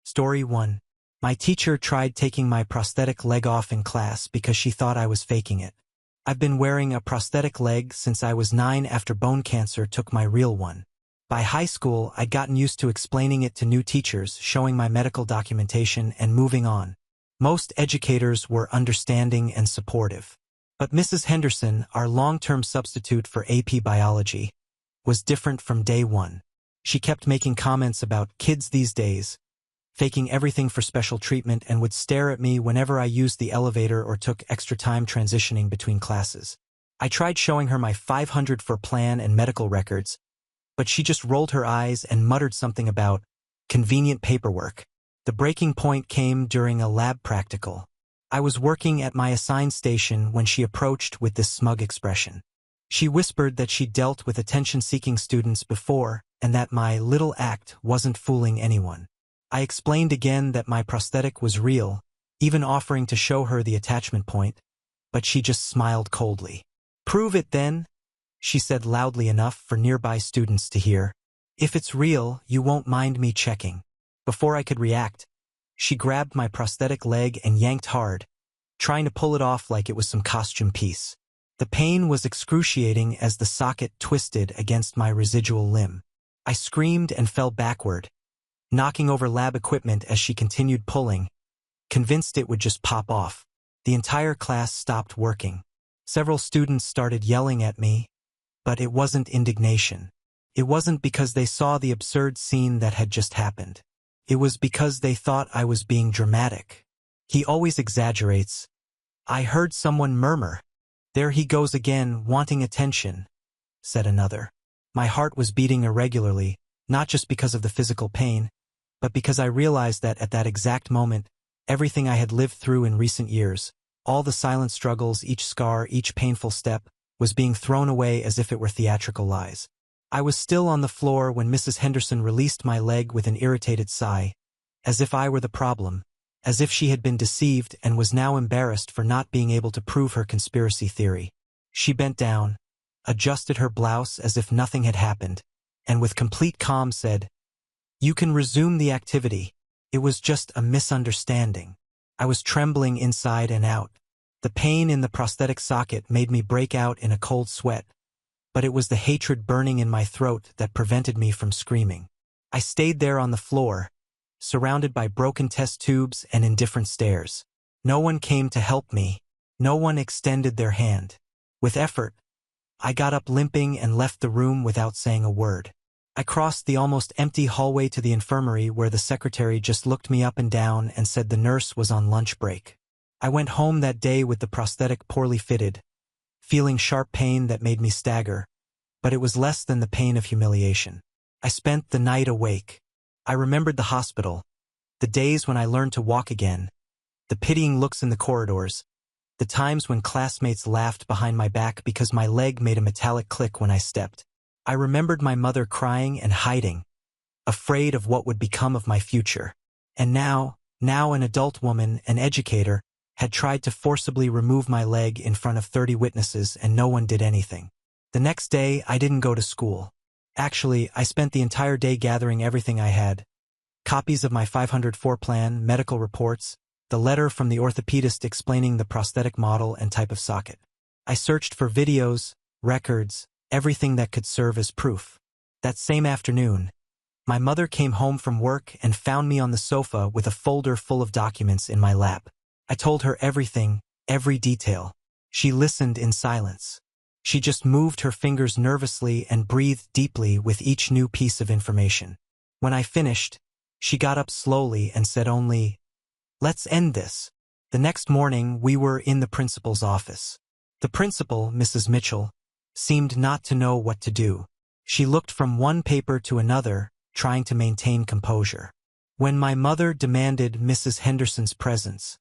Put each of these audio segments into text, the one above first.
Story 1. My teacher tried taking my prosthetic leg off in class because she thought I was faking it. I've been wearing a prosthetic leg since I was 9 after bone cancer took my real one. By high school, I'd gotten used to explaining it to new teachers, showing my medical documentation, and moving on. Most educators were understanding and supportive. But Mrs. Henderson, our long-term substitute for AP Biology, was different from day one. She kept making comments about kids these days, faking everything for special treatment, and would stare at me whenever I used the elevator or took extra time transitioning between classes. I tried showing her my 500 for plan and medical records, but she just rolled her eyes and muttered something about convenient paperwork. The breaking point came during a lab practical. I was working at my assigned station when she approached with this smug expression. She whispered that she'd dealt with attention-seeking students before and that my little act wasn't fooling anyone. I explained again that my prosthetic was real, even offering to show her the attachment point, but she just smiled coldly. "Prove it then," she said loudly enough for nearby students to hear. "If it's real, you won't mind me checking." Before I could react, she grabbed my prosthetic leg and yanked hard, trying to pull it off like it was some costume piece. The pain was excruciating as the socket twisted against my residual limb. I screamed and fell backward, knocking over lab equipment as she continued pulling, convinced it would just pop off. The entire class stopped working. Several students started yelling at me, but it wasn't indignation. It wasn't because they saw the absurd scene that had just happened. It was because they thought I was being dramatic. "He always exaggerates," I heard someone murmur. "There he goes again, wanting attention," said another. My heart was beating irregularly, not just because of the physical pain, but because I realized that at that exact moment, everything I had lived through in recent years, all the silent struggles, each scar, each painful step, was being thrown away as if it were theatrical lies. I was still on the floor when Mrs. Henderson released my leg with an irritated sigh, as if I were the problem, as if she had been deceived and was now embarrassed for not being able to prove her conspiracy theory. She bent down, adjusted her blouse as if nothing had happened, and with complete calm said, "You can resume the activity. It was just a misunderstanding." I was trembling inside and out. The pain in the prosthetic socket made me break out in a cold sweat, but it was the hatred burning in my throat that prevented me from screaming. I stayed there on the floor, surrounded by broken test tubes and indifferent stares. No one came to help me. No one extended their hand. With effort, I got up limping and left the room without saying a word. I crossed the almost empty hallway to the infirmary where the secretary just looked me up and down and said the nurse was on lunch break. I went home that day with the prosthetic poorly fitted, feeling sharp pain that made me stagger, but it was less than the pain of humiliation. I spent the night awake. I remembered the hospital, the days when I learned to walk again, the pitying looks in the corridors, the times when classmates laughed behind my back because my leg made a metallic click when I stepped. I remembered my mother crying and hiding, afraid of what would become of my future. And now an adult woman, an educator, had tried to forcibly remove my leg in front of 30 witnesses and no one did anything. The next day, I didn't go to school. Actually, I spent the entire day gathering everything I had. Copies of my 504 plan, medical reports, the letter from the orthopedist explaining the prosthetic model and type of socket. I searched for videos, records, everything that could serve as proof. That same afternoon, my mother came home from work and found me on the sofa with a folder full of documents in my lap. I told her everything, every detail. She listened in silence. She just moved her fingers nervously and breathed deeply with each new piece of information. When I finished, she got up slowly and said only, "Let's end this." The next morning, we were in the principal's office. The principal, Mrs. Mitchell, seemed not to know what to do. She looked from one paper to another, trying to maintain composure. When my mother demanded Mrs. Henderson's presence,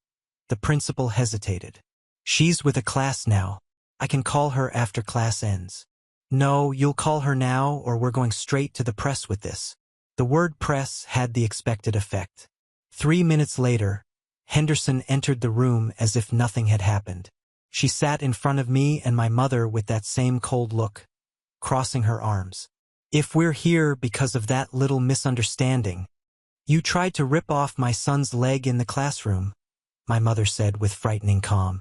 the principal hesitated. "She's with a class now. I can call her after class ends." "No, you'll call her now or we're going straight to the press with this." The word press had the expected effect. 3 minutes later, Henderson entered the room as if nothing had happened. She sat in front of me and my mother with that same cold look, crossing her arms. "If we're here because of that little misunderstanding," "You tried to rip off my son's leg in the classroom," my mother said with frightening calm.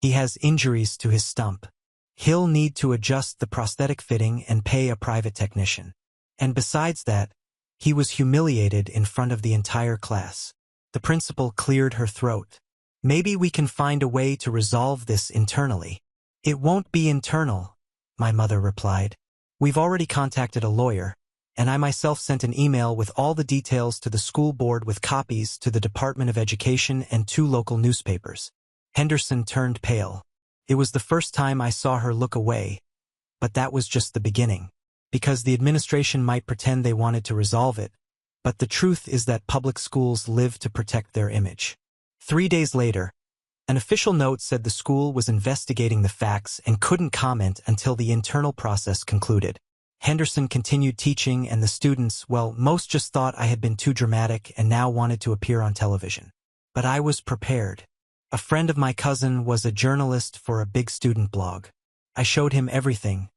"He has injuries to his stump. He'll need to adjust the prosthetic fitting and pay a private technician. And besides that, he was humiliated in front of the entire class." The principal cleared her throat. "Maybe we can find a way to resolve this internally." "It won't be internal," my mother replied. "We've already contacted a lawyer, and I myself sent an email with all the details to the school board with copies to the Department of Education and 2 local newspapers." Henderson turned pale. It was the first time I saw her look away, but that was just the beginning. Because the administration might pretend they wanted to resolve it, but the truth is that public schools live to protect their image. 3 days later, an official note said the school was investigating the facts and couldn't comment until the internal process concluded. Henderson continued teaching, and the students, well, most just thought I had been too dramatic and now wanted to appear on television. But I was prepared. A friend of my cousin was a journalist for a big student blog. I showed him everything.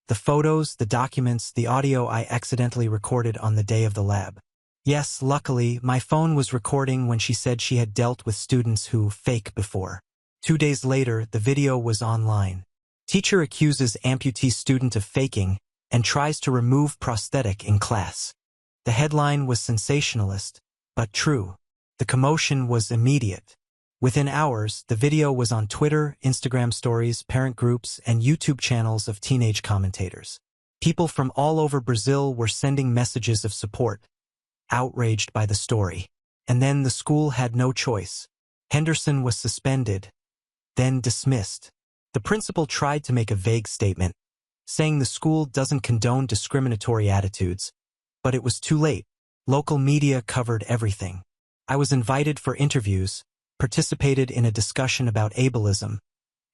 The photos, the documents, the audio I accidentally recorded on the day of the lab. Yes, luckily, my phone was recording when she said she had dealt with students who fake before. 2 days later, the video was online. Teacher accuses amputee student of faking and tries to remove prosthetic in class. The headline was sensationalist, but true. The commotion was immediate. Within hours, the video was on Twitter, Instagram stories, parent groups, and YouTube channels of teenage commentators. People from all over Brazil were sending messages of support, outraged by the story. And then the school had no choice. Henderson was suspended, then dismissed. The principal tried to make a vague statement, saying the school doesn't condone discriminatory attitudes, but it was too late. Local media covered everything. I was invited for interviews, participated in a discussion about ableism,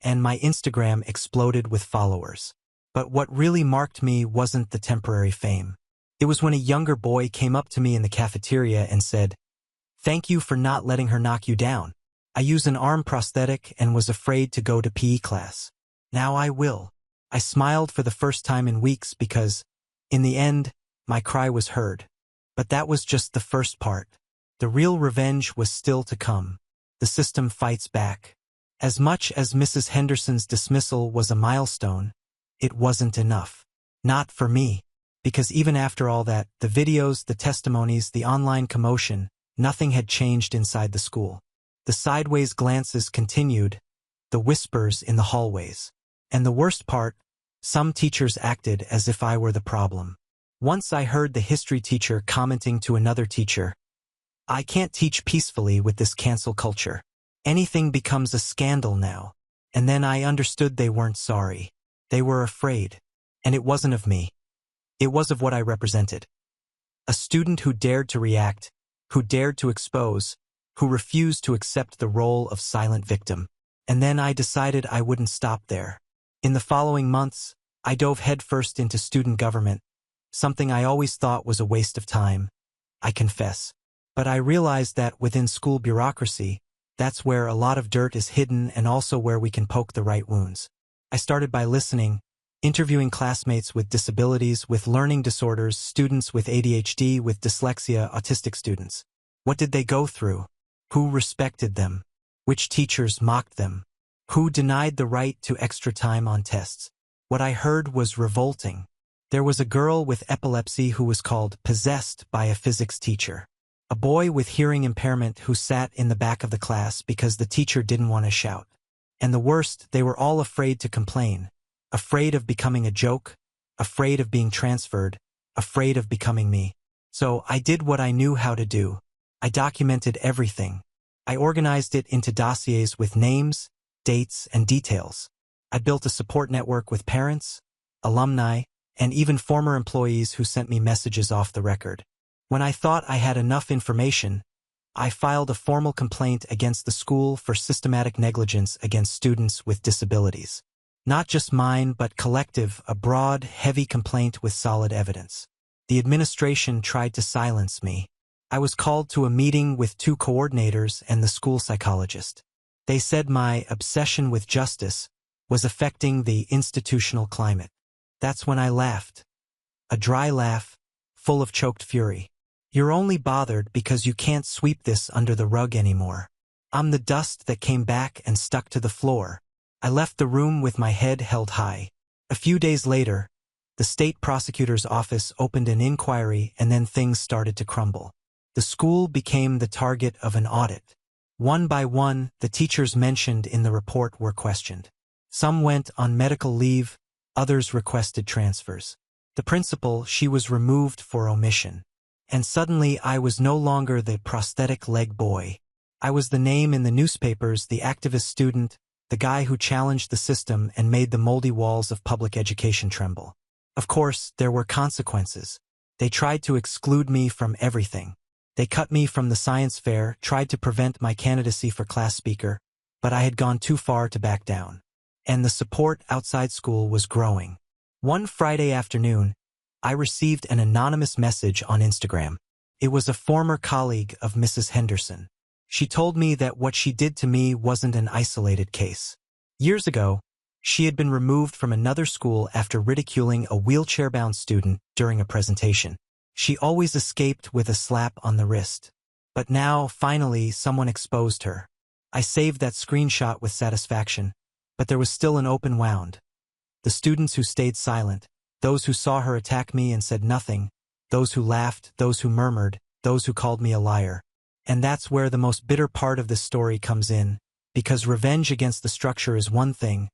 and my Instagram exploded with followers. But what really marked me wasn't the temporary fame. It was when a younger boy came up to me in the cafeteria and said, "Thank you for not letting her knock you down. I use an arm prosthetic and was afraid to go to PE class. Now I will." I smiled for the first time in weeks because, in the end, my cry was heard. But that was just the first part. The real revenge was still to come. The system fights back. As much as Mrs. Henderson's dismissal was a milestone, it wasn't enough. Not for me. Because even after all that, the videos, the testimonies, the online commotion, nothing had changed inside the school. The sideways glances continued, the whispers in the hallways. And the worst part, some teachers acted as if I were the problem. Once I heard the history teacher commenting to another teacher, "I can't teach peacefully with this cancel culture. Anything becomes a scandal now." And then I understood they weren't sorry. They were afraid. And it wasn't of me. It was of what I represented. A student who dared to react, who dared to expose, who refused to accept the role of silent victim. And then I decided I wouldn't stop there. In the following months, I dove headfirst into student government, something I always thought was a waste of time, I confess. But I realized that within school bureaucracy, that's where a lot of dirt is hidden and also where we can poke the right wounds. I started by listening, interviewing classmates with disabilities, with learning disorders, students with ADHD, with dyslexia, autistic students. What did they go through? Who respected them? Which teachers mocked them? Who denied the right to extra time on tests? What I heard was revolting. There was a girl with epilepsy who was called possessed by a physics teacher. A boy with hearing impairment who sat in the back of the class because the teacher didn't want to shout. And the worst, they were all afraid to complain. Afraid of becoming a joke, afraid of being transferred, afraid of becoming me. So I did what I knew how to do. I documented everything. I organized it into dossiers with names, dates, and details. I built a support network with parents, alumni, and even former employees who sent me messages off the record. When I thought I had enough information, I filed a formal complaint against the school for systematic negligence against students with disabilities. Not just mine, but collective, a broad, heavy complaint with solid evidence. The administration tried to silence me. I was called to a meeting with 2 coordinators and the school psychologist. They said my obsession with justice was affecting the institutional climate. That's when I laughed. A dry laugh, full of choked fury. You're only bothered because you can't sweep this under the rug anymore. I'm the dust that came back and stuck to the floor. I left the room with my head held high. A few days later, the state prosecutor's office opened an inquiry and then things started to crumble. The school became the target of an audit. One by one, the teachers mentioned in the report were questioned. Some went on medical leave, others requested transfers. The principal, she was removed for omission. And suddenly I was no longer the prosthetic leg boy. I was the name in the newspapers, the activist student, the guy who challenged the system and made the moldy walls of public education tremble. Of course, there were consequences. They tried to exclude me from everything. They cut me from the science fair, tried to prevent my candidacy for class speaker, but I had gone too far to back down. And the support outside school was growing. One Friday afternoon, I received an anonymous message on Instagram. It was a former colleague of Mrs. Henderson. She told me that what she did to me wasn't an isolated case. Years ago, she had been removed from another school after ridiculing a wheelchair-bound student during a presentation. She always escaped with a slap on the wrist. But now, finally, someone exposed her. I saved that screenshot with satisfaction, but there was still an open wound. The students who stayed silent, those who saw her attack me and said nothing, those who laughed, those who murmured, those who called me a liar. And that's where the most bitter part of this story comes in, because revenge against the structure is one thing,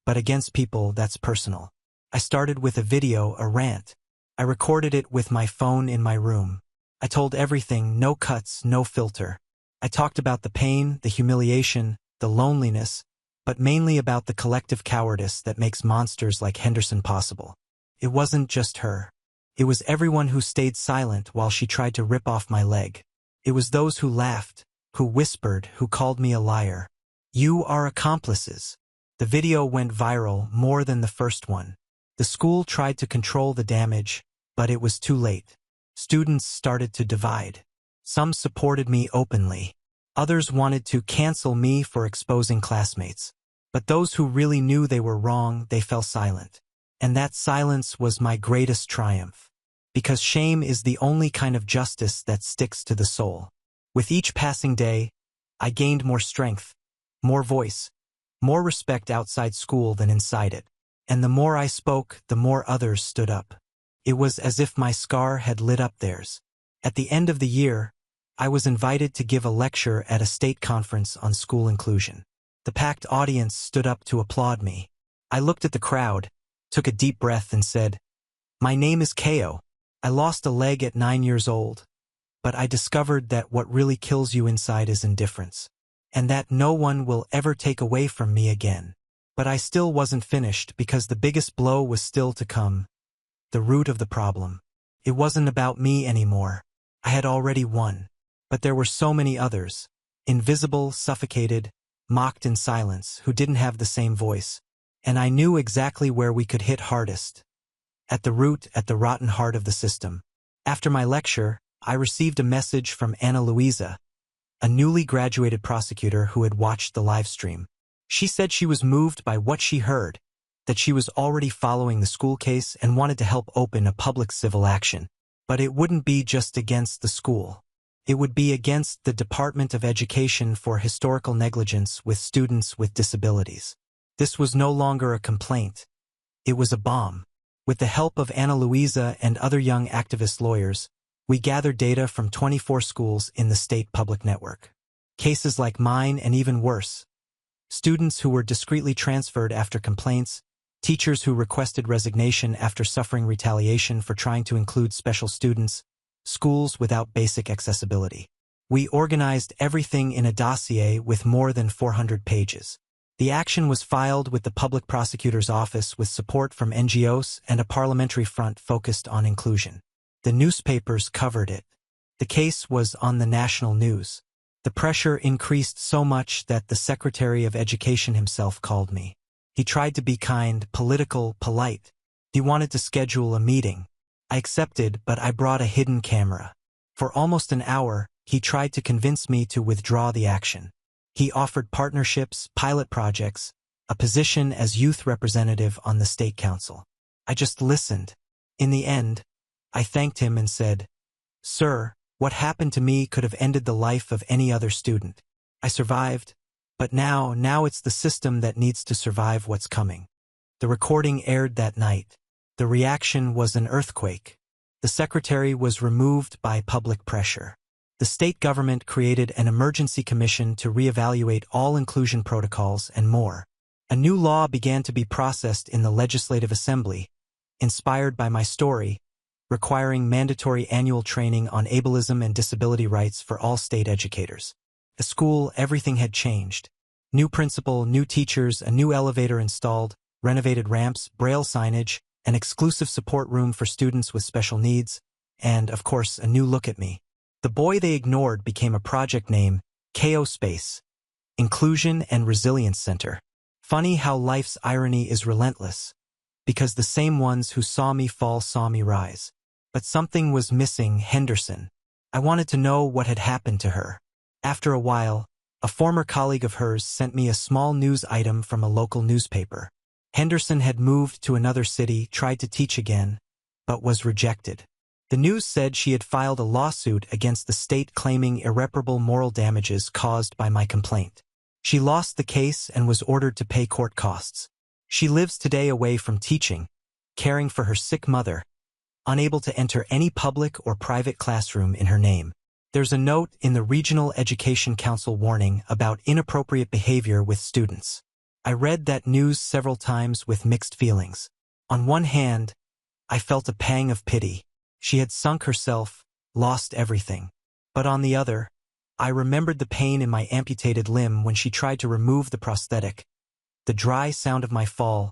but against people, that's personal. I started with a video, a rant. I recorded it with my phone in my room. I told everything, no cuts, no filter. I talked about the pain, the humiliation, the loneliness, but mainly about the collective cowardice that makes monsters like Henderson possible. It wasn't just her. It was everyone who stayed silent while she tried to rip off my leg. It was those who laughed, who whispered, who called me a liar. You are accomplices. The video went viral more than the first one. The school tried to control the damage, but it was too late. Students started to divide. Some supported me openly. Others wanted to cancel me for exposing classmates. But those who really knew they were wrong, they fell silent. And that silence was my greatest triumph. Because shame is the only kind of justice that sticks to the soul. With each passing day, I gained more strength, more voice, more respect outside school than inside it. And the more I spoke, the more others stood up. It was as if my scar had lit up theirs. At the end of the year, I was invited to give a lecture at a state conference on school inclusion. The packed audience stood up to applaud me. I looked at the crowd, took a deep breath and said, "My name is Ko. I lost a leg at 9 years old, but I discovered that what really kills you inside is indifference, and that no one will ever take away from me again." But I still wasn't finished because the biggest blow was still to come. The root of the problem. It wasn't about me anymore. I had already won. But there were so many others, invisible, suffocated, mocked in silence, who didn't have the same voice. And I knew exactly where we could hit hardest. At the root, at the rotten heart of the system. After my lecture, I received a message from Ana Luisa, a newly graduated prosecutor who had watched the live stream. She said she was moved by what she heard, that she was already following the school case and wanted to help open a public civil action. But it wouldn't be just against the school. It would be against the Department of Education for historical negligence with students with disabilities. This was no longer a complaint. It was a bomb. With the help of Ana Luisa and other young activist lawyers, we gathered data from 24 schools in the state public network. Cases like mine and even worse. Students who were discreetly transferred after complaints, teachers who requested resignation after suffering retaliation for trying to include special students, schools without basic accessibility. We organized everything in a dossier with more than 400 pages. The action was filed with the public prosecutor's office with support from NGOs and a parliamentary front focused on inclusion. The newspapers covered it. The case was on the national news. The pressure increased so much that the Secretary of Education himself called me. He tried to be kind, political, polite. He wanted to schedule a meeting. I accepted, but I brought a hidden camera. For almost an hour, he tried to convince me to withdraw the action. He offered partnerships, pilot projects, a position as youth representative on the state council. I just listened. In the end, I thanked him and said, "Sir, What happened to me could have ended the life of any other student. I survived, but now it's the system that needs to survive what's coming. The recording aired that night. The reaction was an earthquake. The secretary was removed by public pressure. The state government created an emergency commission to reevaluate all inclusion protocols and more. A new law began to be processed in the Legislative Assembly, inspired by my story, requiring mandatory annual training on ableism and disability rights for all state educators. At school, everything had changed. New principal, new teachers, a new elevator installed, renovated ramps, braille signage, an exclusive support room for students with special needs, and, of course, a new look at me. The boy they ignored became a project name, KO Space, Inclusion and Resilience Center. Funny how life's irony is relentless, because the same ones who saw me fall saw me rise. But something was missing, Henderson. I wanted to know what had happened to her. After a while, a former colleague of hers sent me a small news item from a local newspaper. Henderson had moved to another city, tried to teach again, but was rejected. The news said she had filed a lawsuit against the state claiming irreparable moral damages caused by my complaint. She lost the case and was ordered to pay court costs. She lives today away from teaching, caring for her sick mother, unable to enter any public or private classroom in her name. There's a note in the Regional Education Council warning about inappropriate behavior with students. I read that news several times with mixed feelings. On one hand, I felt a pang of pity. She had sunk herself, lost everything. But on the other, I remembered the pain in my amputated limb when she tried to remove the prosthetic, the dry sound of my fall,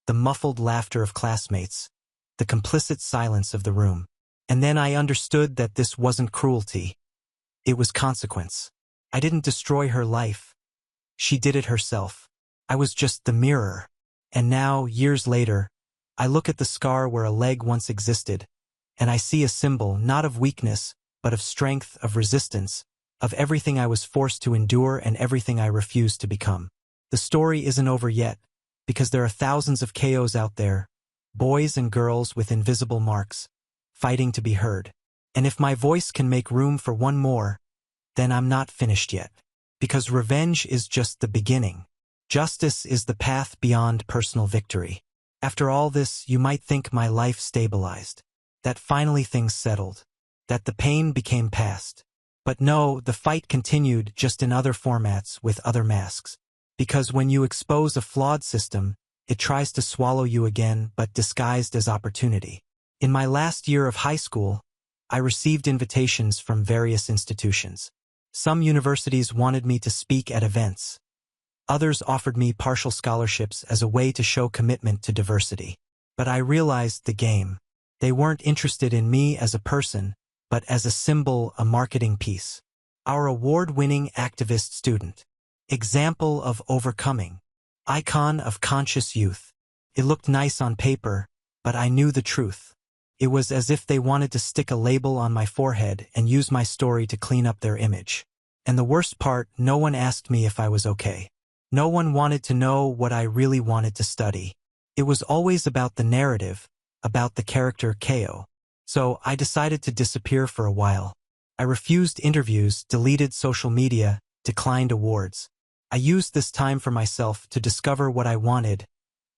the muffled laughter of classmates, the complicit silence of the room. And then I understood that this wasn't cruelty. It was consequence. I didn't destroy her life. She did it herself. I was just the mirror. And now, years later, I look at the scar where a leg once existed, and I see a symbol not of weakness, but of strength, of resistance, of everything I was forced to endure and everything I refused to become. The story isn't over yet, because there are thousands of KOs out there, boys and girls with invisible marks, fighting to be heard. And if my voice can make room for one more, then I'm not finished yet. Because revenge is just the beginning. Justice is the path beyond personal victory. After all this, you might think my life stabilized, that finally things settled, that the pain became past. But no, the fight continued, just in other formats with other masks. Because when you expose a flawed system, it tries to swallow you again, but disguised as opportunity. In my last year of high school, I received invitations from various institutions. Some universities wanted me to speak at events. Others offered me partial scholarships as a way to show commitment to diversity. But I realized the game. They weren't interested in me as a person, but as a symbol, a marketing piece. Our award-winning activist student. Example of overcoming. Icon of conscious youth. It looked nice on paper, but I knew the truth. It was as if they wanted to stick a label on my forehead and use my story to clean up their image. And the worst part, no one asked me if I was okay. No one wanted to know what I really wanted to study. It was always about the narrative, about the character KO. So I decided to disappear for a while. I refused interviews, deleted social media, declined awards. I used this time for myself to discover what I wanted,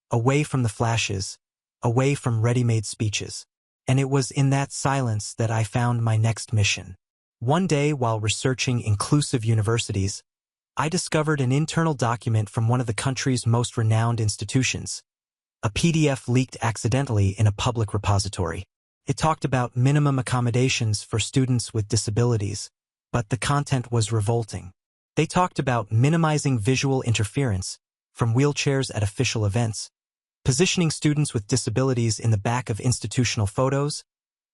away from the flashes, away from ready-made speeches. And it was in that silence that I found my next mission. One day, while researching inclusive universities, I discovered an internal document from one of the country's most renowned institutions. A PDF leaked accidentally in a public repository. It talked about minimum accommodations for students with disabilities, but the content was revolting. They talked about minimizing visual interference, from wheelchairs at official events, positioning students with disabilities in the back of institutional photos,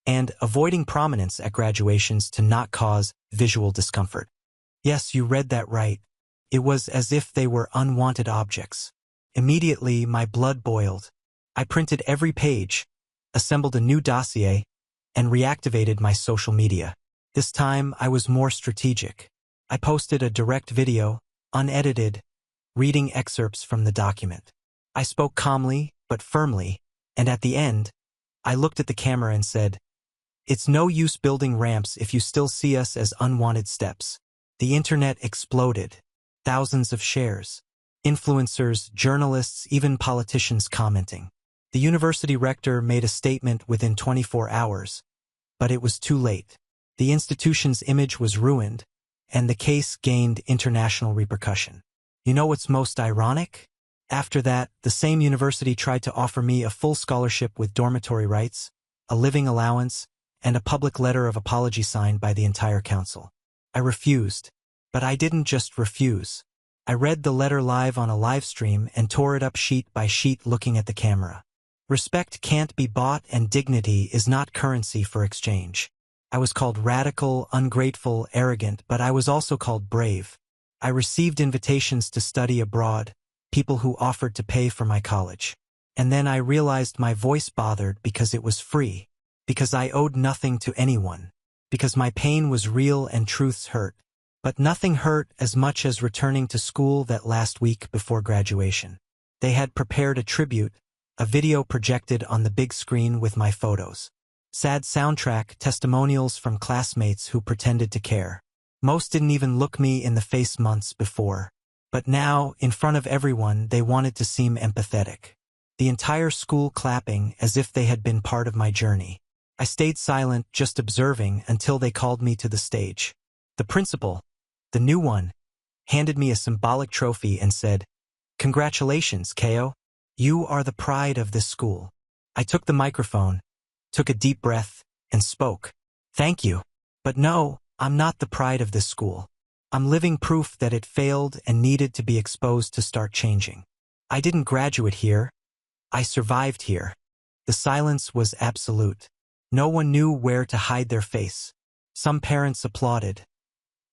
and avoiding prominence at graduations to not cause visual discomfort. Yes, you read that right. It was as if they were unwanted objects. Immediately, my blood boiled. I printed every page, assembled a new dossier, and reactivated my social media. This time, I was more strategic. I posted a direct video, unedited, reading excerpts from the document. I spoke calmly, but firmly, and at the end, I looked at the camera and said, It's no use building ramps if you still see us as unwanted steps. The internet exploded. Thousands of shares. Influencers, journalists, even politicians commenting. The university rector made a statement within 24 hours, but it was too late. The institution's image was ruined, and the case gained international repercussion. You know what's most ironic? After that, the same university tried to offer me a full scholarship with dormitory rights, a living allowance, and a public letter of apology signed by the entire council. I refused, but I didn't just refuse. I read the letter live on a live stream and tore it up sheet by sheet looking at the camera. Respect can't be bought and dignity is not currency for exchange. I was called radical, ungrateful, arrogant, but I was also called brave. I received invitations to study abroad, people who offered to pay for my college. And then I realized my voice bothered because it was free, because I owed nothing to anyone, because my pain was real and truths hurt. But nothing hurt as much as returning to school that last week before graduation. They had prepared a tribute, a video projected on the big screen with my photos. Sad soundtrack, testimonials from classmates who pretended to care. Most didn't even look me in the face months before. But now, in front of everyone, they wanted to seem empathetic. The entire school clapping as if they had been part of my journey. I stayed silent, just observing, until they called me to the stage. The principal, the new one, handed me a symbolic trophy and said, "Congratulations, Ko. You are the pride of this school." I took the microphone, took a deep breath, and spoke. "Thank you. But no, I'm not the pride of this school. I'm living proof that it failed and needed to be exposed to start changing. I didn't graduate here. I survived here." The silence was absolute. No one knew where to hide their face. Some parents applauded.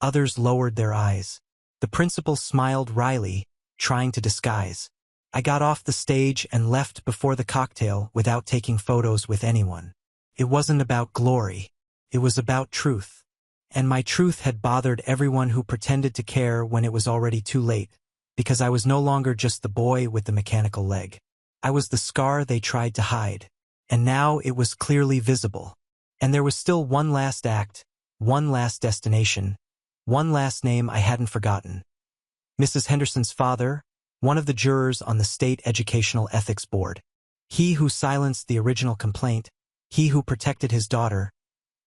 Others lowered their eyes. The principal smiled wryly, trying to disguise. I got off the stage and left before the cocktail without taking photos with anyone. It wasn't about glory. It was about truth. And my truth had bothered everyone who pretended to care when it was already too late, because I was no longer just the boy with the mechanical leg. I was the scar they tried to hide. And now it was clearly visible. And there was still one last act, one last destination, one last name I hadn't forgotten. Mrs. Henderson's father, one of the jurors on the State Educational Ethics Board. He who silenced the original complaint, he who protected his daughter,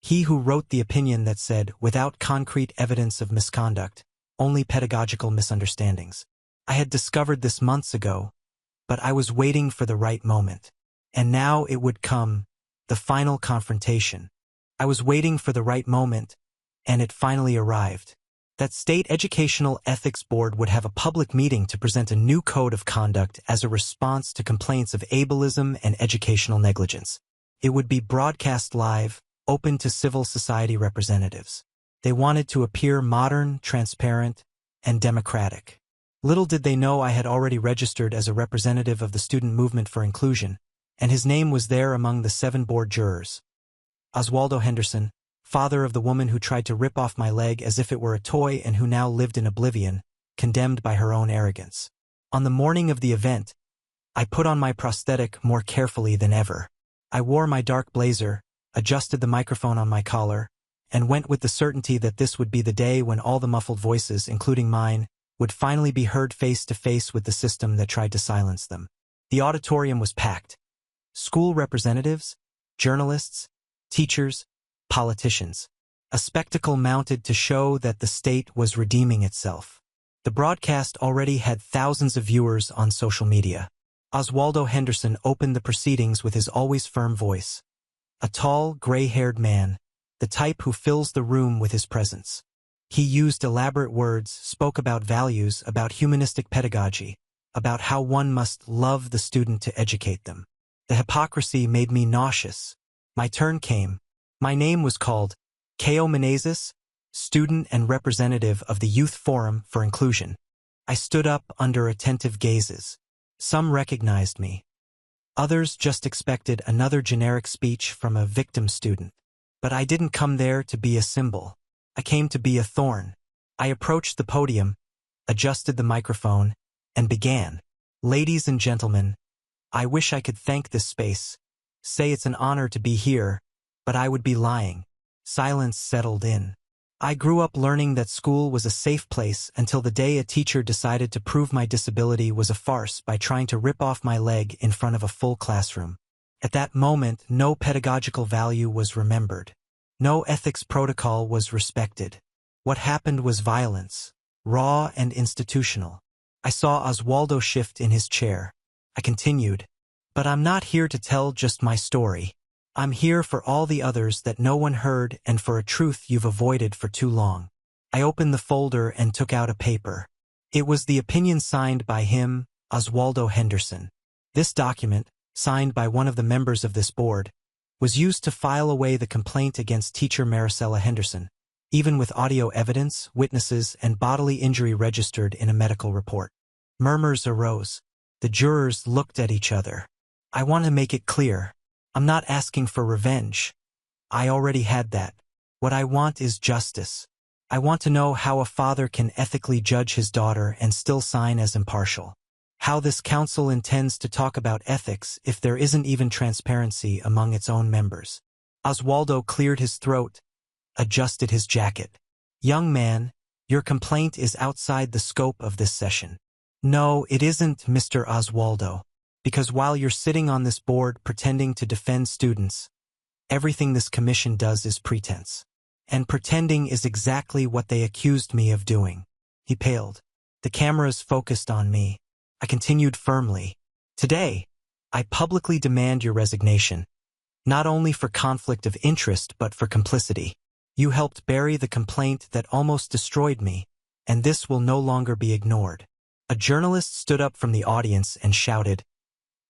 he who wrote the opinion that said, without concrete evidence of misconduct, only pedagogical misunderstandings. I had discovered this months ago, but I was waiting for the right moment. And now it would come, the final confrontation. I was waiting for the right moment, and it finally arrived. That State Educational Ethics Board would have a public meeting to present a new code of conduct as a response to complaints of ableism and educational negligence. It would be broadcast live, open to civil society representatives. They wanted to appear modern, transparent, and democratic. Little did they know I had already registered as a representative of the student movement for inclusion, and his name was there among the 7 board jurors. Oswaldo Henderson, father of the woman who tried to rip off my leg as if it were a toy and who now lived in oblivion, condemned by her own arrogance. On the morning of the event, I put on my prosthetic more carefully than ever. I wore my dark blazer, adjusted the microphone on my collar, and went with the certainty that this would be the day when all the muffled voices, including mine, would finally be heard face to face with the system that tried to silence them. The auditorium was packed. School representatives, journalists, teachers, politicians. A spectacle mounted to show that the state was redeeming itself. The broadcast already had thousands of viewers on social media. Oswaldo Henderson opened the proceedings with his always firm voice. A tall, gray-haired man, the type who fills the room with his presence. He used elaborate words, spoke about values, about humanistic pedagogy, about how one must love the student to educate them. The hypocrisy made me nauseous. My turn came. My name was called Ko Menezes, student and representative of the Youth Forum for Inclusion. I stood up under attentive gazes. Some recognized me. Others just expected another generic speech from a victim student. But I didn't come there to be a symbol. I came to be a thorn. I approached the podium, adjusted the microphone, and began. Ladies and gentlemen, I wish I could thank this space, say it's an honor to be here, but I would be lying. Silence settled in. I grew up learning that school was a safe place until the day a teacher decided to prove my disability was a farce by trying to rip off my leg in front of a full classroom. At that moment, no pedagogical value was remembered. No ethics protocol was respected. What happened was violence, raw and institutional. I saw Oswaldo shift in his chair. I continued, "But I'm not here to tell just my story. I'm here for all the others that no one heard and for a truth you've avoided for too long." I opened the folder and took out a paper. It was the opinion signed by him, Oswaldo Henderson. This document, signed by one of the members of this board, was used to file away the complaint against teacher Maricela Henderson, even with audio evidence, witnesses, and bodily injury registered in a medical report. Murmurs arose. The jurors looked at each other. I want to make it clear. I'm not asking for revenge. I already had that. What I want is justice. I want to know how a father can ethically judge his daughter and still sign as impartial. How this council intends to talk about ethics if there isn't even transparency among its own members. Oswaldo cleared his throat, adjusted his jacket. "Young man, your complaint is outside the scope of this session." "No, it isn't, Mr. Oswaldo. Because while you're sitting on this board pretending to defend students, everything this commission does is pretense. And pretending is exactly what they accused me of doing." He paled. The cameras focused on me. I continued firmly. "Today, I publicly demand your resignation, not only for conflict of interest but for complicity. You helped bury the complaint that almost destroyed me, and this will no longer be ignored." A journalist stood up from the audience and shouted,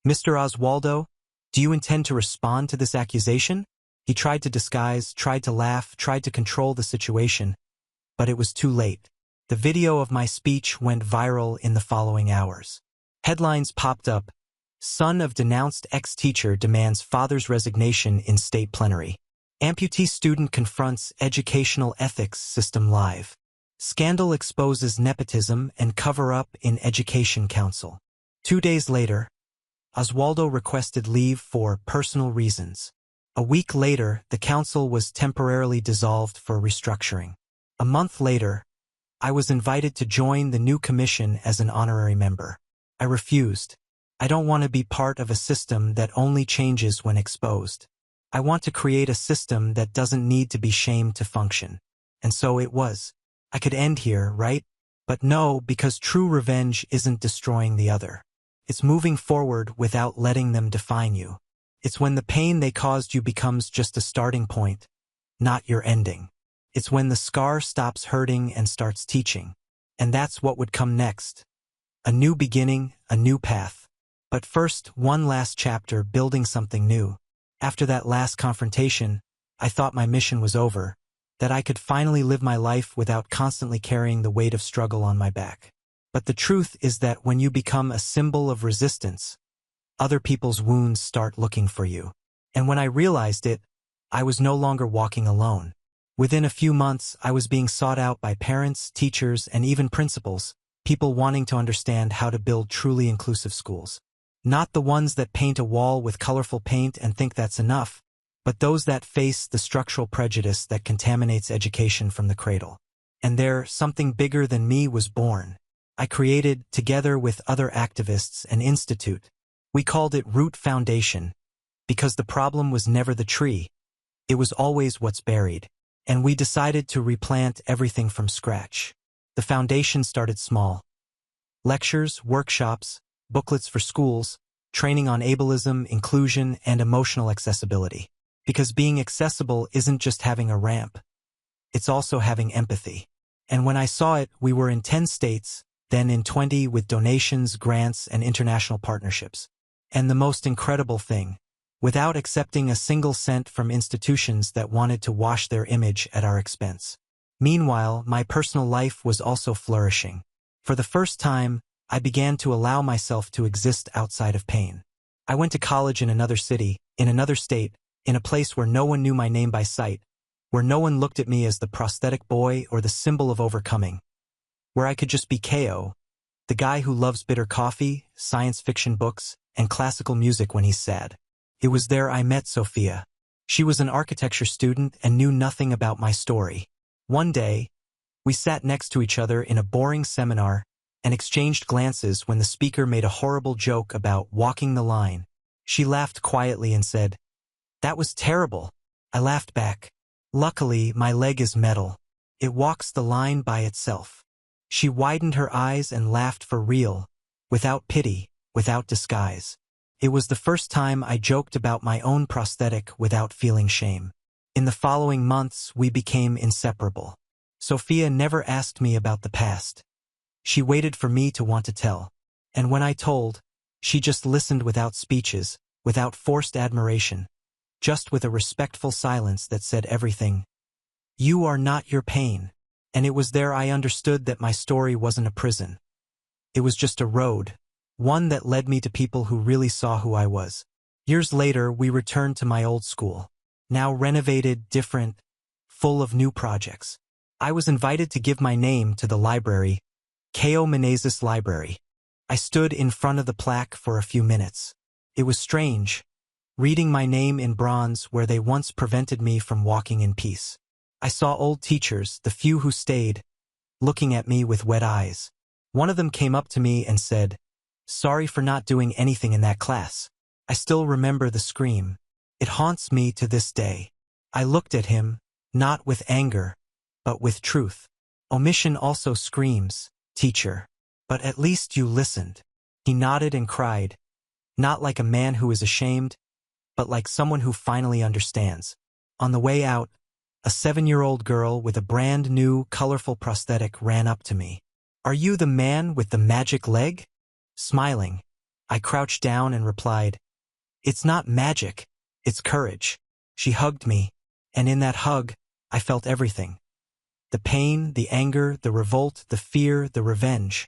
"Mr. Oswaldo, do you intend to respond to this accusation?" He tried to disguise, tried to laugh, tried to control the situation, but it was too late. The video of my speech went viral in the following hours. Headlines popped up: "Son of denounced ex-teacher demands father's resignation in state plenary." "Amputee student confronts educational ethics system live." "Scandal exposes nepotism and cover-up in education council." 2 days later, Oswaldo requested leave for personal reasons. A week later, the council was temporarily dissolved for restructuring. A month later, I was invited to join the new commission as an honorary member. I refused. I don't want to be part of a system that only changes when exposed. I want to create a system that doesn't need to be shamed to function. And so it was. I could end here, right? But no, because true revenge isn't destroying the other. It's moving forward without letting them define you. It's when the pain they caused you becomes just a starting point, not your ending. It's when the scar stops hurting and starts teaching. And that's what would come next. A new beginning, a new path. But first, one last chapter, building something new. After that last confrontation, I thought my mission was over, that I could finally live my life without constantly carrying the weight of struggle on my back. But the truth is that when you become a symbol of resistance, other people's wounds start looking for you. And when I realized it, I was no longer walking alone. Within a few months, I was being sought out by parents, teachers, and even principals, people wanting to understand how to build truly inclusive schools. Not the ones that paint a wall with colorful paint and think that's enough, but those that face the structural prejudice that contaminates education from the cradle. And there, something bigger than me was born. I created, together with other activists, an institute. We called it Root Foundation, because the problem was never the tree. It was always what's buried. And we decided to replant everything from scratch. The foundation started small. Lectures, workshops, booklets for schools, training on ableism, inclusion, and emotional accessibility. Because being accessible isn't just having a ramp. It's also having empathy. And when I saw it, we were in 10 states, then in 20 with donations, grants, and international partnerships. And the most incredible thing, without accepting a single cent from institutions that wanted to wash their image at our expense. Meanwhile, my personal life was also flourishing. For the first time, I began to allow myself to exist outside of pain. I went to college in another city, in another state, in a place where no one knew my name by sight, where no one looked at me as the prosthetic boy or the symbol of overcoming, where I could just be Ko, the guy who loves bitter coffee, science fiction books, and classical music when he's sad. It was there I met Sophia. She was an architecture student and knew nothing about my story. One day, we sat next to each other in a boring seminar and exchanged glances when the speaker made a horrible joke about walking the line. She laughed quietly and said, "That was terrible." I laughed back. "Luckily, my leg is metal. It walks the line by itself." She widened her eyes and laughed for real, without pity, without disguise. It was the first time I joked about my own prosthetic without feeling shame. In the following months, we became inseparable. Sophia never asked me about the past. She waited for me to want to tell. And when I told, she just listened without speeches, without forced admiration, just with a respectful silence that said everything. "You are not your pain." And it was there I understood that my story wasn't a prison. It was just a road, one that led me to people who really saw who I was. Years later, we returned to my old school, now renovated, different, full of new projects. I was invited to give my name to the library, K.O. Menezes Library. I stood in front of the plaque for a few minutes. It was strange, reading my name in bronze where they once prevented me from walking in peace. I saw old teachers, the few who stayed, looking at me with wet eyes. One of them came up to me and said, "Sorry for not doing anything in that class." I still remember the scream. It haunts me to this day. I looked at him, not with anger, but with truth. Omission also screams, "Teacher, but at least you listened." He nodded and cried, not like a man who is ashamed, but like someone who finally understands. On the way out, a 7-year-old girl with a brand new, colorful prosthetic ran up to me. "Are you the man with the magic leg?" Smiling, I crouched down and replied, "It's not magic, it's courage." She hugged me, and in that hug, I felt everything. The pain, the anger, the revolt, the fear, the revenge.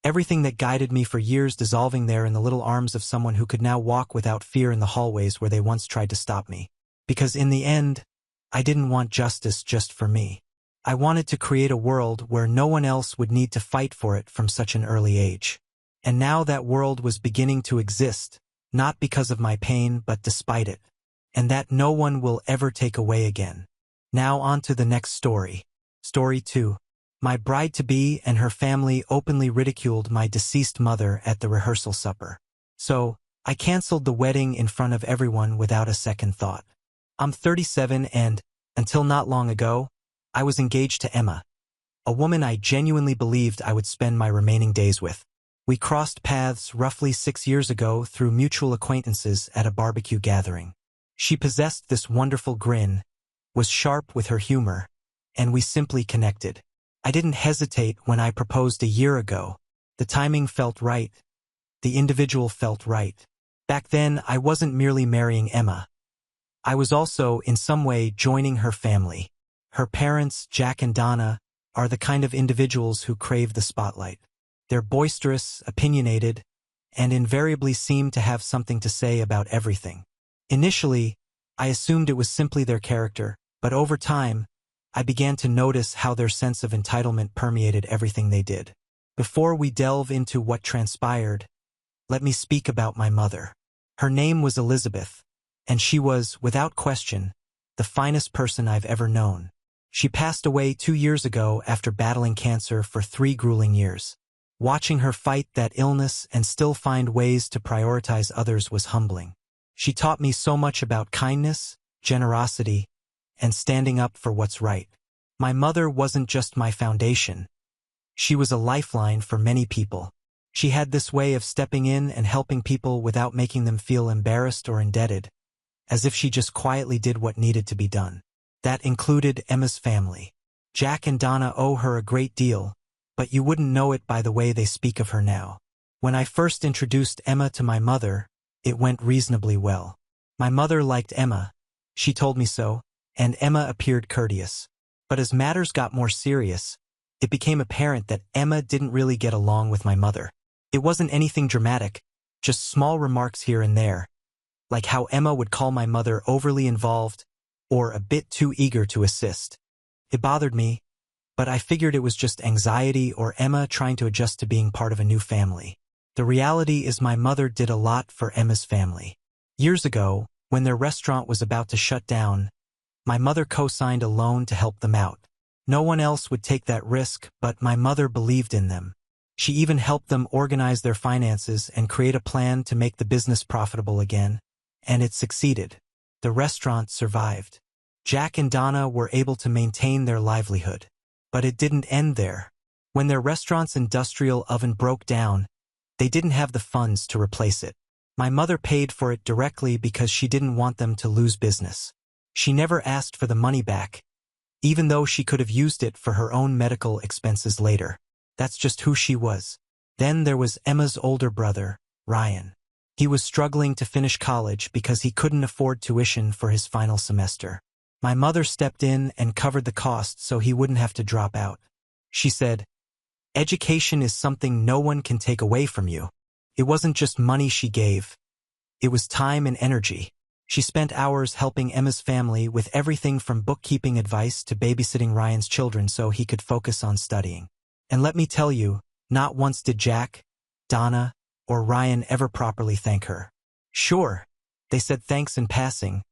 Everything that guided me for years dissolving there in the little arms of someone who could now walk without fear in the hallways where they once tried to stop me. Because in the end, I didn't want justice just for me. I wanted to create a world where no one else would need to fight for it from such an early age. And now that world was beginning to exist, not because of my pain but despite it. And that no one will ever take away again. Now on to the next story. Story 2. My bride-to-be and her family openly ridiculed my deceased mother at the rehearsal supper. So, I canceled the wedding in front of everyone without a second thought. I'm 37 and, until not long ago, I was engaged to Emma, a woman I genuinely believed I would spend my remaining days with. We crossed paths roughly 6 years ago through mutual acquaintances at a barbecue gathering. She possessed this wonderful grin, was sharp with her humor, and we simply connected. I didn't hesitate when I proposed a year ago. The timing felt right. The individual felt right. Back then, I wasn't merely marrying Emma. I was also, in some way, joining her family. Her parents, Jack and Donna, are the kind of individuals who crave the spotlight. They're boisterous, opinionated, and invariably seem to have something to say about everything. Initially, I assumed it was simply their character, but over time, I began to notice how their sense of entitlement permeated everything they did. Before we delve into what transpired, let me speak about my mother. Her name was Elizabeth, and she was, without question, the finest person I've ever known. She passed away 2 years ago after battling cancer for 3 grueling years. Watching her fight that illness and still find ways to prioritize others was humbling. She taught me so much about kindness, generosity, and standing up for what's right. My mother wasn't just my foundation. She was a lifeline for many people. She had this way of stepping in and helping people without making them feel embarrassed or indebted, as if she just quietly did what needed to be done. That included Emma's family. Jack and Donna owe her a great deal, but you wouldn't know it by the way they speak of her now. When I first introduced Emma to my mother, it went reasonably well. My mother liked Emma. She told me so, and Emma appeared courteous. But as matters got more serious, it became apparent that Emma didn't really get along with my mother. It wasn't anything dramatic, just small remarks here and there, like how Emma would call my mother overly involved or a bit too eager to assist. It bothered me, but I figured it was just anxiety or Emma trying to adjust to being part of a new family. The reality is my mother did a lot for Emma's family. Years ago, When their restaurant was about to shut down, my mother co-signed a loan to help them out. No one else would take that risk, but my mother believed in them. She even helped them organize their finances and create a plan to make the business profitable again. And it succeeded. The restaurant survived. Jack and Donna were able to maintain their livelihood. But it didn't end there. When their restaurant's industrial oven broke down, they didn't have the funds to replace it. My mother paid for it directly because she didn't want them to lose business. She never asked for the money back, even though she could have used it for her own medical expenses later. That's just who she was. Then there was Emma's older brother, Ryan. He was struggling to finish college because he couldn't afford tuition for his final semester. My mother stepped in and covered the cost so he wouldn't have to drop out. She said, "Education is something no one can take away from you." It wasn't just money she gave. It was time and energy. She spent hours helping Emma's family with everything from bookkeeping advice to babysitting Ryan's children so he could focus on studying. And let me tell you, not once did Jack, Donna, or Ryan ever properly thank her. Sure, they said thanks in passing,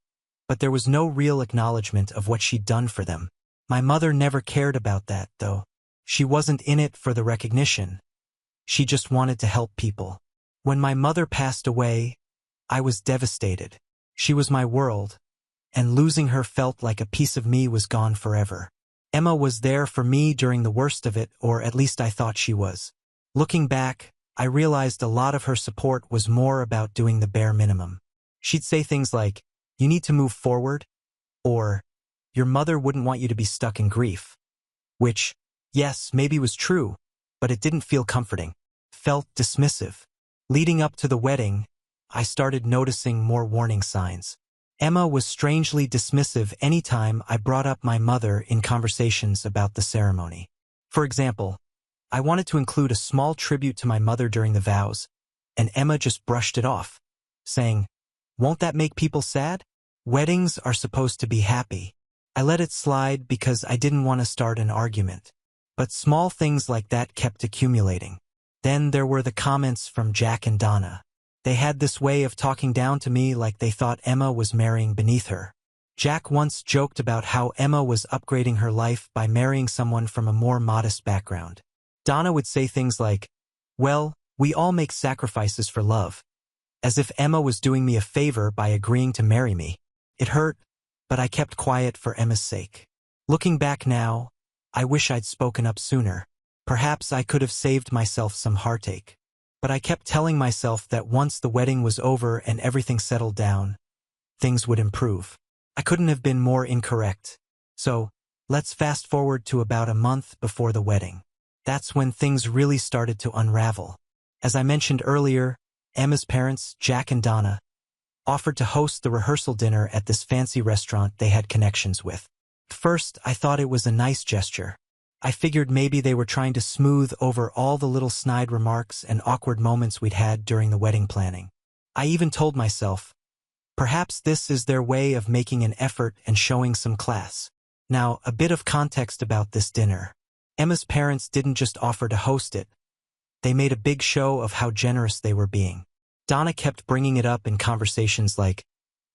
but there was no real acknowledgement of what she'd done for them. My mother never cared about that, though. She wasn't in it for the recognition. She just wanted to help people. When my mother passed away, I was devastated. She was my world, and losing her felt like a piece of me was gone forever. Emma was there for me during the worst of it, or at least I thought she was. Looking back, I realized a lot of her support was more about doing the bare minimum. She'd say things like, "You need to move forward," or, "Your mother wouldn't want you to be stuck in grief." Which, yes, maybe was true, but it didn't feel comforting. Felt dismissive. Leading up to the wedding, I started noticing more warning signs. Emma was strangely dismissive anytime I brought up my mother in conversations about the ceremony. For example, I wanted to include a small tribute to my mother during the vows, and Emma just brushed it off, saying, "Won't that make people sad? Weddings are supposed to be happy." I let it slide because I didn't want to start an argument. But small things like that kept accumulating. Then there were the comments from Jack and Donna. They had this way of talking down to me like they thought Emma was marrying beneath her. Jack once joked about how Emma was upgrading her life by marrying someone from a more modest background. Donna would say things like, "Well, we all make sacrifices for love," as if Emma was doing me a favor by agreeing to marry me. It hurt, but I kept quiet for Emma's sake. Looking back now, I wish I'd spoken up sooner. Perhaps I could have saved myself some heartache. But I kept telling myself that once the wedding was over and everything settled down, things would improve. I couldn't have been more incorrect. So, let's fast forward to about a month before the wedding. That's when things really started to unravel. As I mentioned earlier, Emma's parents, Jack and Donna, offered to host the rehearsal dinner at this fancy restaurant they had connections with. First, I thought it was a nice gesture. I figured maybe they were trying to smooth over all the little snide remarks and awkward moments we'd had during the wedding planning. I even told myself, perhaps this is their way of making an effort and showing some class. Now, a bit of context about this dinner. Emma's parents didn't just offer to host it. They made a big show of how generous they were being. Donna kept bringing it up in conversations like,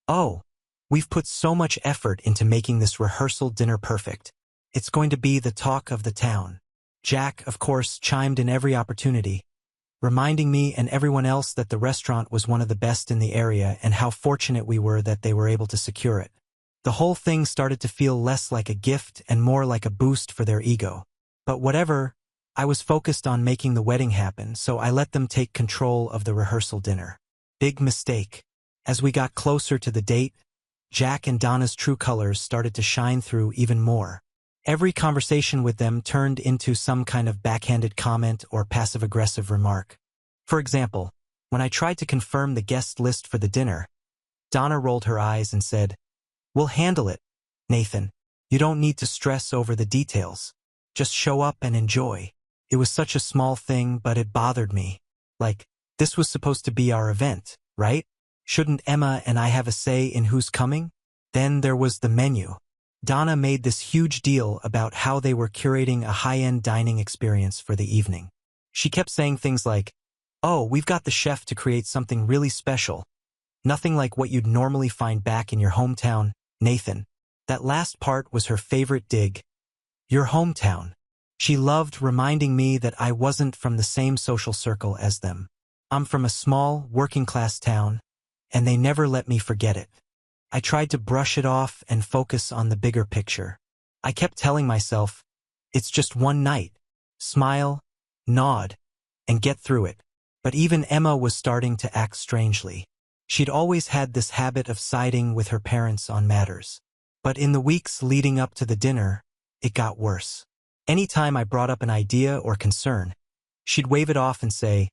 "Oh, we've put so much effort into making this rehearsal dinner perfect. It's going to be the talk of the town." Jack, of course, chimed in every opportunity, reminding me and everyone else that the restaurant was one of the best in the area and how fortunate we were that they were able to secure it. The whole thing started to feel less like a gift and more like a boost for their ego. But whatever, I was focused on making the wedding happen, so I let them take control of the rehearsal dinner. Big mistake. As we got closer to the date, Jack and Donna's true colors started to shine through even more. Every conversation with them turned into some kind of backhanded comment or passive-aggressive remark. For example, when I tried to confirm the guest list for the dinner, Donna rolled her eyes and said, "We'll handle it, Nathan. You don't need to stress over the details. Just show up and enjoy." It was such a small thing, but it bothered me. Like, this was supposed to be our event, right? Shouldn't Emma and I have a say in who's coming? Then there was the menu. Donna made this huge deal about how they were curating a high-end dining experience for the evening. She kept saying things like, "Oh, we've got the chef to create something really special," Nothing like what you'd normally find back in your hometown, Nathan. That last part was her favorite dig. Your hometown. She loved reminding me that I wasn't from the same social circle as them. I'm from a small, working-class town, and they never let me forget it. I tried to brush it off and focus on the bigger picture. I kept telling myself, it's just one night. Smile, nod, and get through it. But even Emma was starting to act strangely. She'd always had this habit of siding with her parents on matters. But in the weeks leading up to the dinner, it got worse. Anytime I brought up an idea or concern, she'd wave it off and say,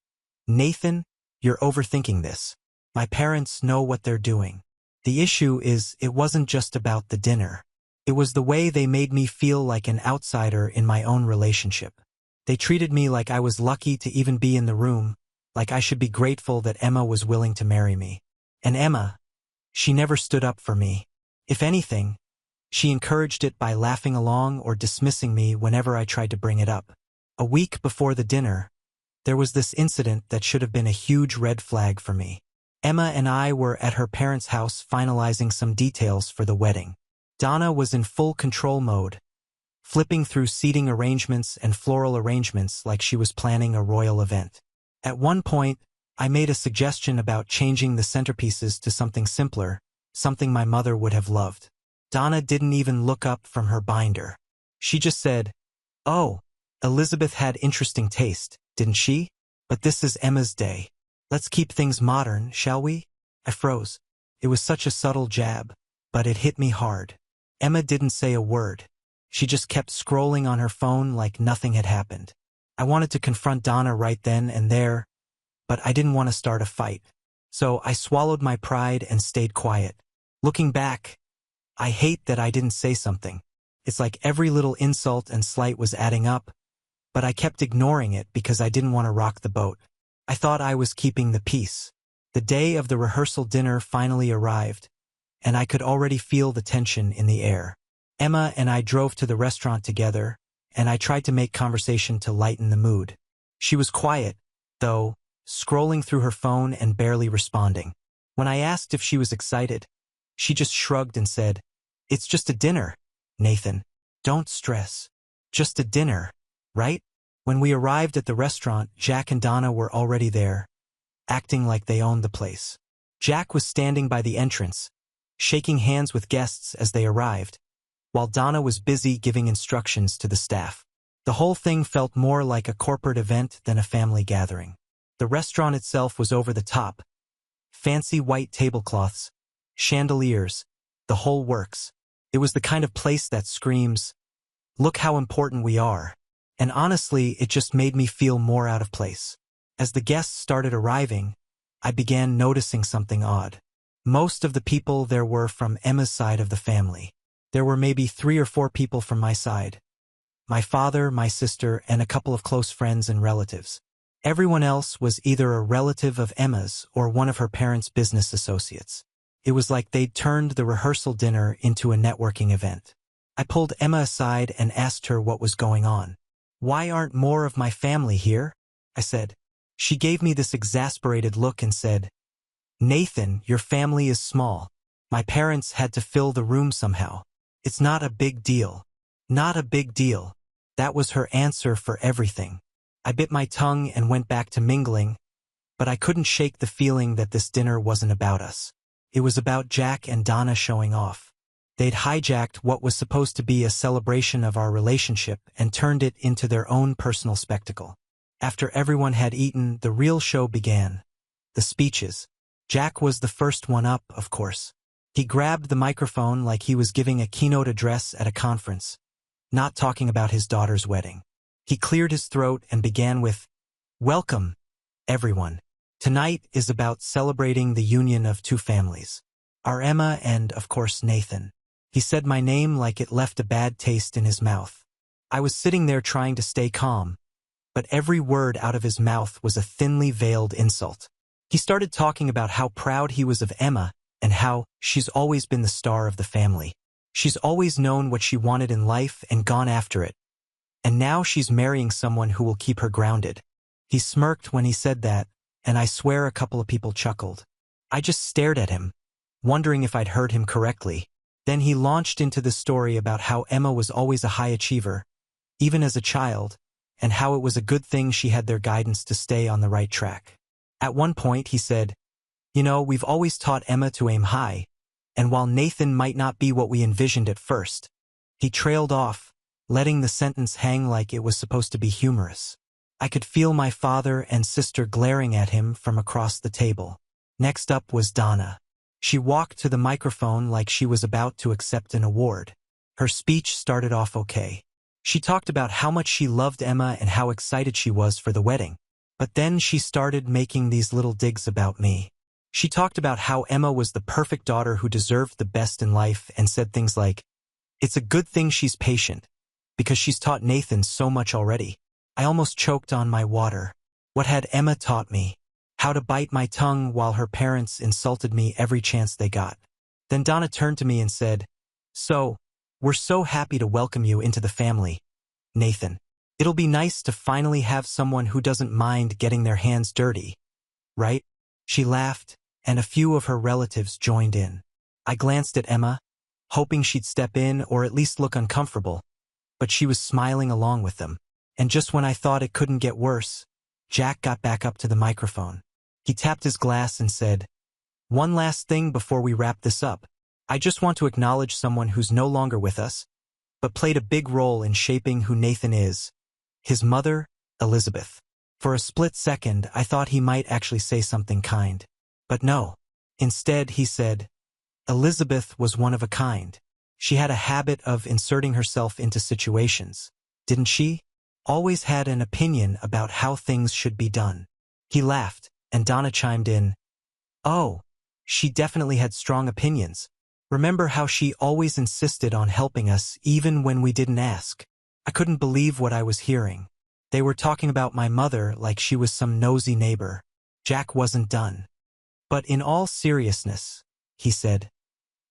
Nathan, you're overthinking this. My parents know what they're doing. The issue is, it wasn't just about the dinner. It was the way they made me feel like an outsider in my own relationship. They treated me like I was lucky to even be in the room, like I should be grateful that Emma was willing to marry me. And Emma, she never stood up for me. If anything, she encouraged it by laughing along or dismissing me whenever I tried to bring it up. A week before the dinner, there was this incident that should have been a huge red flag for me. Emma and I were at her parents' house finalizing some details for the wedding. Donna was in full control mode, flipping through seating arrangements and floral arrangements like she was planning a royal event. At one point, I made a suggestion about changing the centerpieces to something simpler, something my mother would have loved. Donna didn't even look up from her binder. She just said, "Oh, Elizabeth had interesting taste, didn't she? But this is Emma's day. Let's keep things modern, shall we?" I froze. It was such a subtle jab, but it hit me hard. Emma didn't say a word. She just kept scrolling on her phone like nothing had happened. I wanted to confront Donna right then and there, but I didn't want to start a fight. So I swallowed my pride and stayed quiet. Looking back, I hate that I didn't say something. It's like every little insult and slight was adding up, but I kept ignoring it because I didn't want to rock the boat. I thought I was keeping the peace. The day of the rehearsal dinner finally arrived, and I could already feel the tension in the air. Emma and I drove to the restaurant together, and I tried to make conversation to lighten the mood. She was quiet, though, scrolling through her phone and barely responding. When I asked if she was excited, she just shrugged and said, "It's just a dinner, Nathan. Don't stress. Just a dinner, right?" When we arrived at the restaurant, Jack and Donna were already there, acting like they owned the place. Jack was standing by the entrance, shaking hands with guests as they arrived, while Donna was busy giving instructions to the staff. The whole thing felt more like a corporate event than a family gathering. The restaurant itself was over the top. Fancy white tablecloths, chandeliers, the whole works. It was the kind of place that screams, "Look how important we are." And honestly, it just made me feel more out of place. As the guests started arriving, I began noticing something odd. Most of the people there were from Emma's side of the family. There were maybe 3 or 4 people from my side. My father, my sister, and a couple of close friends and relatives. Everyone else was either a relative of Emma's or one of her parents' business associates. It was like they'd turned the rehearsal dinner into a networking event. I pulled Emma aside and asked her what was going on. "Why aren't more of my family here?" I said. She gave me this exasperated look and said, "Nathan, your family is small. My parents had to fill the room somehow. It's not a big deal." Not a big deal. That was her answer for everything. I bit my tongue and went back to mingling, but I couldn't shake the feeling that this dinner wasn't about us. It was about Jack and Donna showing off. They'd hijacked what was supposed to be a celebration of our relationship and turned it into their own personal spectacle. After everyone had eaten, the real show began. The speeches. Jack was the first one up, of course. He grabbed the microphone like he was giving a keynote address at a conference, not talking about his daughter's wedding. He cleared his throat and began with, "Welcome, everyone. Tonight is about celebrating the union of 2 families. Our Emma and, of course, Nathan." He said my name like it left a bad taste in his mouth. I was sitting there trying to stay calm, but every word out of his mouth was a thinly veiled insult. He started talking about how proud he was of Emma and how she's always been the star of the family. She's always known what she wanted in life and gone after it. And now she's marrying someone who will keep her grounded. He smirked when he said that, and I swear a couple of people chuckled. I just stared at him, wondering if I'd heard him correctly. Then he launched into the story about how Emma was always a high achiever, even as a child, and how it was a good thing she had their guidance to stay on the right track. At one point, he said, "You know, we've always taught Emma to aim high, and while Nathan might not be what we envisioned at first," he trailed off, letting the sentence hang like it was supposed to be humorous. I could feel my father and sister glaring at him from across the table. Next up was Donna. She walked to the microphone like she was about to accept an award. Her speech started off okay. She talked about how much she loved Emma and how excited she was for the wedding. But then she started making these little digs about me. She talked about how Emma was the perfect daughter who deserved the best in life and said things like, "It's a good thing she's patient, because she's taught Nathan so much already." I almost choked on my water. What had Emma taught me? How to bite my tongue while her parents insulted me every chance they got. Then Donna turned to me and said, "So, we're so happy to welcome you into the family, Nathan. It'll be nice to finally have someone who doesn't mind getting their hands dirty, right?" She laughed, and a few of her relatives joined in. I glanced at Emma, hoping she'd step in or at least look uncomfortable, but she was smiling along with them. And just when I thought it couldn't get worse, Jack got back up to the microphone. He tapped his glass and said, "One last thing before we wrap this up. I just want to acknowledge someone who's no longer with us, but played a big role in shaping who Nathan is. His mother, Elizabeth." For a split second, I thought he might actually say something kind. But no. Instead, he said, "Elizabeth was one of a kind. She had a habit of inserting herself into situations, didn't she? Always had an opinion about how things should be done." He laughed, and Donna chimed in, "Oh, she definitely had strong opinions. Remember how she always insisted on helping us even when we didn't ask?" I couldn't believe what I was hearing. They were talking about my mother like she was some nosy neighbor. Jack wasn't done. "But in all seriousness," he said,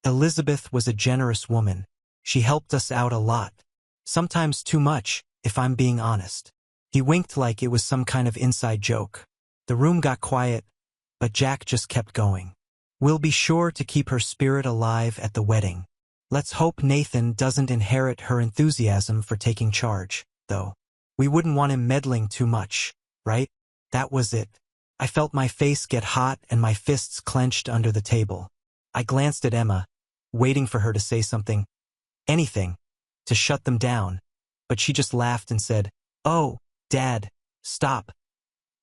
"Elizabeth was a generous woman. She helped us out a lot. Sometimes too much, if I'm being honest." He winked like it was some kind of inside joke. The room got quiet, but Jack just kept going. "We'll be sure to keep her spirit alive at the wedding. Let's hope Nathan doesn't inherit her enthusiasm for taking charge, though. We wouldn't want him meddling too much, right?" That was it. I felt my face get hot and my fists clenched under the table. I glanced at Emma, waiting for her to say something, anything, to shut them down, but she just laughed and said, "Oh, Dad, stop."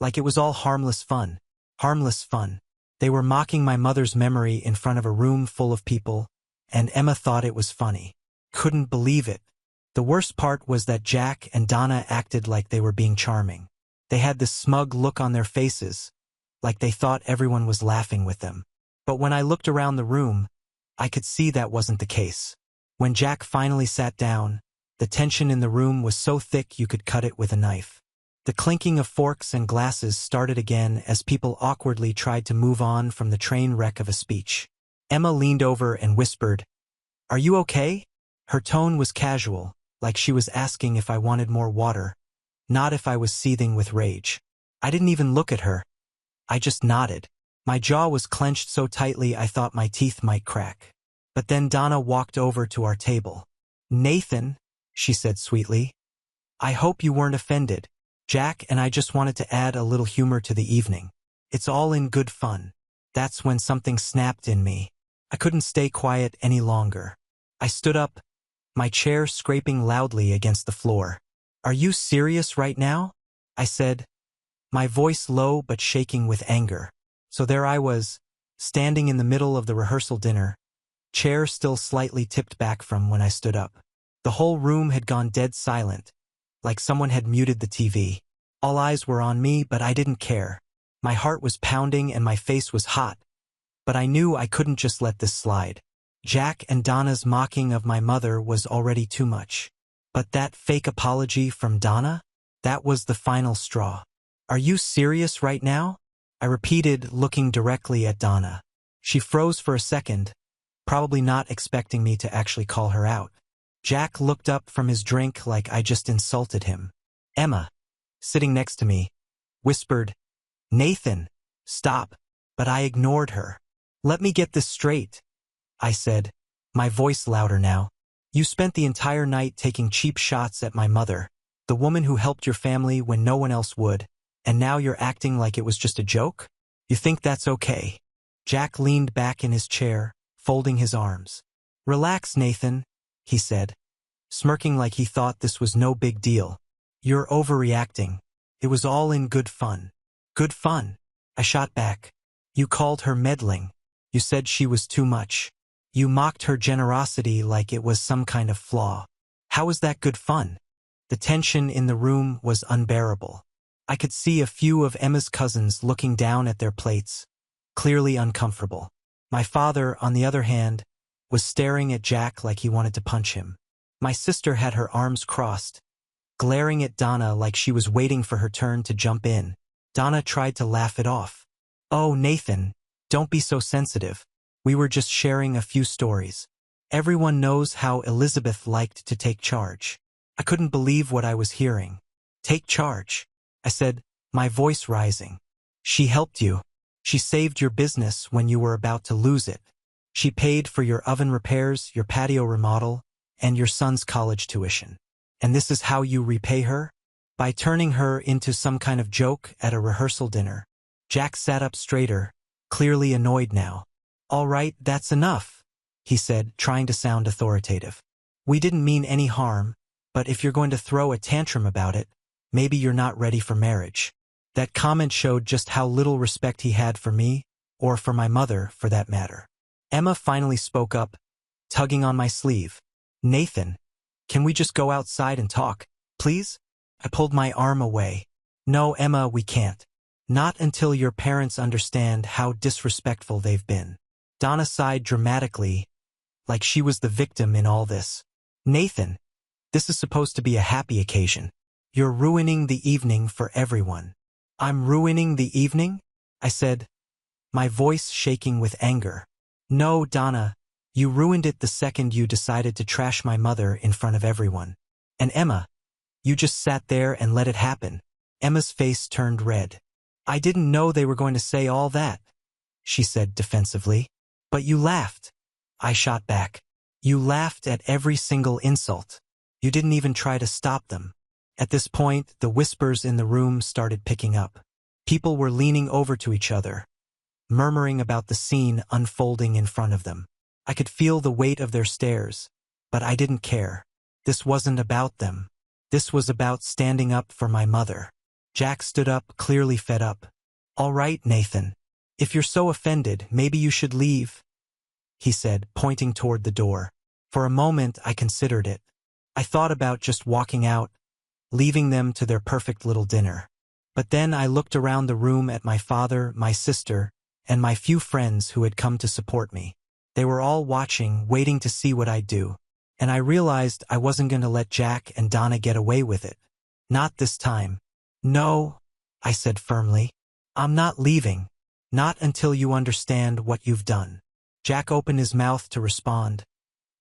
Like it was all harmless fun. Harmless fun. They were mocking my mother's memory in front of a room full of people, and Emma thought it was funny. Couldn't believe it. The worst part was that Jack and Donna acted like they were being charming. They had this smug look on their faces, like they thought everyone was laughing with them. But when I looked around the room, I could see that wasn't the case. When Jack finally sat down, the tension in the room was so thick you could cut it with a knife. The clinking of forks and glasses started again as people awkwardly tried to move on from the train wreck of a speech. Emma leaned over and whispered, "Are you okay?" Her tone was casual, like she was asking if I wanted more water, not if I was seething with rage. I didn't even look at her. I just nodded. My jaw was clenched so tightly I thought my teeth might crack. But then Donna walked over to our table. "Nathan," she said sweetly, "I hope you weren't offended. Jack and I just wanted to add a little humor to the evening. It's all in good fun." That's when something snapped in me. I couldn't stay quiet any longer. I stood up, my chair scraping loudly against the floor. "Are you serious right now?" I said, my voice low but shaking with anger. So there I was, standing in the middle of the rehearsal dinner, chair still slightly tipped back from when I stood up. The whole room had gone dead silent, like someone had muted the TV. All eyes were on me, but I didn't care. My heart was pounding and my face was hot, but I knew I couldn't just let this slide. Jack and Donna's mocking of my mother was already too much. But that fake apology from Donna? That was the final straw. "Are you serious right now?" I repeated, looking directly at Donna. She froze for a second, probably not expecting me to actually call her out. Jack looked up from his drink like I just insulted him. Emma, sitting next to me, whispered, "Nathan, stop," but I ignored her. Let me get this straight, I said, my voice louder now. You spent the entire night taking cheap shots at my mother, the woman who helped your family when no one else would, and now you're acting like it was just a joke? You think that's okay? Jack leaned back in his chair, folding his arms. Relax, Nathan, he said, smirking like he thought this was no big deal. You're overreacting. It was all in good fun. Good fun, I shot back. You called her meddling. You said she was too much. You mocked her generosity like it was some kind of flaw. How was that good fun? The tension in the room was unbearable. I could see a few of Emma's cousins looking down at their plates, clearly uncomfortable. My father, on the other hand, was staring at Jack like he wanted to punch him. My sister had her arms crossed, glaring at Donna like she was waiting for her turn to jump in. Donna tried to laugh it off. Oh, Nathan, don't be so sensitive. We were just sharing a few stories. Everyone knows how Elizabeth liked to take charge. I couldn't believe what I was hearing. Take charge, I said, my voice rising. She helped you. She saved your business when you were about to lose it. She paid for your oven repairs, your patio remodel, and your son's college tuition. And this is how you repay her? By turning her into some kind of joke at a rehearsal dinner. Jack sat up straighter, clearly annoyed now. All right, that's enough, he said, trying to sound authoritative. We didn't mean any harm, but if you're going to throw a tantrum about it, maybe you're not ready for marriage. That comment showed just how little respect he had for me, or for my mother, for that matter. Emma finally spoke up, tugging on my sleeve. Nathan, can we just go outside and talk, please? I pulled my arm away. No, Emma, we can't. Not until your parents understand how disrespectful they've been. Donna sighed dramatically, like she was the victim in all this. Nathan, this is supposed to be a happy occasion. You're ruining the evening for everyone. I'm ruining the evening? I said, my voice shaking with anger. No, Donna, you ruined it the second you decided to trash my mother in front of everyone. And Emma, you just sat there and let it happen. Emma's face turned red. I didn't know they were going to say all that, she said defensively. But you laughed. I shot back. You laughed at every single insult. You didn't even try to stop them. At this point, the whispers in the room started picking up. People were leaning over to each other, murmuring about the scene unfolding in front of them. I could feel the weight of their stares, but I didn't care. This wasn't about them. This was about standing up for my mother. Jack stood up, clearly fed up. All right, Nathan. If you're so offended, maybe you should leave, he said, pointing toward the door. For a moment, I considered it. I thought about just walking out, leaving them to their perfect little dinner. But then I looked around the room at my father, my sister, and my few friends who had come to support me. They were all watching, waiting to see what I'd do. And I realized I wasn't going to let Jack and Donna get away with it. Not this time. No, I said firmly. I'm not leaving. Not until you understand what you've done. Jack opened his mouth to respond,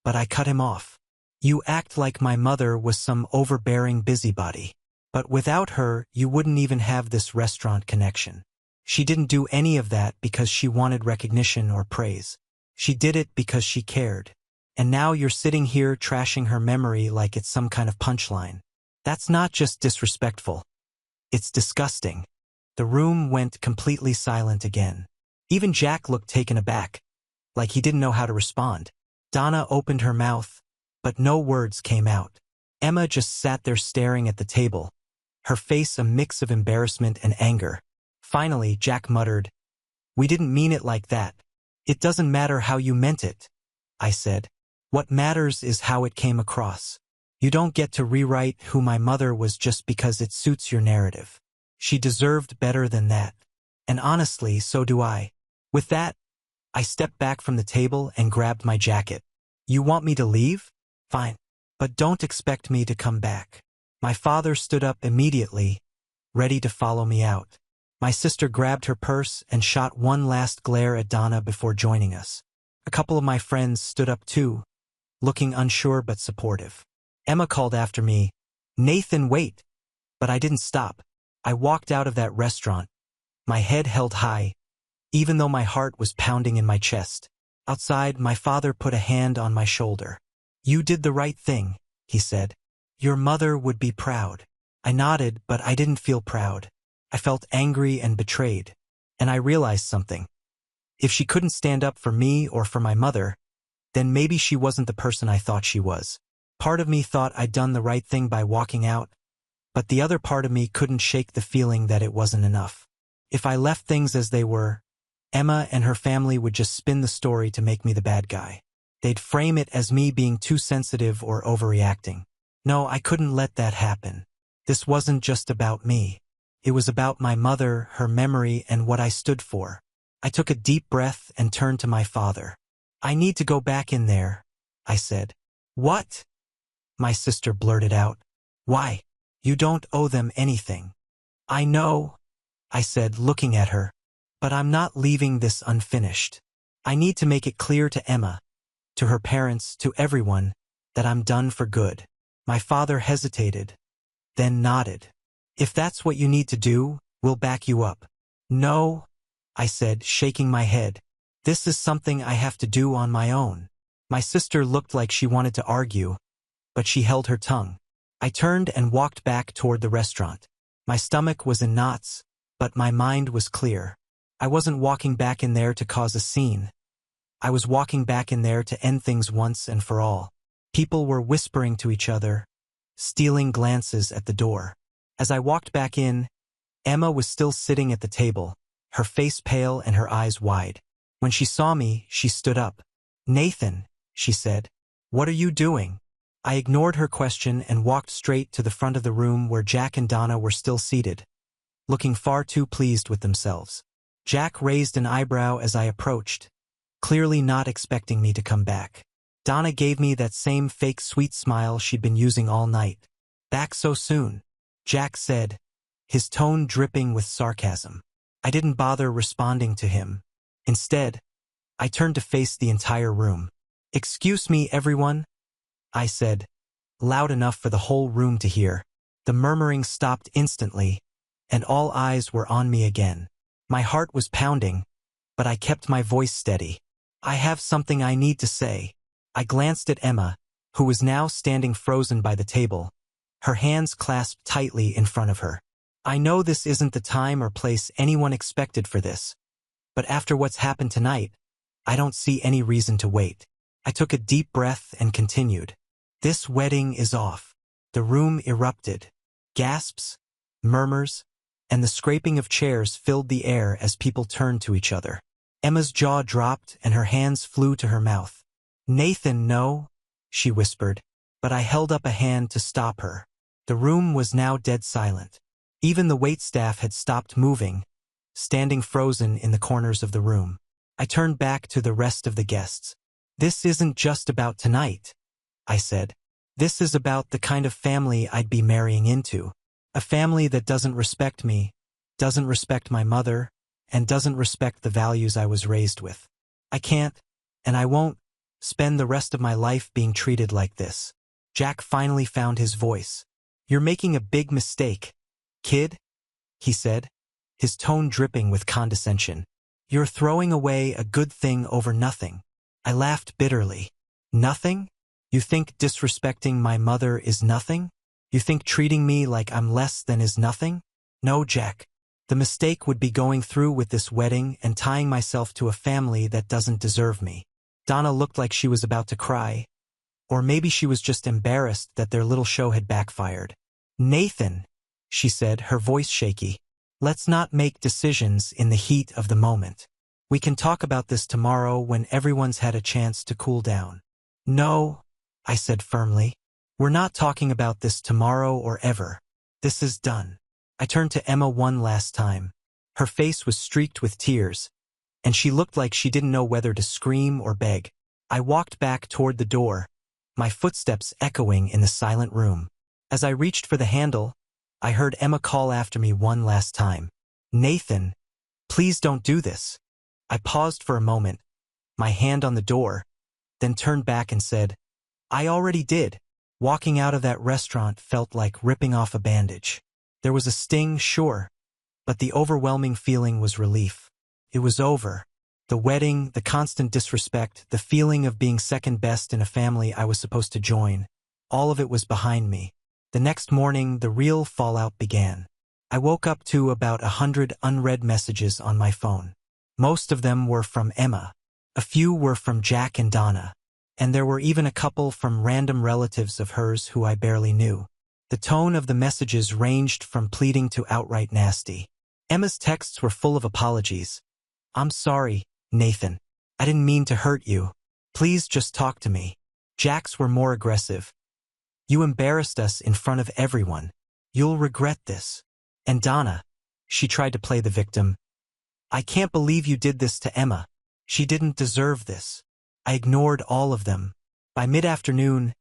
but I cut him off. You act like my mother was some overbearing busybody. But without her, you wouldn't even have this restaurant connection. She didn't do any of that because she wanted recognition or praise. She did it because she cared. And now you're sitting here trashing her memory like it's some kind of punchline. That's not just disrespectful. It's disgusting. The room went completely silent again. Even Jack looked taken aback, like he didn't know how to respond. Donna opened her mouth, but no words came out. Emma just sat there staring at the table, her face a mix of embarrassment and anger. Finally, Jack muttered, "We didn't mean it like that." "It doesn't matter how you meant it," I said. "What matters is how it came across. You don't get to rewrite who my mother was just because it suits your narrative. She deserved better than that. And honestly, so do I." With that, I stepped back from the table and grabbed my jacket. "You want me to leave? Fine. But don't expect me to come back." My father stood up immediately, ready to follow me out. My sister grabbed her purse and shot one last glare at Donna before joining us. A couple of my friends stood up too, looking unsure but supportive. Emma called after me, "Nathan, wait!" But I didn't stop. I walked out of that restaurant, my head held high, even though my heart was pounding in my chest. Outside, my father put a hand on my shoulder. "You did the right thing," he said. "Your mother would be proud." I nodded, but I didn't feel proud. I felt angry and betrayed. And I realized something. If she couldn't stand up for me or for my mother, then maybe she wasn't the person I thought she was. Part of me thought I'd done the right thing by walking out, but the other part of me couldn't shake the feeling that it wasn't enough. If I left things as they were, Emma and her family would just spin the story to make me the bad guy. They'd frame it as me being too sensitive or overreacting. No, I couldn't let that happen. This wasn't just about me. It was about my mother, her memory, and what I stood for. I took a deep breath and turned to my father. "I need to go back in there," I said. "What?" my sister blurted out. "Why? You don't owe them anything." "I know," I said, looking at her. "But I'm not leaving this unfinished. I need to make it clear to Emma, to her parents, to everyone, that I'm done for good." My father hesitated, then nodded. "If that's what you need to do, we'll back you up." "No," I said, shaking my head. "This is something I have to do on my own." My sister looked like she wanted to argue, but she held her tongue. I turned and walked back toward the restaurant. My stomach was in knots, but my mind was clear. I wasn't walking back in there to cause a scene. I was walking back in there to end things once and for all. People were whispering to each other, stealing glances at the door. As I walked back in, Emma was still sitting at the table, her face pale and her eyes wide. When she saw me, she stood up. "Nathan," she said, "what are you doing?" I ignored her question and walked straight to the front of the room where Jack and Donna were still seated, looking far too pleased with themselves. Jack raised an eyebrow as I approached, clearly not expecting me to come back. Donna gave me that same fake sweet smile she'd been using all night. "Back so soon?" Jack said, his tone dripping with sarcasm. I didn't bother responding to him. Instead, I turned to face the entire room. "Excuse me, everyone," I said, loud enough for the whole room to hear. The murmuring stopped instantly, and all eyes were on me again. My heart was pounding, but I kept my voice steady. "I have something I need to say." I glanced at Emma, who was now standing frozen by the table, her hands clasped tightly in front of her. "I know this isn't the time or place anyone expected for this, but after what's happened tonight, I don't see any reason to wait." I took a deep breath and continued. "This wedding is off." The room erupted. Gasps, murmurs, and the scraping of chairs filled the air as people turned to each other. Emma's jaw dropped and her hands flew to her mouth. "Nathan, no," she whispered, but I held up a hand to stop her. The room was now dead silent. Even the waitstaff had stopped moving, standing frozen in the corners of the room. I turned back to the rest of the guests. "This isn't just about tonight," I said. "This is about the kind of family I'd be marrying into. A family that doesn't respect me, doesn't respect my mother, and doesn't respect the values I was raised with. I can't, and I won't, spend the rest of my life being treated like this." Jack finally found his voice. "You're making a big mistake, kid," he said, his tone dripping with condescension. "You're throwing away a good thing over nothing." I laughed bitterly. "Nothing? You think disrespecting my mother is nothing? You think treating me like I'm less than is nothing? No, Jack. The mistake would be going through with this wedding and tying myself to a family that doesn't deserve me." Donna looked like she was about to cry, or maybe she was just embarrassed that their little show had backfired. "Nathan," she said, her voice shaky, "let's not make decisions in the heat of the moment. We can talk about this tomorrow when everyone's had a chance to cool down." "No," I said firmly. "We're not talking about this tomorrow or ever. This is done." I turned to Emma one last time. Her face was streaked with tears, and she looked like she didn't know whether to scream or beg. I walked back toward the door, my footsteps echoing in the silent room. As I reached for the handle, I heard Emma call after me one last time. "Nathan, please don't do this." I paused for a moment, my hand on the door, then turned back and said, "I already did." Walking out of that restaurant felt like ripping off a bandage. There was a sting, sure, but the overwhelming feeling was relief. It was over. The wedding, the constant disrespect, the feeling of being second best in a family I was supposed to join. All of it was behind me. The next morning, the real fallout began. I woke up to about 100 unread messages on my phone. Most of them were from Emma. A few were from Jack and Donna. And there were even a couple from random relatives of hers who I barely knew. The tone of the messages ranged from pleading to outright nasty. Emma's texts were full of apologies. "I'm sorry, Nathan. I didn't mean to hurt you. Please just talk to me." Jack's were more aggressive. "You embarrassed us in front of everyone. You'll regret this." And Donna, she tried to play the victim. "I can't believe you did this to Emma. She didn't deserve this." I ignored all of them. By mid-afternoon,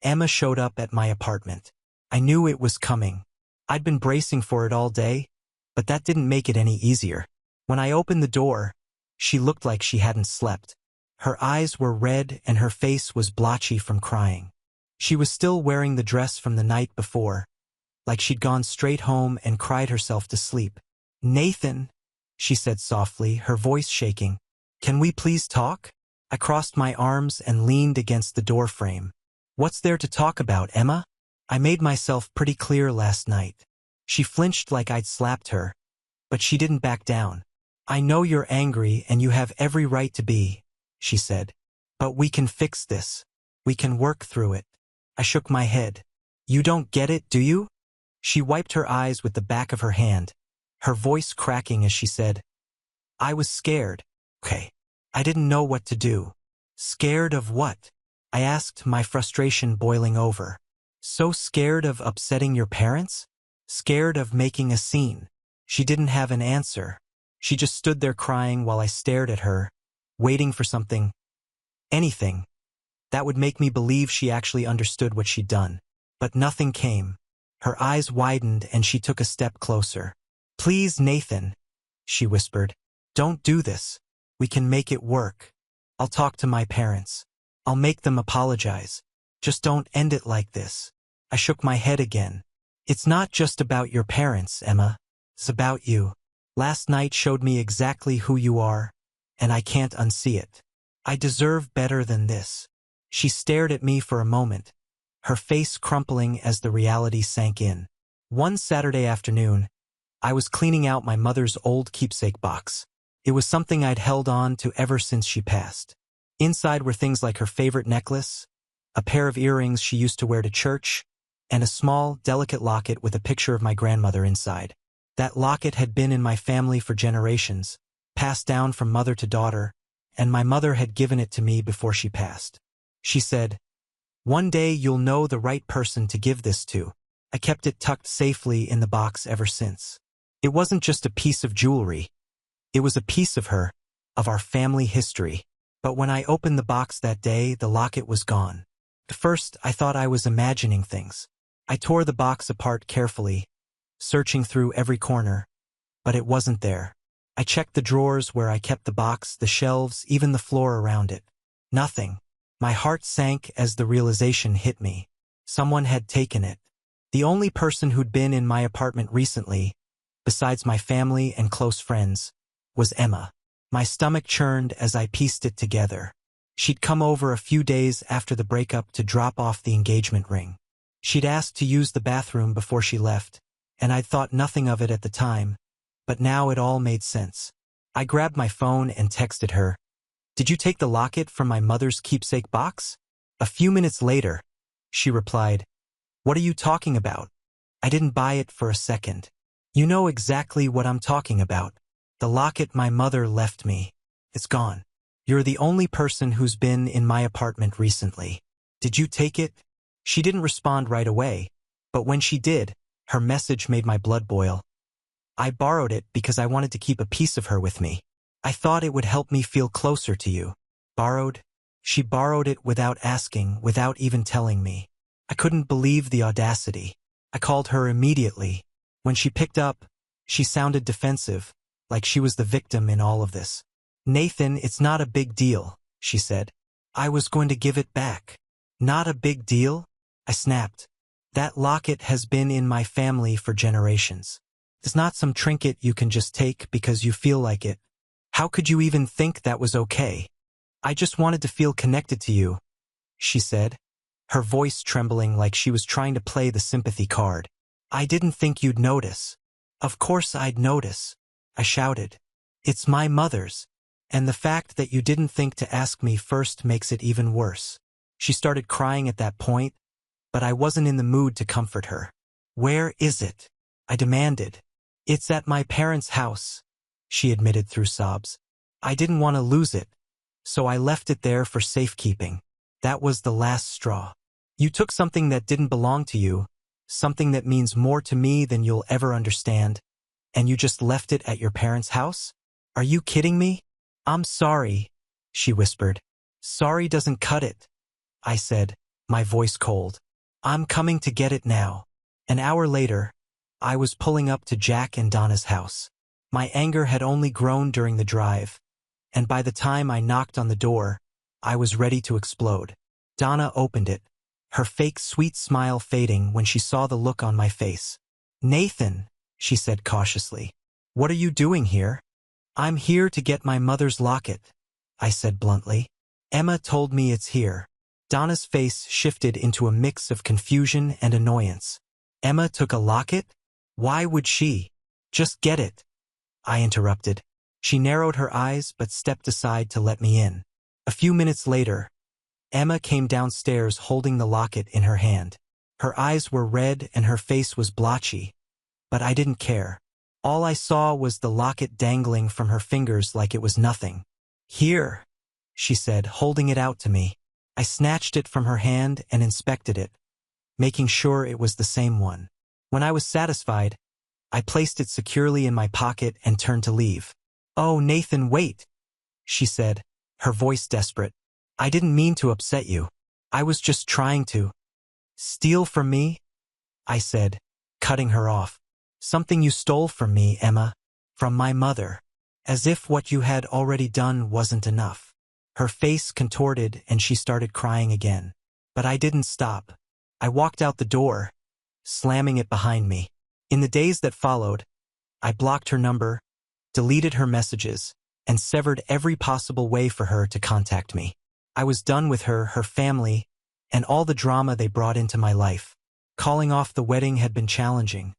Emma showed up at my apartment. I knew it was coming. I'd been bracing for it all day, but that didn't make it any easier. When I opened the door, she looked like she hadn't slept. Her eyes were red and her face was blotchy from crying. She was still wearing the dress from the night before, like she'd gone straight home and cried herself to sleep. "Nathan," she said softly, her voice shaking, "can we please talk?" I crossed my arms and leaned against the door frame. "What's there to talk about, Emma? I made myself pretty clear last night." She flinched like I'd slapped her, but she didn't back down. "I know you're angry and you have every right to be," she said. "But we can fix this. We can work through it." I shook my head. "You don't get it, do you?" She wiped her eyes with the back of her hand, her voice cracking as she said, "I was scared. Okay. I didn't know what to do." "Scared of what?" I asked, my frustration boiling over. "So scared of upsetting your parents? Scared of making a scene?" She didn't have an answer. She just stood there crying while I stared at her, waiting for something, anything, that would make me believe she actually understood what she'd done. But nothing came. Her eyes widened and she took a step closer. "Please, Nathan," she whispered. "Don't do this. We can make it work. I'll talk to my parents. I'll make them apologize. Just don't end it like this." I shook my head again. "It's not just about your parents, Emma. It's about you. Last night showed me exactly who you are, and I can't unsee it. I deserve better than this." She stared at me for a moment, her face crumpling as the reality sank in. One Saturday afternoon, I was cleaning out my mother's old keepsake box. It was something I'd held on to ever since she passed. Inside were things like her favorite necklace, a pair of earrings she used to wear to church, and a small, delicate locket with a picture of my grandmother inside. That locket had been in my family for generations, passed down from mother to daughter, and my mother had given it to me before she passed. She said, "One day you'll know the right person to give this to." I kept it tucked safely in the box ever since. It wasn't just a piece of jewelry. It was a piece of her, of our family history. But when I opened the box that day, the locket was gone. At first, I thought I was imagining things. I tore the box apart carefully, searching through every corner, but it wasn't there. I checked the drawers where I kept the box, the shelves, even the floor around it. Nothing. My heart sank as the realization hit me. Someone had taken it. The only person who'd been in my apartment recently, besides my family and close friends, was Emma. My stomach churned as I pieced it together. She'd come over a few days after the breakup to drop off the engagement ring. She'd asked to use the bathroom before she left, and I'd thought nothing of it at the time, but now it all made sense. I grabbed my phone and texted her, "Did you take the locket from my mother's keepsake box?" A few minutes later, she replied, "What are you talking about? I didn't buy it for a second." "You know exactly what I'm talking about. The locket my mother left me. It's gone. You're the only person who's been in my apartment recently. Did you take it?" She didn't respond right away, but when she did, her message made my blood boil. "I borrowed it because I wanted to keep a piece of her with me. I thought it would help me feel closer to you." Borrowed? She borrowed it without asking, without even telling me. I couldn't believe the audacity. I called her immediately. When she picked up, she sounded defensive, like she was the victim in all of this. "Nathan, it's not a big deal," she said. "I was going to give it back." "Not a big deal?" I snapped. "That locket has been in my family for generations. It's not some trinket you can just take because you feel like it. How could you even think that was okay? I just wanted to feel connected to you, she said, her voice trembling like she was trying to play the sympathy card. I didn't think you'd notice. Of course I'd notice, I shouted. It's my mother's, and the fact that you didn't think to ask me first makes it even worse. She started crying at that point, but I wasn't in the mood to comfort her. Where is it? I demanded. It's at my parents' house, she admitted through sobs. I didn't want to lose it, so I left it there for safekeeping. That was the last straw. You took something that didn't belong to you, something that means more to me than you'll ever understand, and you just left it at your parents' house? Are you kidding me? I'm sorry, she whispered. Sorry doesn't cut it, I said, my voice cold. I'm coming to get it now. An hour later, I was pulling up to Jack and Donna's house. My anger had only grown during the drive, and by the time I knocked on the door, I was ready to explode. Donna opened it, her fake sweet smile fading when she saw the look on my face. Nathan, she said cautiously, what are you doing here? I'm here to get my mother's locket, I said bluntly. Emma told me it's here. Donna's face shifted into a mix of confusion and annoyance. Emma took a locket? Why would she? Just get it, I interrupted. She narrowed her eyes but stepped aside to let me in. A few minutes later, Emma came downstairs holding the locket in her hand. Her eyes were red and her face was blotchy, but I didn't care. All I saw was the locket dangling from her fingers like it was nothing. Here, she said, holding it out to me. I snatched it from her hand and inspected it, making sure it was the same one. When I was satisfied, I placed it securely in my pocket and turned to leave. Oh, Nathan, wait, she said, her voice desperate. I didn't mean to upset you. I was just trying to. Steal from me? I said, cutting her off. Something you stole from me, Emma. From my mother. As if what you had already done wasn't enough. Her face contorted and she started crying again. But I didn't stop. I walked out the door, slamming it behind me. In the days that followed, I blocked her number, deleted her messages, and severed every possible way for her to contact me. I was done with her, her family, and all the drama they brought into my life. Calling off the wedding had been challenging,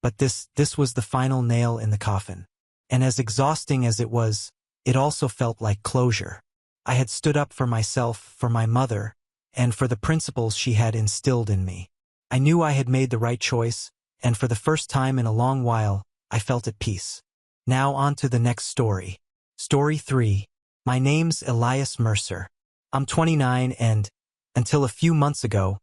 but this was the final nail in the coffin. And as exhausting as it was, it also felt like closure. I had stood up for myself, for my mother, and for the principles she had instilled in me. I knew I had made the right choice, and for the first time in a long while, I felt at peace. Now on to the next story. Story 3. My name's Elias Mercer. I'm 29 and, until a few months ago,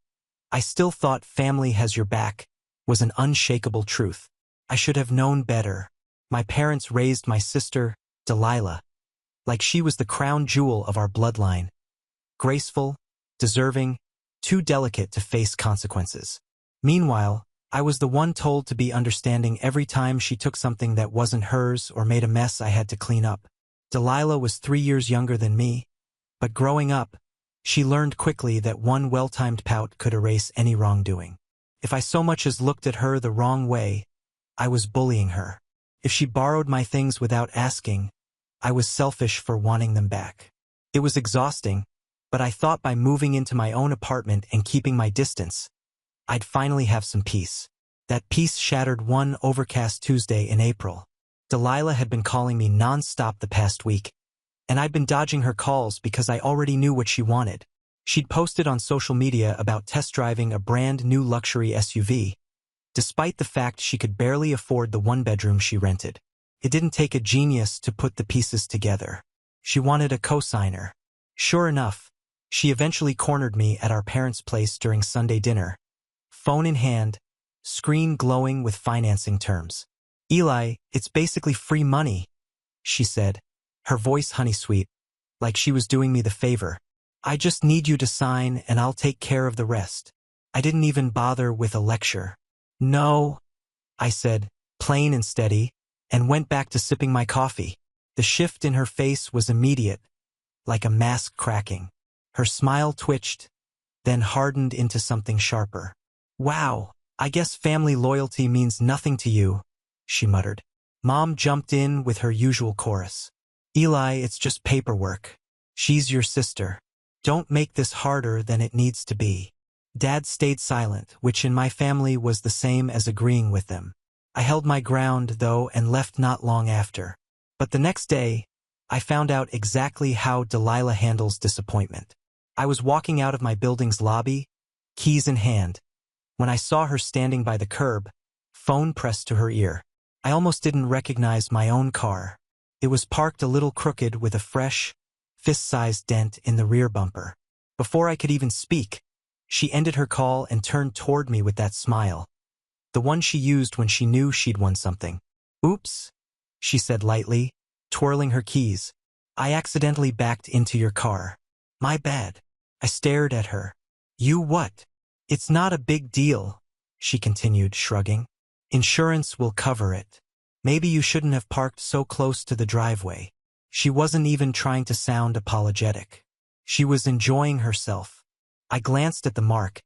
I still thought family has your back was an unshakable truth. I should have known better. My parents raised my sister, Delilah, like she was the crown jewel of our bloodline. Graceful, deserving, too delicate to face consequences. Meanwhile, I was the one told to be understanding every time she took something that wasn't hers or made a mess I had to clean up. Delilah was 3 years younger than me, but growing up, she learned quickly that one well-timed pout could erase any wrongdoing. If I so much as looked at her the wrong way, I was bullying her. If she borrowed my things without asking, I was selfish for wanting them back. It was exhausting, but I thought by moving into my own apartment and keeping my distance, I'd finally have some peace. That peace shattered one overcast Tuesday in April. Delilah had been calling me non-stop the past week, and I'd been dodging her calls because I already knew what she wanted. She'd posted on social media about test driving a brand new luxury SUV, despite the fact she could barely afford the one-bedroom she rented. It didn't take a genius to put the pieces together. She wanted a co-signer. Sure enough, she eventually cornered me at our parents' place during Sunday dinner, phone in hand, screen glowing with financing terms. Eli, it's basically free money, she said, her voice honey-sweet, like she was doing me the favor. I just need you to sign and I'll take care of the rest. I didn't even bother with a lecture. No, I said, plain and steady, and went back to sipping my coffee. The shift in her face was immediate, like a mask cracking. Her smile twitched, then hardened into something sharper. Wow, I guess family loyalty means nothing to you, she muttered. Mom jumped in with her usual chorus. Eli, it's just paperwork. She's your sister. Don't make this harder than it needs to be. Dad stayed silent, which in my family was the same as agreeing with them. I held my ground, though, and left not long after. But the next day, I found out exactly how Delilah handles disappointment. I was walking out of my building's lobby, keys in hand, when I saw her standing by the curb, phone pressed to her ear. I almost didn't recognize my own car. It was parked a little crooked with a fresh, fist-sized dent in the rear bumper. Before I could even speak, she ended her call and turned toward me with that smile, the one she used when she knew she'd won something. "Oops," she said lightly, twirling her keys. "I accidentally backed into your car. My bad." I stared at her. "You what?" "It's not a big deal," she continued, shrugging. "Insurance will cover it. Maybe you shouldn't have parked so close to the driveway." She wasn't even trying to sound apologetic. She was enjoying herself. I glanced at the mark.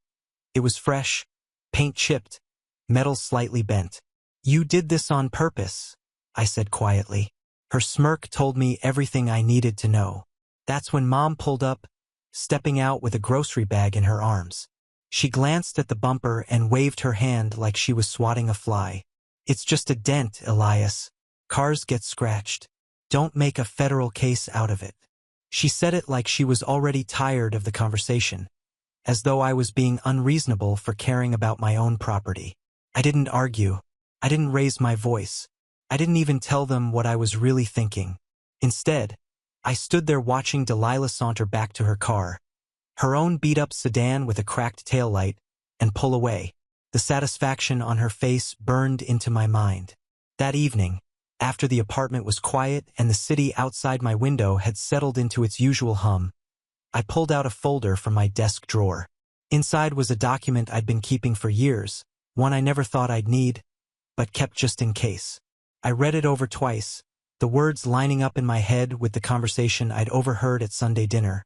It was fresh, paint chipped, metal slightly bent. "You did this on purpose," I said quietly. Her smirk told me everything I needed to know. That's when Mom pulled up, stepping out with a grocery bag in her arms. She glanced at the bumper and waved her hand like she was swatting a fly. "It's just a dent, Elias. Cars get scratched. Don't make a federal case out of it." She said it like she was already tired of the conversation, as though I was being unreasonable for caring about my own property. I didn't argue. I didn't raise my voice. I didn't even tell them what I was really thinking. Instead, I stood there watching Delilah saunter back to her car, her own beat-up sedan with a cracked taillight, and pull away. The satisfaction on her face burned into my mind. That evening, after the apartment was quiet and the city outside my window had settled into its usual hum, I pulled out a folder from my desk drawer. Inside was a document I'd been keeping for years, one I never thought I'd need, but kept just in case. I read it over twice, the words lining up in my head with the conversation I'd overheard at Sunday dinner,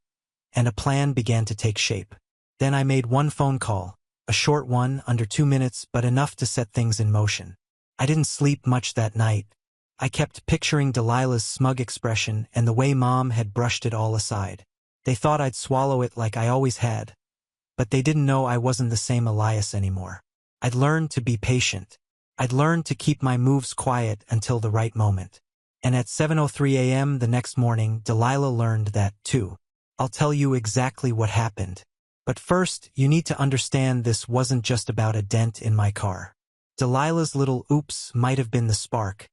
and a plan began to take shape. Then I made one phone call, a short one, under 2 minutes, but enough to set things in motion. I didn't sleep much that night. I kept picturing Delilah's smug expression and the way Mom had brushed it all aside. They thought I'd swallow it like I always had, but they didn't know I wasn't the same Elias anymore. I'd learned to be patient. I'd learned to keep my moves quiet until the right moment. And at 7:03 a.m. the next morning, Delilah learned that, too. "I'll tell you exactly what happened. But first, you need to understand this wasn't just about a dent in my car." Delilah's little oops might have been the spark,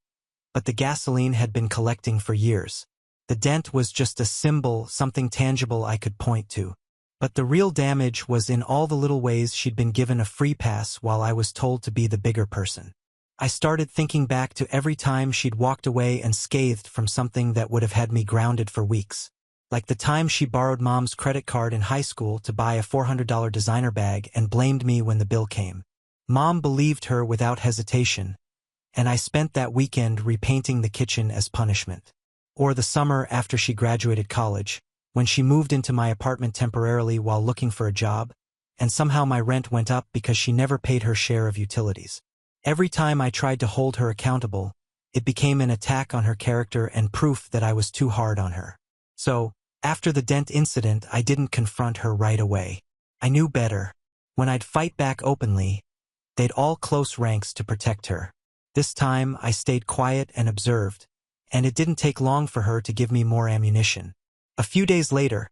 but the gasoline had been collecting for years. The dent was just a symbol, something tangible I could point to. But the real damage was in all the little ways she'd been given a free pass while I was told to be the bigger person. I started thinking back to every time she'd walked away and scathed from something that would have had me grounded for weeks. Like the time she borrowed Mom's credit card in high school to buy a $400 designer bag and blamed me when the bill came. Mom believed her without hesitation, and I spent that weekend repainting the kitchen as punishment. Or the summer after she graduated college, when she moved into my apartment temporarily while looking for a job, and somehow my rent went up because she never paid her share of utilities. Every time I tried to hold her accountable, it became an attack on her character and proof that I was too hard on her. So, after the dent incident, I didn't confront her right away. I knew better. When I'd fight back openly, they'd all close ranks to protect her. This time, I stayed quiet and observed, and it didn't take long for her to give me more ammunition. A few days later,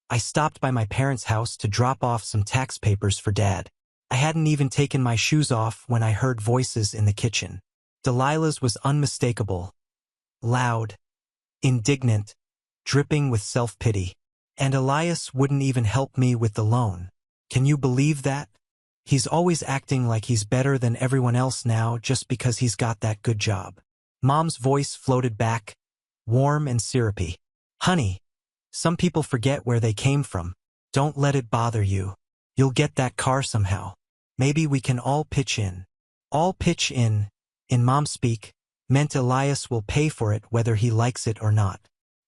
I stopped by my parents' house to drop off some tax papers for Dad. I hadn't even taken my shoes off when I heard voices in the kitchen. Delilah's was unmistakable, loud, indignant, dripping with self-pity. And Elias wouldn't even help me with the loan. Can you believe that? He's always acting like he's better than everyone else now just because he's got that good job. Mom's voice floated back, warm and syrupy. "Honey, some people forget where they came from. Don't let it bother you. You'll get that car somehow. Maybe we can all pitch in." All pitch in Mom speak, meant Elias will pay for it whether he likes it or not.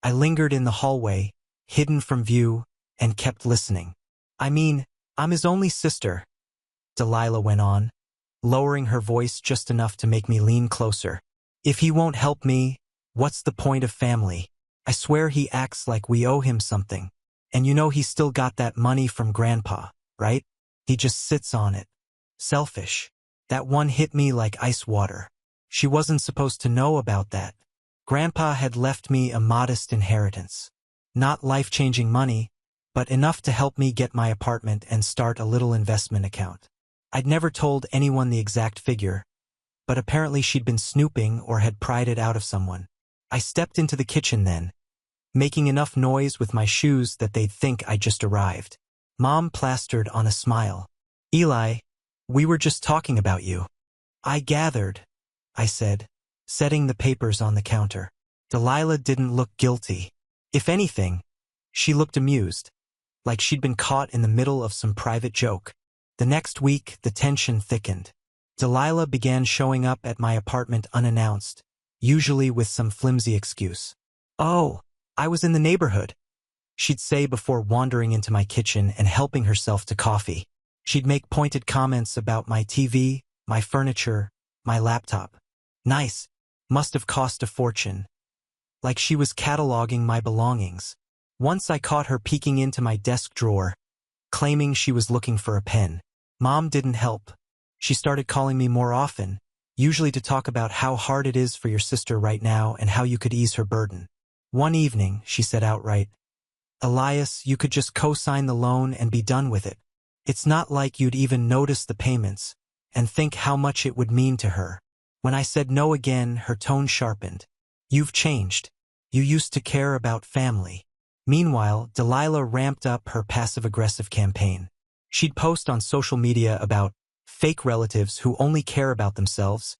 I lingered in the hallway, hidden from view, and kept listening. "I mean, I'm his only sister," Delilah went on, lowering her voice just enough to make me lean closer. "If he won't help me, what's the point of family?" I swear he acts like we owe him something. And you know he still got that money from Grandpa, right? He just sits on it. Selfish. That one hit me like ice water. She wasn't supposed to know about that. Grandpa had left me a modest inheritance. Not life-changing money, but enough to help me get my apartment and start a little investment account. I'd never told anyone the exact figure, but apparently she'd been snooping or had pried it out of someone. I stepped into the kitchen then, making enough noise with my shoes that they'd think I'd just arrived. Mom plastered on a smile. "Eli, we were just talking about you." "I gathered," I said, setting the papers on the counter. Delilah didn't look guilty. If anything, she looked amused, like she'd been caught in the middle of some private joke. The next week, the tension thickened. Delilah began showing up at my apartment unannounced, usually with some flimsy excuse. "Oh, I was in the neighborhood," she'd say before wandering into my kitchen and helping herself to coffee. She'd make pointed comments about my TV, my furniture, my laptop. "Nice. Must have cost a fortune." Like she was cataloging my belongings. Once I caught her peeking into my desk drawer, claiming she was looking for a pen. Mom didn't help. She started calling me more often, usually to talk about how hard it is for your sister right now and how you could ease her burden. One evening, she said outright, "Elias, you could just co-sign the loan and be done with it. It's not like you'd even notice the payments," and think how much it would mean to her. When I said no again, her tone sharpened. "You've changed. You used to care about family." Meanwhile, Delilah ramped up her passive-aggressive campaign. She'd post on social media about fake relatives who only care about themselves,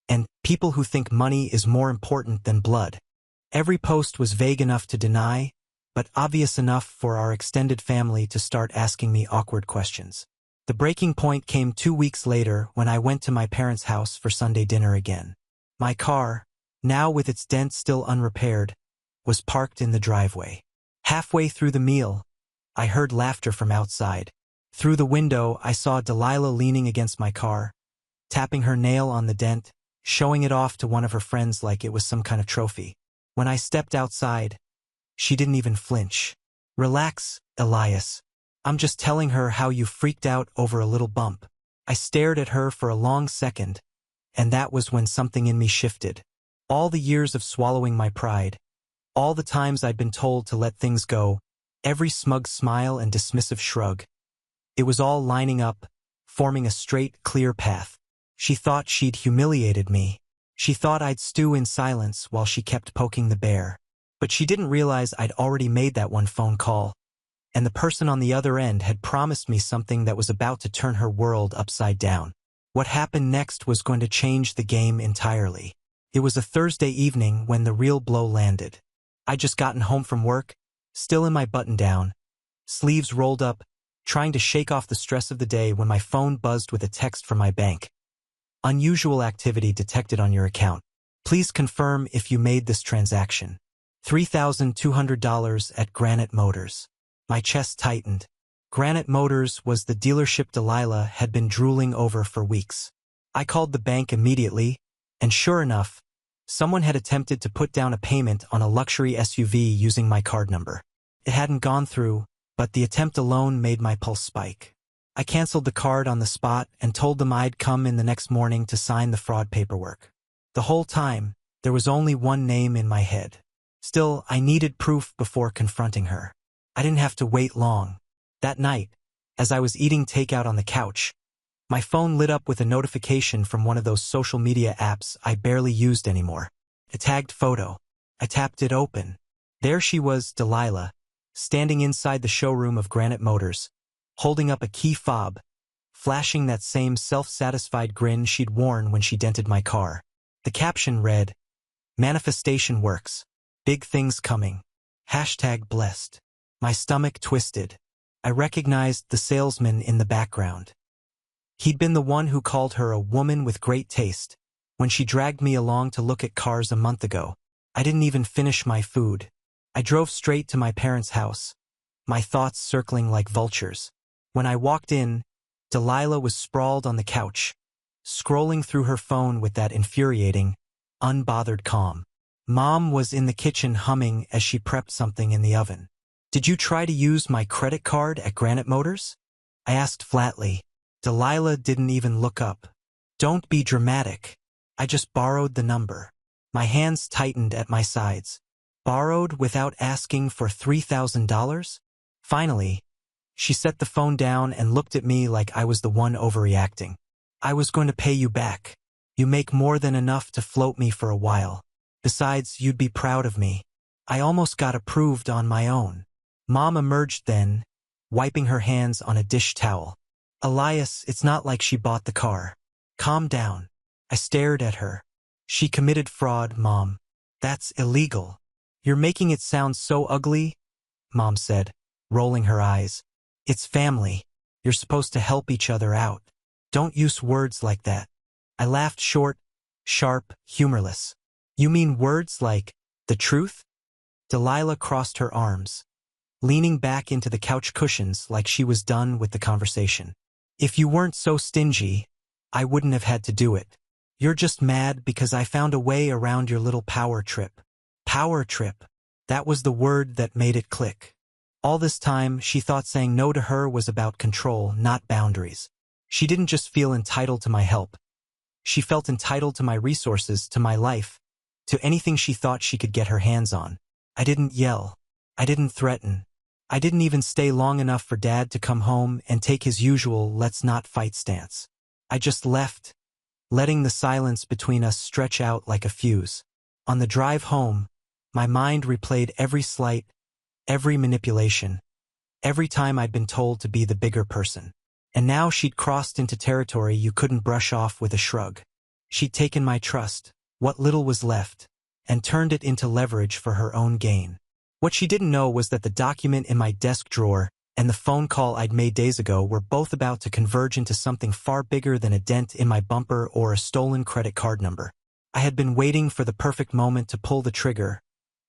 and people who think money is more important than blood. Every post was vague enough to deny, but obvious enough for our extended family to start asking me awkward questions. The breaking point came 2 weeks later when I went to my parents' house for Sunday dinner again. My car, now with its dent still unrepaired, was parked in the driveway. Halfway through the meal, I heard laughter from outside. Through the window, I saw Delilah leaning against my car, tapping her nail on the dent, showing it off to one of her friends like it was some kind of trophy. When I stepped outside, she didn't even flinch. "Relax, Elias. I'm just telling her how you freaked out over a little bump." I stared at her for a long second, and that was when something in me shifted. All the years of swallowing my pride, all the times I'd been told to let things go, every smug smile and dismissive shrug. It was all lining up, forming a straight, clear path. She thought she'd humiliated me. She thought I'd stew in silence while she kept poking the bear. But she didn't realize I'd already made that one phone call, and the person on the other end had promised me something that was about to turn her world upside down. What happened next was going to change the game entirely. It was a Thursday evening when the real blow landed. I'd just gotten home from work, still in my button-down, sleeves rolled up, trying to shake off the stress of the day when my phone buzzed with a text from my bank. "Unusual activity detected on your account. Please confirm if you made this transaction. $3,200 at Granite Motors." My chest tightened. Granite Motors was the dealership Delilah had been drooling over for weeks. I called the bank immediately, and sure enough, someone had attempted to put down a payment on a luxury SUV using my card number. It hadn't gone through, but the attempt alone made my pulse spike. I canceled the card on the spot and told them I'd come in the next morning to sign the fraud paperwork. The whole time, there was only one name in my head. Still, I needed proof before confronting her. I didn't have to wait long. That night, as I was eating takeout on the couch, my phone lit up with a notification from one of those social media apps I barely used anymore. A tagged photo. I tapped it open. There she was, Delilah, standing inside the showroom of Granite Motors, holding up a key fob, flashing that same self-satisfied grin she'd worn when she dented my car. The caption read, "Manifestation works. Big things coming. #blessed." My stomach twisted. I recognized the salesman in the background. He'd been the one who called her a woman with great taste when she dragged me along to look at cars a month ago. I didn't even finish my food. I drove straight to my parents' house, my thoughts circling like vultures. When I walked in, Delilah was sprawled on the couch, scrolling through her phone with that infuriating, unbothered calm. Mom was in the kitchen humming as she prepped something in the oven. "Did you try to use my credit card at Granite Motors?" I asked flatly. Delilah didn't even look up. "Don't be dramatic. I just borrowed the number." My hands tightened at my sides. Borrowed without asking for $3,000? Finally, she set the phone down and looked at me like I was the one overreacting. "I was going to pay you back. You make more than enough to float me for a while. Besides, you'd be proud of me. I almost got approved on my own." Mom emerged then, wiping her hands on a dish towel. "Elias, it's not like she bought the car. Calm down." I stared at her. "She committed fraud, Mom. That's illegal." "You're making it sound so ugly," Mom said, rolling her eyes. "It's family. You're supposed to help each other out. Don't use words like that." I laughed, short, sharp, humorless. "You mean words like, the truth?" Delilah crossed her arms, leaning back into the couch cushions like she was done with the conversation. "If you weren't so stingy, I wouldn't have had to do it. You're just mad because I found a way around your little power trip." Power trip. That was the word that made it click. All this time, she thought saying no to her was about control, not boundaries. She didn't just feel entitled to my help. She felt entitled to my resources, to my life, to anything she thought she could get her hands on. I didn't yell. I didn't threaten. I didn't even stay long enough for Dad to come home and take his usual let's not fight stance. I just left, letting the silence between us stretch out like a fuse. On the drive home, my mind replayed every slight, every manipulation, every time I'd been told to be the bigger person. And now she'd crossed into territory you couldn't brush off with a shrug. She'd taken my trust, what little was left, and turned it into leverage for her own gain. What she didn't know was that the document in my desk drawer and the phone call I'd made days ago were both about to converge into something far bigger than a dent in my bumper or a stolen credit card number. I had been waiting for the perfect moment to pull the trigger,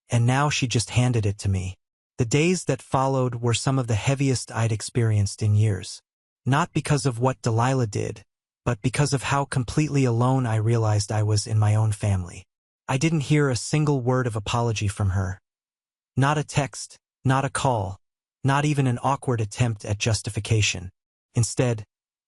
and now she just handed it to me. The days that followed were some of the heaviest I'd experienced in years. Not because of what Delilah did, but because of how completely alone I realized I was in my own family. I didn't hear a single word of apology from her. Not a text, not a call, not even an awkward attempt at justification. Instead,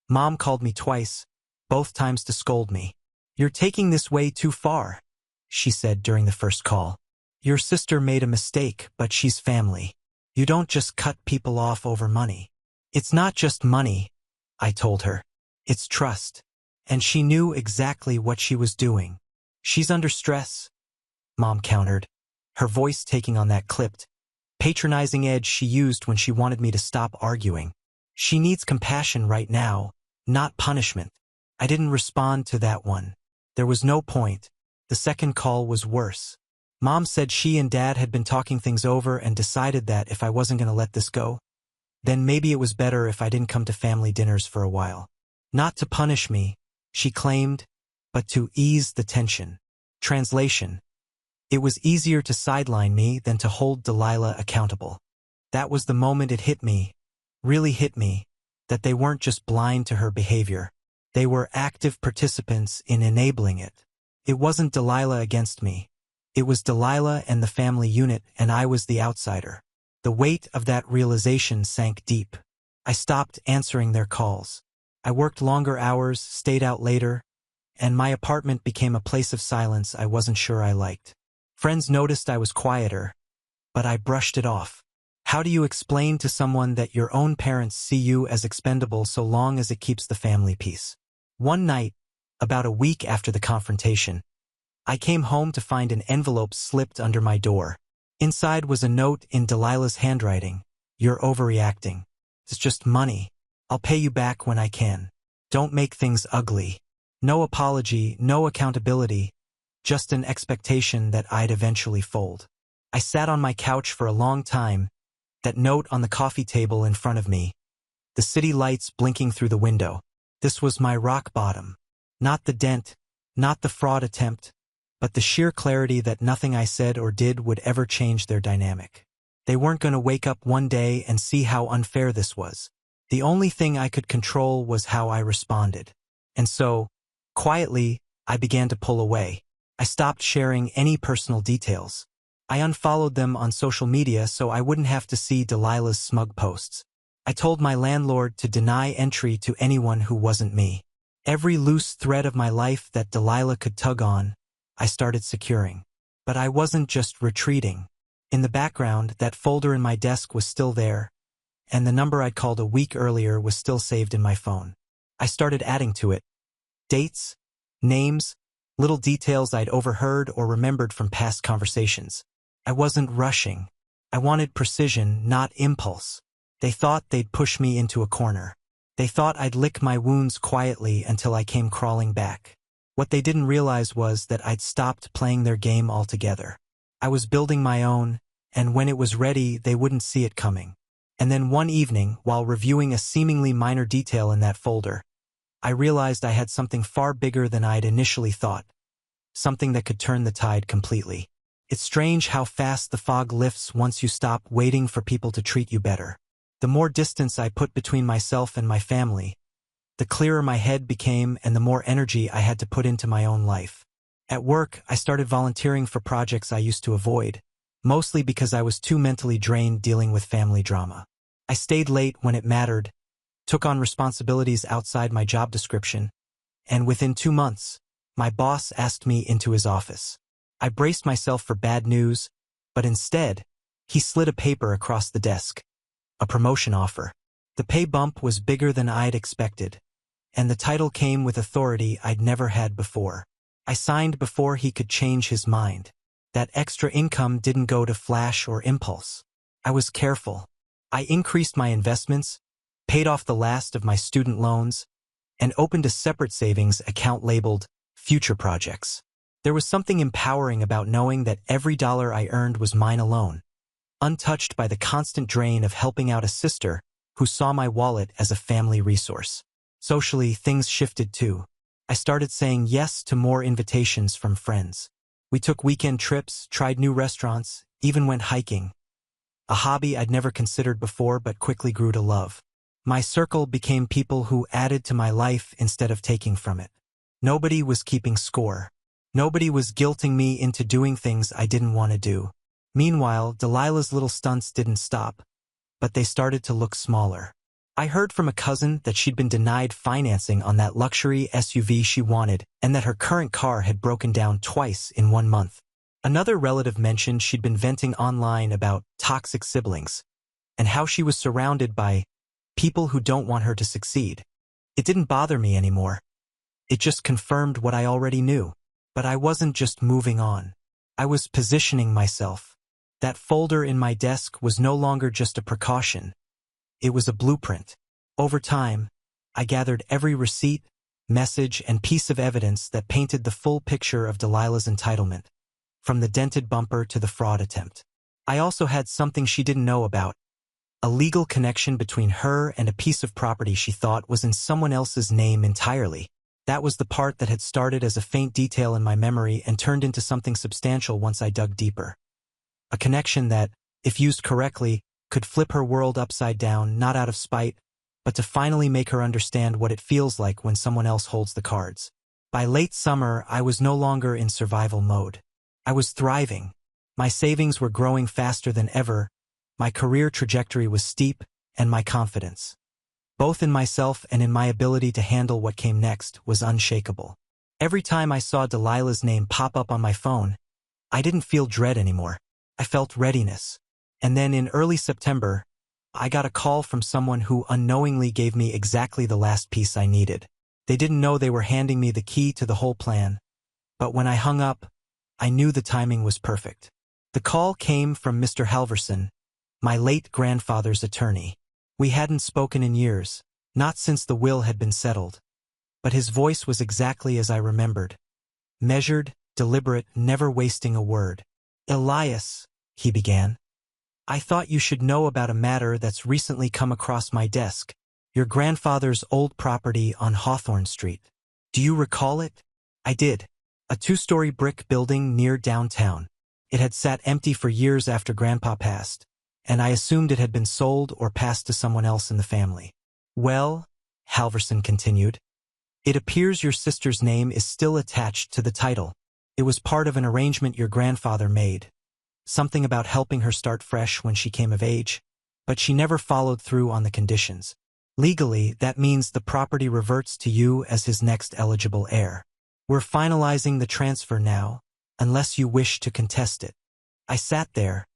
Mom called me twice, both times to scold me. "You're taking this way too far," she said during the first call. "Your sister made a mistake, but she's family. You don't just cut people off over money." "It's not just money," I told her. "It's trust." And she knew exactly what she was doing. "She's under stress," Mom countered, her voice taking on that clipped, patronizing edge she used when she wanted me to stop arguing. "She needs compassion right now, not punishment." I didn't respond to that one. There was no point. The second call was worse. Mom said she and Dad had been talking things over and decided that if I wasn't going to let this go, then maybe it was better if I didn't come to family dinners for a while. Not to punish me, she claimed, but to ease the tension. Translation: it was easier to sideline me than to hold Delilah accountable. That was the moment it hit me, really hit me, that they weren't just blind to her behavior. They were active participants in enabling it. It wasn't Delilah against me. It was Delilah and the family unit, and I was the outsider. The weight of that realization sank deep. I stopped answering their calls. I worked longer hours, stayed out later, and my apartment became a place of silence I wasn't sure I liked. Friends noticed I was quieter, but I brushed it off. How do you explain to someone that your own parents see you as expendable so long as it keeps the family peace? One night, about a week after the confrontation, I came home to find an envelope slipped under my door. Inside was a note in Delilah's handwriting. "You're overreacting. It's just money. I'll pay you back when I can. Don't make things ugly." No apology, no accountability, just an expectation that I'd eventually fold. I sat on my couch for a long time, that note on the coffee table in front of me, the city lights blinking through the window. This was my rock bottom. Not the dent, not the fraud attempt, but the sheer clarity that nothing I said or did would ever change their dynamic. They weren't going to wake up one day and see how unfair this was. The only thing I could control was how I responded. And so, quietly, I began to pull away. I stopped sharing any personal details. I unfollowed them on social media so I wouldn't have to see Delilah's smug posts. I told my landlord to deny entry to anyone who wasn't me. Every loose thread of my life that Delilah could tug on, I started securing. But I wasn't just retreating. In the background, that folder in my desk was still there, and the number I'd called a week earlier was still saved in my phone. I started adding to it. Dates, names, little details I'd overheard or remembered from past conversations. I wasn't rushing. I wanted precision, not impulse. They thought they'd push me into a corner. They thought I'd lick my wounds quietly until I came crawling back. What they didn't realize was that I'd stopped playing their game altogether. I was building my own, and when it was ready, they wouldn't see it coming. And then one evening, while reviewing a seemingly minor detail in that folder, I realized I had something far bigger than I'd initially thought. Something that could turn the tide completely. It's strange how fast the fog lifts once you stop waiting for people to treat you better. The more distance I put between myself and my family, the clearer my head became and the more energy I had to put into my own life. At work, I started volunteering for projects I used to avoid, mostly because I was too mentally drained dealing with family drama. I stayed late when it mattered, took on responsibilities outside my job description, and within 2 months, my boss asked me into his office. I braced myself for bad news, but instead, he slid a paper across the desk. A promotion offer. The pay bump was bigger than I'd expected, and the title came with authority I'd never had before. I signed before he could change his mind. That extra income didn't go to flash or impulse. I was careful. I increased my investments, paid off the last of my student loans, and opened a separate savings account labeled Future Projects. There was something empowering about knowing that every dollar I earned was mine alone, untouched by the constant drain of helping out a sister who saw my wallet as a family resource. Socially, things shifted too. I started saying yes to more invitations from friends. We took weekend trips, tried new restaurants, even went hiking. A hobby I'd never considered before but quickly grew to love. My circle became people who added to my life instead of taking from it. Nobody was keeping score. Nobody was guilting me into doing things I didn't want to do. Meanwhile, Delilah's little stunts didn't stop, but they started to look smaller. I heard from a cousin that she'd been denied financing on that luxury SUV she wanted and that her current car had broken down twice in 1 month. Another relative mentioned she'd been venting online about toxic siblings and how she was surrounded by people who don't want her to succeed. It didn't bother me anymore. It just confirmed what I already knew. But I wasn't just moving on. I was positioning myself. That folder in my desk was no longer just a precaution. It was a blueprint. Over time, I gathered every receipt, message, and piece of evidence that painted the full picture of Delilah's entitlement, from the dented bumper to the fraud attempt. I also had something she didn't know about, a legal connection between her and a piece of property she thought was in someone else's name entirely. That was the part that had started as a faint detail in my memory and turned into something substantial once I dug deeper. A connection that, if used correctly, could flip her world upside down, not out of spite, but to finally make her understand what it feels like when someone else holds the cards. By late summer, I was no longer in survival mode. I was thriving. My savings were growing faster than ever, my career trajectory was steep, and my confidence, both in myself and in my ability to handle what came next, was unshakable. Every time I saw Delilah's name pop up on my phone, I didn't feel dread anymore. I felt readiness. And then in early September, I got a call from someone who unknowingly gave me exactly the last piece I needed. They didn't know they were handing me the key to the whole plan, but when I hung up, I knew the timing was perfect. The call came from Mr. Halverson, my late grandfather's attorney. We hadn't spoken in years, not since the will had been settled, but his voice was exactly as I remembered. Measured, deliberate, never wasting a word. "Elias," he began, "I thought you should know about a matter that's recently come across my desk. Your grandfather's old property on Hawthorne Street. Do you recall it?" I did. A 2-story brick building near downtown. It had sat empty for years after Grandpa passed, and I assumed it had been sold or passed to someone else in the family. "Well," Halverson continued, "it appears your sister's name is still attached to the title. It was part of an arrangement your grandfather made. Something about helping her start fresh when she came of age, but she never followed through on the conditions. Legally, that means the property reverts to you as his next eligible heir. We're finalizing the transfer now, unless you wish to contest it. I sat there,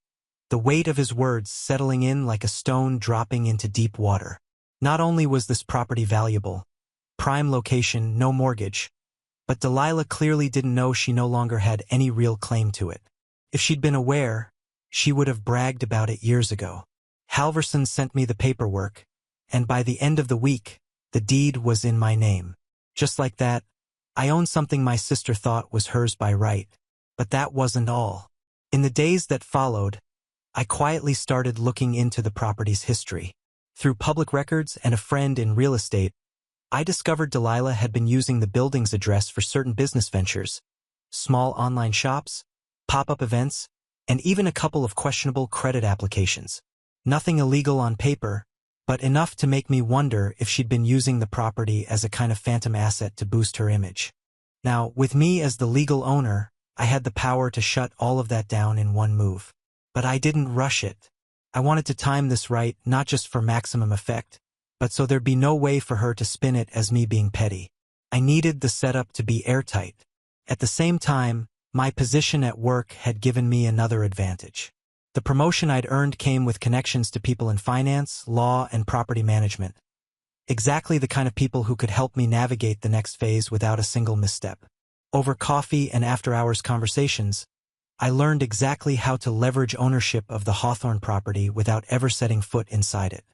the weight of his words settling in like a stone dropping into deep water. Not only was this property valuable, prime location, no mortgage, but Delilah clearly didn't know she no longer had any real claim to it. If she'd been aware, she would have bragged about it years ago. Halverson sent me the paperwork, and by the end of the week, the deed was in my name. Just like that, I owned something my sister thought was hers by right. But that wasn't all. In the days that followed, I quietly started looking into the property's history. Through public records and a friend in real estate, I discovered Delilah had been using the building's address for certain business ventures, small online shops, pop-up events, and even a couple of questionable credit applications. Nothing illegal on paper, but enough to make me wonder if she'd been using the property as a kind of phantom asset to boost her image. Now, with me as the legal owner, I had the power to shut all of that down in one move. But I didn't rush it. I wanted to time this right, not just for maximum effect, but so there'd be no way for her to spin it as me being petty. I needed the setup to be airtight. At the same time, my position at work had given me another advantage. The promotion I'd earned came with connections to people in finance, law, and property management. Exactly the kind of people who could help me navigate the next phase without a single misstep. Over coffee and after-hours conversations, I learned exactly how to leverage ownership of the Hawthorne property without ever setting foot inside it.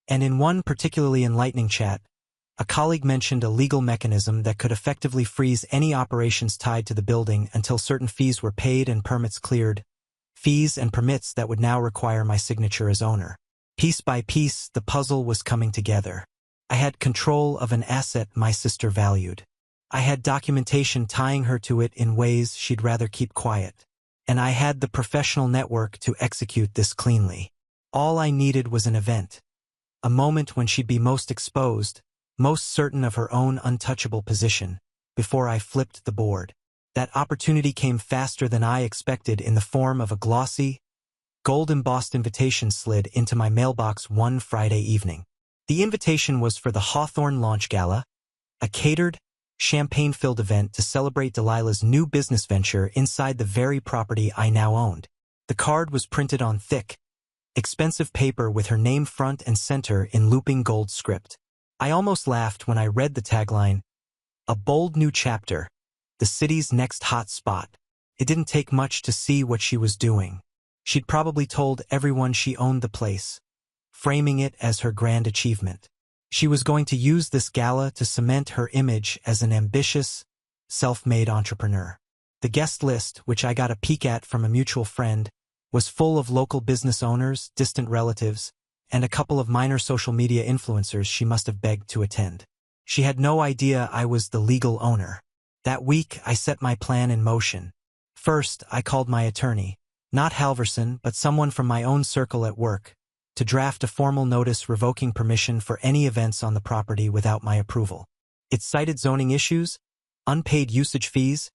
And in one particularly enlightening chat, a colleague mentioned a legal mechanism that could effectively freeze any operations tied to the building until certain fees were paid and permits cleared, fees and permits that would now require my signature as owner. Piece by piece, the puzzle was coming together. I had control of an asset my sister valued. I had documentation tying her to it in ways she'd rather keep quiet. And I had the professional network to execute this cleanly. All I needed was an event. A moment when she'd be most exposed, most certain of her own untouchable position, before I flipped the board. That opportunity came faster than I expected in the form of a glossy, gold-embossed invitation slid into my mailbox one Friday evening. The invitation was for the Hawthorne Launch Gala, a catered, champagne-filled event to celebrate Delilah's new business venture inside the very property I now owned. The card was printed on thick, expensive paper with her name front and center in looping gold script. I almost laughed when I read the tagline, "A bold new chapter, the city's next hot spot." It didn't take much to see what she was doing. She'd probably told everyone she owned the place, framing it as her grand achievement. She was going to use this gala to cement her image as an ambitious, self-made entrepreneur. The guest list, which I got a peek at from a mutual friend, was full of local business owners, distant relatives, and a couple of minor social media influencers she must have begged to attend. She had no idea I was the legal owner. That week, I set my plan in motion. First, I called my attorney, not Halverson, but someone from my own circle at work, to draft a formal notice revoking permission for any events on the property without my approval. It cited zoning issues, unpaid usage fees,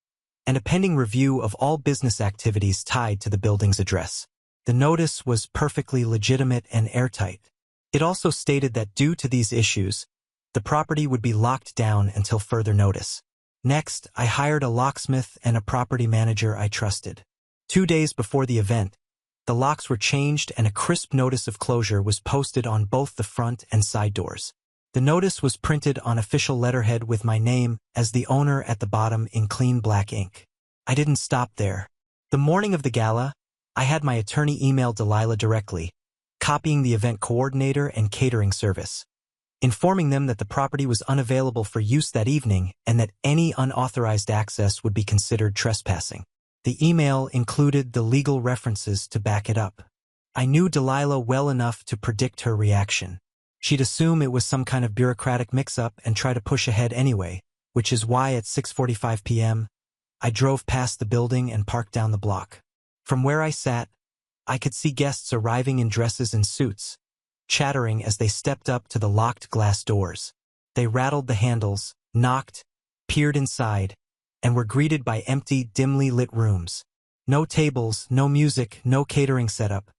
and a pending review of all business activities tied to the building's address. The notice was perfectly legitimate and airtight. It also stated that due to these issues, the property would be locked down until further notice. Next, I hired a locksmith and a property manager I trusted. 2 days before the event, the locks were changed and a crisp notice of closure was posted on both the front and side doors. The notice was printed on official letterhead with my name as the owner at the bottom in clean black ink. I didn't stop there. The morning of the gala, I had my attorney email Delilah directly, copying the event coordinator and catering service, informing them that the property was unavailable for use that evening and that any unauthorized access would be considered trespassing. The email included the legal references to back it up. I knew Delilah well enough to predict her reaction. She'd assume it was some kind of bureaucratic mix-up and try to push ahead anyway, which is why at 6:45 p.m., I drove past the building and parked down the block. From where I sat, I could see guests arriving in dresses and suits, chattering as they stepped up to the locked glass doors. They rattled the handles, knocked, peered inside, and were greeted by empty, dimly lit rooms. No tables, no music, no catering setup.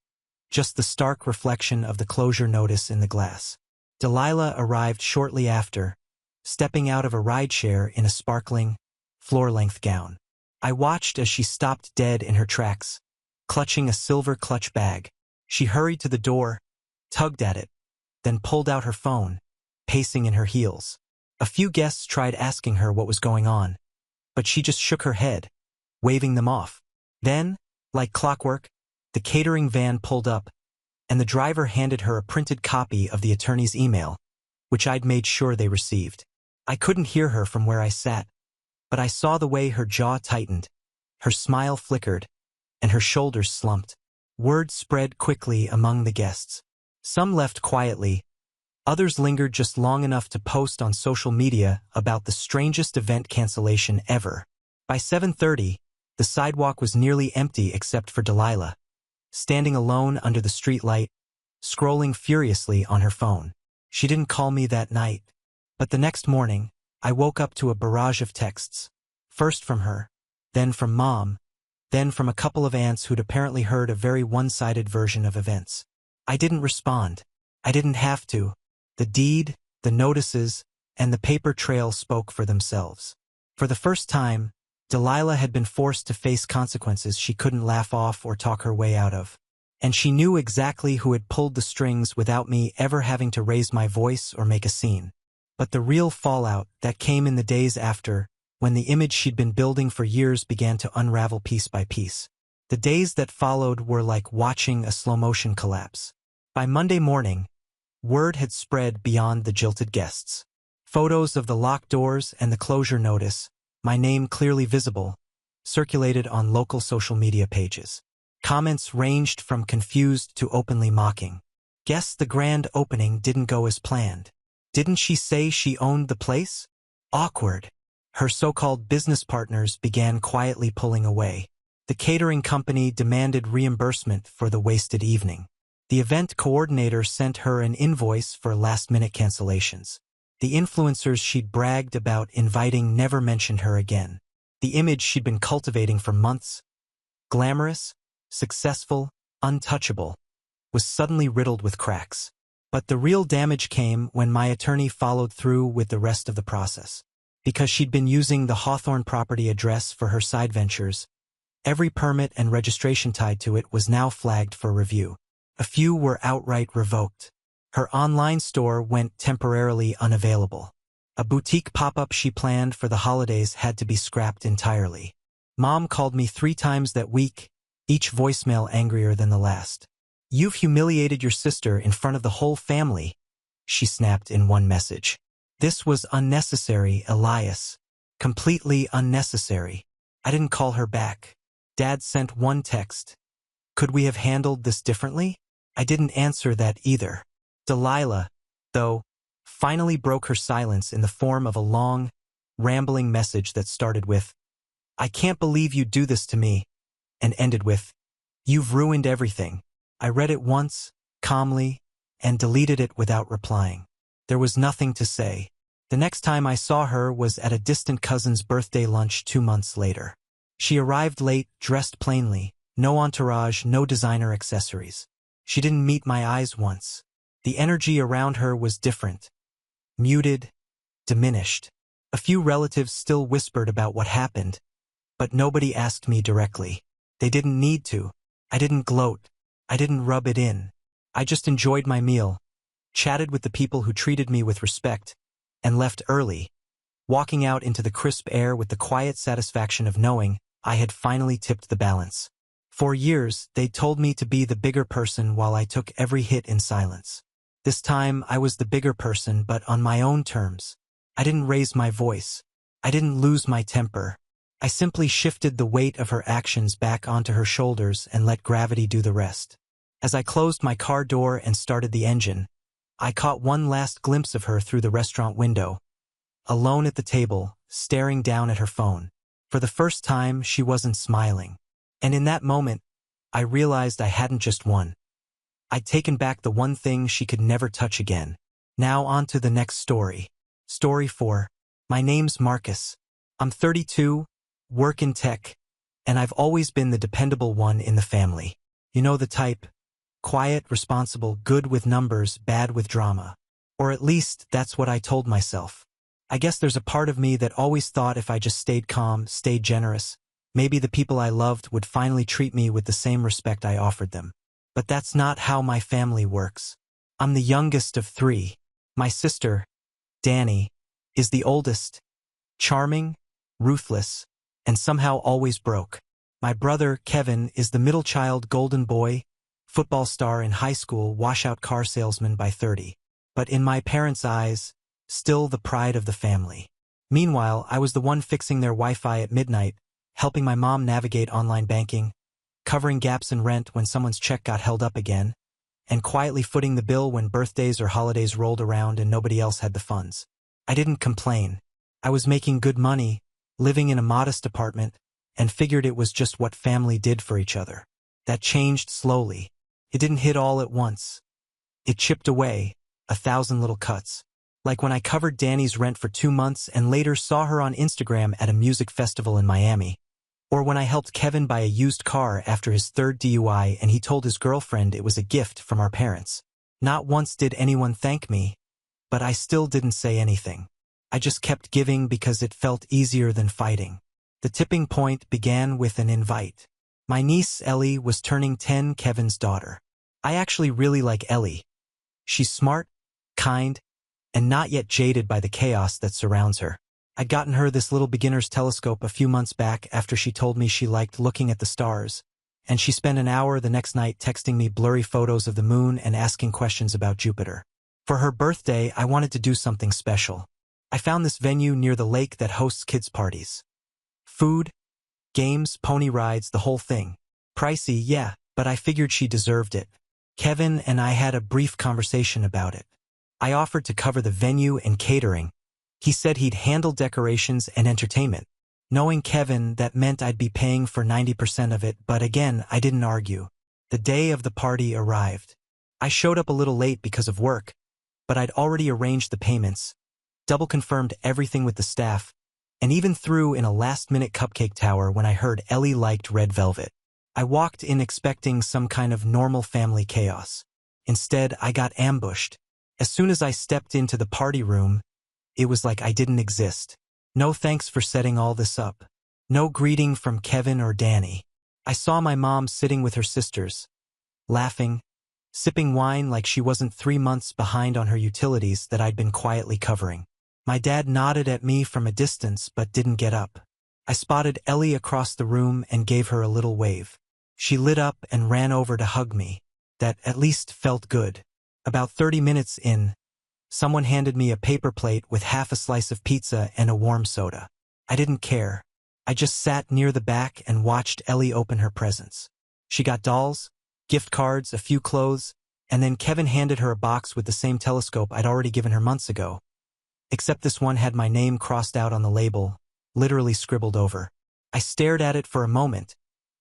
Just the stark reflection of the closure notice in the glass. Delilah arrived shortly after, stepping out of a rideshare in a sparkling, floor-length gown. I watched as she stopped dead in her tracks, clutching a silver clutch bag. She hurried to the door, tugged at it, then pulled out her phone, pacing in her heels. A few guests tried asking her what was going on, but she just shook her head, waving them off. Then, like clockwork, the catering van pulled up, and the driver handed her a printed copy of the attorney's email, which I'd made sure they received. I couldn't hear her from where I sat, but I saw the way her jaw tightened, her smile flickered, and her shoulders slumped. Word spread quickly among the guests. Some left quietly, others lingered just long enough to post on social media about the strangest event cancellation ever. By 7:30, the sidewalk was nearly empty except for Delilah, standing alone under the streetlight, scrolling furiously on her phone. She didn't call me that night, but the next morning, I woke up to a barrage of texts. First from her, then from Mom, then from a couple of aunts who'd apparently heard a very one-sided version of events. I didn't respond. I didn't have to. The deed, the notices, and the paper trail spoke for themselves. For the first time, Delilah had been forced to face consequences she couldn't laugh off or talk her way out of. And she knew exactly who had pulled the strings without me ever having to raise my voice or make a scene. But the real fallout that came in the days after, when the image she'd been building for years began to unravel piece by piece. The days that followed were like watching a slow-motion collapse. By Monday morning, word had spread beyond the jilted guests. Photos of the locked doors and the closure notice, my name clearly visible, circulated on local social media pages. Comments ranged from confused to openly mocking. Guess the grand opening didn't go as planned. Didn't she say she owned the place? Awkward. Her so-called business partners began quietly pulling away. The catering company demanded reimbursement for the wasted evening. The event coordinator sent her an invoice for last-minute cancellations. The influencers she'd bragged about inviting never mentioned her again. The image she'd been cultivating for months, glamorous, successful, untouchable, was suddenly riddled with cracks. But the real damage came when my attorney followed through with the rest of the process. Because she'd been using the Hawthorne property address for her side ventures, every permit and registration tied to it was now flagged for review. A few were outright revoked. Her online store went temporarily unavailable. A boutique pop-up she planned for the holidays had to be scrapped entirely. Mom called me 3 times that week, each voicemail angrier than the last. "You've humiliated your sister in front of the whole family," she snapped in one message. This was unnecessary, Elias. Completely unnecessary. I didn't call her back. Dad sent one text. Could we have handled this differently? I didn't answer that either. Delilah, though, finally broke her silence in the form of a long, rambling message that started with, "I can't believe you do this to me," and ended with, "You've ruined everything." I read it once, calmly, and deleted it without replying. There was nothing to say. The next time I saw her was at a distant cousin's birthday lunch 2 months later. She arrived late, dressed plainly, no entourage, no designer accessories. She didn't meet my eyes once. The energy around her was different. Muted, diminished. A few relatives still whispered about what happened, but nobody asked me directly. They didn't need to. I didn't gloat. I didn't rub it in. I just enjoyed my meal, chatted with the people who treated me with respect, and left early, walking out into the crisp air with the quiet satisfaction of knowing I had finally tipped the balance. For years, they'd told me to be the bigger person while I took every hit in silence. This time, I was the bigger person, but on my own terms. I didn't raise my voice. I didn't lose my temper. I simply shifted the weight of her actions back onto her shoulders and let gravity do the rest. As I closed my car door and started the engine, I caught one last glimpse of her through the restaurant window, alone at the table, staring down at her phone. For the first time, she wasn't smiling. And in that moment, I realized I hadn't just won. I'd taken back the one thing she could never touch again. Now on to the next story. Story 4. My name's Marcus. I'm 32, work in tech, and I've always been the dependable one in the family. You know the type. Quiet, responsible, good with numbers, bad with drama. Or at least, that's what I told myself. I guess there's a part of me that always thought if I just stayed calm, stayed generous, maybe the people I loved would finally treat me with the same respect I offered them. But that's not how my family works. I'm the youngest of three. My sister, Danny, is the oldest, charming, ruthless, and somehow always broke. My brother, Kevin, is the middle child, golden boy, football star in high school, washout car salesman by 30. But in my parents' eyes, still the pride of the family. Meanwhile, I was the one fixing their Wi-Fi at midnight, helping my mom navigate online banking, covering gaps in rent when someone's check got held up again, and quietly footing the bill when birthdays or holidays rolled around and nobody else had the funds. I didn't complain. I was making good money, living in a modest apartment, and figured it was just what family did for each other. That changed slowly. It didn't hit all at once. It chipped away, 1,000 little cuts. Like when I covered Danny's rent for 2 months and later saw her on Instagram at a music festival in Miami. Or when I helped Kevin buy a used car after his 3rd DUI and he told his girlfriend it was a gift from our parents. Not once did anyone thank me, but I still didn't say anything. I just kept giving because it felt easier than fighting. The tipping point began with an invite. My niece, Ellie, was turning 10, Kevin's daughter. I actually really like Ellie. She's smart, kind, and not yet jaded by the chaos that surrounds her. I'd gotten her this little beginner's telescope a few months back after she told me she liked looking at the stars, and she spent an hour the next night texting me blurry photos of the moon and asking questions about Jupiter. For her birthday, I wanted to do something special. I found this venue near the lake that hosts kids' parties. Food, games, pony rides, the whole thing. Pricey, yeah, but I figured she deserved it. Kevin and I had a brief conversation about it. I offered to cover the venue and catering. He said he'd handle decorations and entertainment. Knowing Kevin, that meant I'd be paying for 90% of it, but again, I didn't argue. The day of the party arrived. I showed up a little late because of work, but I'd already arranged the payments, double-confirmed everything with the staff, and even threw in a last-minute cupcake tower when I heard Ellie liked red velvet. I walked in expecting some kind of normal family chaos. Instead, I got ambushed. As soon as I stepped into the party room, it was like I didn't exist. No thanks for setting all this up. No greeting from Kevin or Danny. I saw my mom sitting with her sisters, laughing, sipping wine like she wasn't 3 months behind on her utilities that I'd been quietly covering. My dad nodded at me from a distance but didn't get up. I spotted Ellie across the room and gave her a little wave. She lit up and ran over to hug me. That at least felt good. About 30 minutes in, someone handed me a paper plate with half a slice of pizza and a warm soda. I didn't care. I just sat near the back and watched Ellie open her presents. She got dolls, gift cards, a few clothes, and then Kevin handed her a box with the same telescope I'd already given her months ago. Except this one had my name crossed out on the label, literally scribbled over. I stared at it for a moment,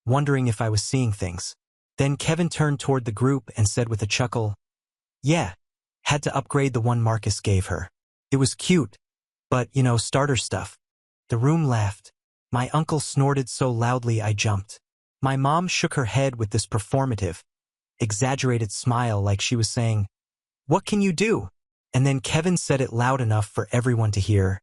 wondering if I was seeing things. Then Kevin turned toward the group and said with a chuckle, "Yeah, had to upgrade the one Marcus gave her. It was cute, but, starter stuff." The room laughed. My uncle snorted so loudly I jumped. My mom shook her head with this performative, exaggerated smile like she was saying, "What can you do?" And then Kevin said it loud enough for everyone to hear,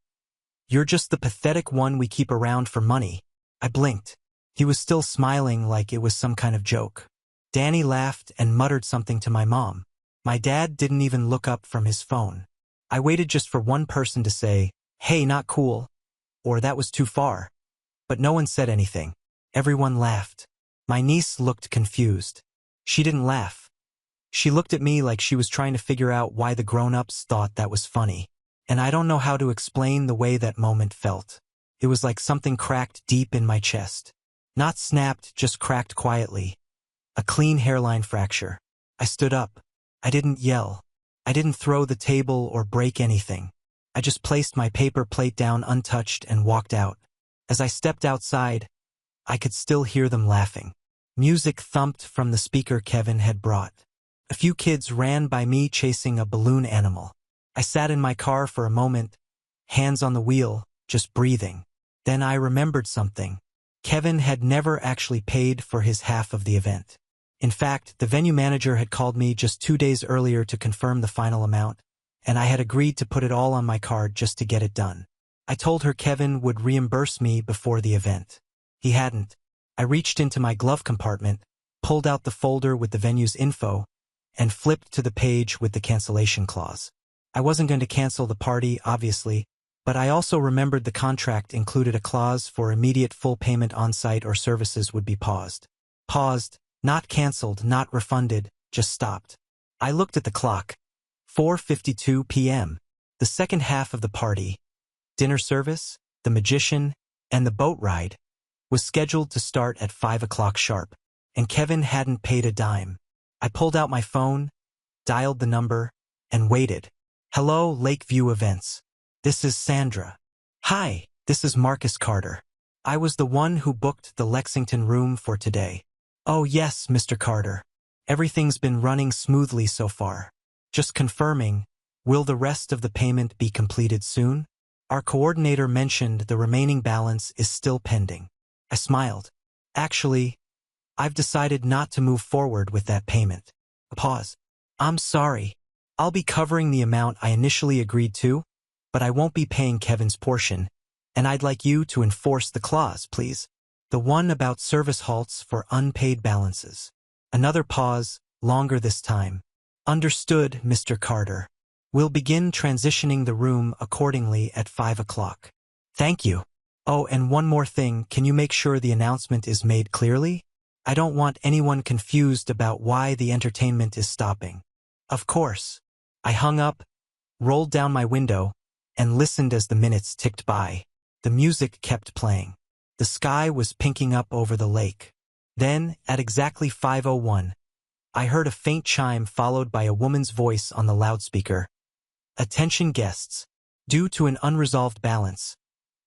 "You're just the pathetic one we keep around for money." I blinked. He was still smiling like it was some kind of joke. Danny laughed and muttered something to my mom. My dad didn't even look up from his phone. I waited just for one person to say, "Hey, not cool," or "That was too far." But no one said anything. Everyone laughed. My niece looked confused. She didn't laugh. She looked at me like she was trying to figure out why the grown-ups thought that was funny. And I don't know how to explain the way that moment felt. It was like something cracked deep in my chest. Not snapped, just cracked quietly. A clean hairline fracture. I stood up. I didn't yell. I didn't throw the table or break anything. I just placed my paper plate down untouched and walked out. As I stepped outside, I could still hear them laughing. Music thumped from the speaker Kevin had brought. A few kids ran by me chasing a balloon animal. I sat in my car for a moment, hands on the wheel, just breathing. Then I remembered something. Kevin had never actually paid for his half of the event. In fact, the venue manager had called me just 2 days earlier to confirm the final amount, and I had agreed to put it all on my card just to get it done. I told her Kevin would reimburse me before the event. He hadn't. I reached into my glove compartment, pulled out the folder with the venue's info, and flipped to the page with the cancellation clause. I wasn't going to cancel the party, obviously, but I also remembered the contract included a clause for immediate full payment on-site or services would be paused. Paused, not canceled, not refunded, just stopped. I looked at the clock. 4:52 p.m. The second half of the party, dinner service, the magician, and the boat ride, was scheduled to start at 5 o'clock sharp, and Kevin hadn't paid a dime. I pulled out my phone, dialed the number, and waited. Hello, Lakeview Events. This is Sandra. Hi, this is Marcus Carter. I was the one who booked the Lexington room for today. Oh yes, Mr. Carter. Everything's been running smoothly so far. Just confirming, will the rest of the payment be completed soon? Our coordinator mentioned the remaining balance is still pending. I smiled. Actually, I've decided not to move forward with that payment. A pause. I'm sorry. I'll be covering the amount I initially agreed to, but I won't be paying Kevin's portion, and I'd like you to enforce the clause, please. The one about service halts for unpaid balances. Another pause, longer this time. Understood, Mr. Carter. We'll begin transitioning the room accordingly at 5 o'clock. Thank you. Oh, and one more thing, can you make sure the announcement is made clearly? I don't want anyone confused about why the entertainment is stopping. Of course. I hung up, rolled down my window, and listened as the minutes ticked by. The music kept playing. The sky was pinking up over the lake. Then, at exactly 5:01, I heard a faint chime followed by a woman's voice on the loudspeaker. Attention guests. Due to an unresolved balance,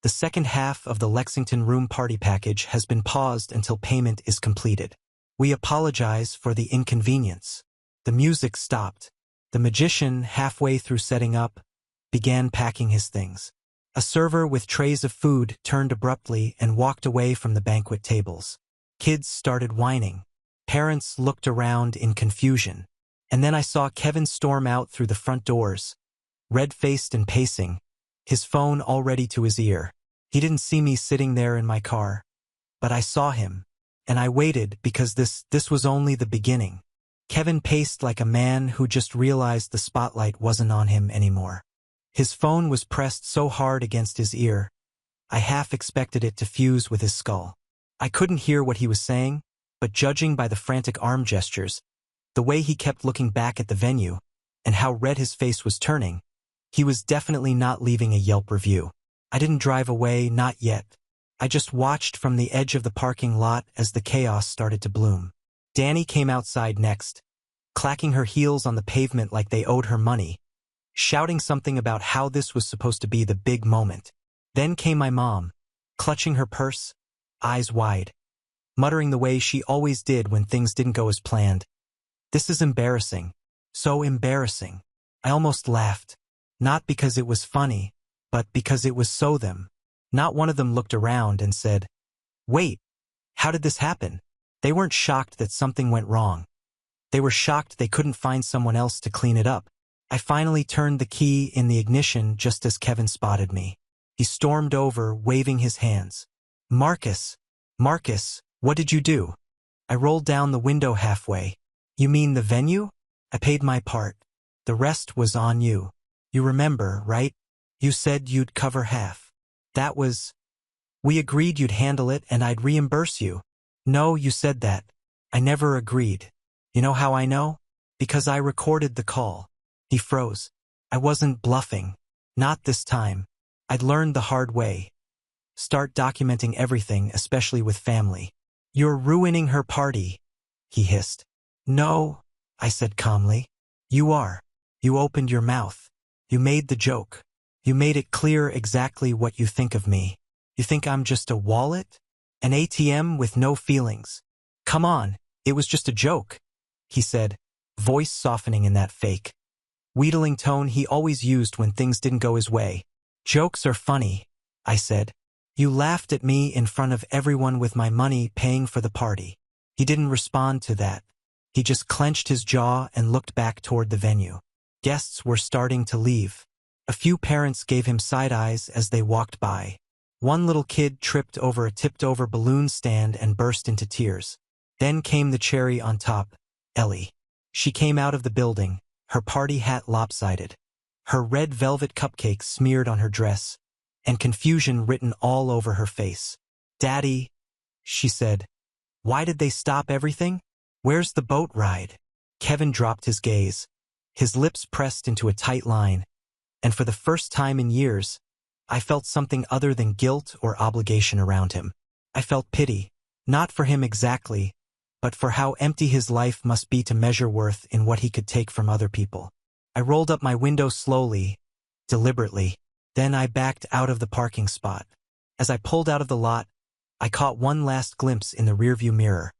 the second half of the Lexington room party package has been paused until payment is completed. We apologize for the inconvenience. The music stopped. The magician, halfway through setting up, began packing his things. A server with trays of food turned abruptly and walked away from the banquet tables. Kids started whining. Parents looked around in confusion. And then I saw Kevin storm out through the front doors, red-faced and pacing, his phone already to his ear. He didn't see me sitting there in my car, but I saw him, and I waited because this was only the beginning. Kevin paced like a man who just realized the spotlight wasn't on him anymore. His phone was pressed so hard against his ear, I half expected it to fuse with his skull. I couldn't hear what he was saying, but judging by the frantic arm gestures, the way he kept looking back at the venue, and how red his face was turning, he was definitely not leaving a Yelp review. I didn't drive away, not yet. I just watched from the edge of the parking lot as the chaos started to bloom. Danny came outside next, clacking her heels on the pavement like they owed her money, shouting something about how this was supposed to be the big moment. Then came my mom, clutching her purse, eyes wide, muttering the way she always did when things didn't go as planned. This is embarrassing. So embarrassing. I almost laughed. Not because it was funny, but because it was so them. Not one of them looked around and said, "Wait, how did this happen?" They weren't shocked that something went wrong. They were shocked they couldn't find someone else to clean it up. I finally turned the key in the ignition just as Kevin spotted me. He stormed over, waving his hands. Marcus, what did you do?" I rolled down the window halfway. "You mean the venue? I paid my part. The rest was on you. You remember, right? You said you'd cover half. We agreed you'd handle it and I'd reimburse you." "No, you said that. I never agreed. You know how I know? Because I recorded the call." He froze. I wasn't bluffing. Not this time. I'd learned the hard way. Start documenting everything, especially with family. "You're ruining her party," he hissed. "No," I said calmly. "You are. You opened your mouth. You made the joke. You made it clear exactly what you think of me. You think I'm just a wallet? An ATM with no feelings. Come on, it was just a joke," he said, voice softening in that fake, wheedling tone he always used when things didn't go his way. "Jokes are funny," I said. You laughed at me in front of everyone with my money paying for the party. He didn't respond to that. He just clenched his jaw and looked back toward the venue. Guests were starting to leave. A few parents gave him side eyes as they walked by. One little kid tripped over a tipped-over balloon stand and burst into tears. Then came the cherry on top, Ellie. She came out of the building, her party hat lopsided, her red velvet cupcake smeared on her dress, and confusion written all over her face. "Daddy," she said, "why did they stop everything? Where's the boat ride?" Kevin dropped his gaze. His lips pressed into a tight line, and for the first time in years, I felt something other than guilt or obligation around him. I felt pity, not for him exactly, but for how empty his life must be to measure worth in what he could take from other people. I rolled up my window slowly, deliberately. Then I backed out of the parking spot. As I pulled out of the lot, I caught one last glimpse in the rearview mirror.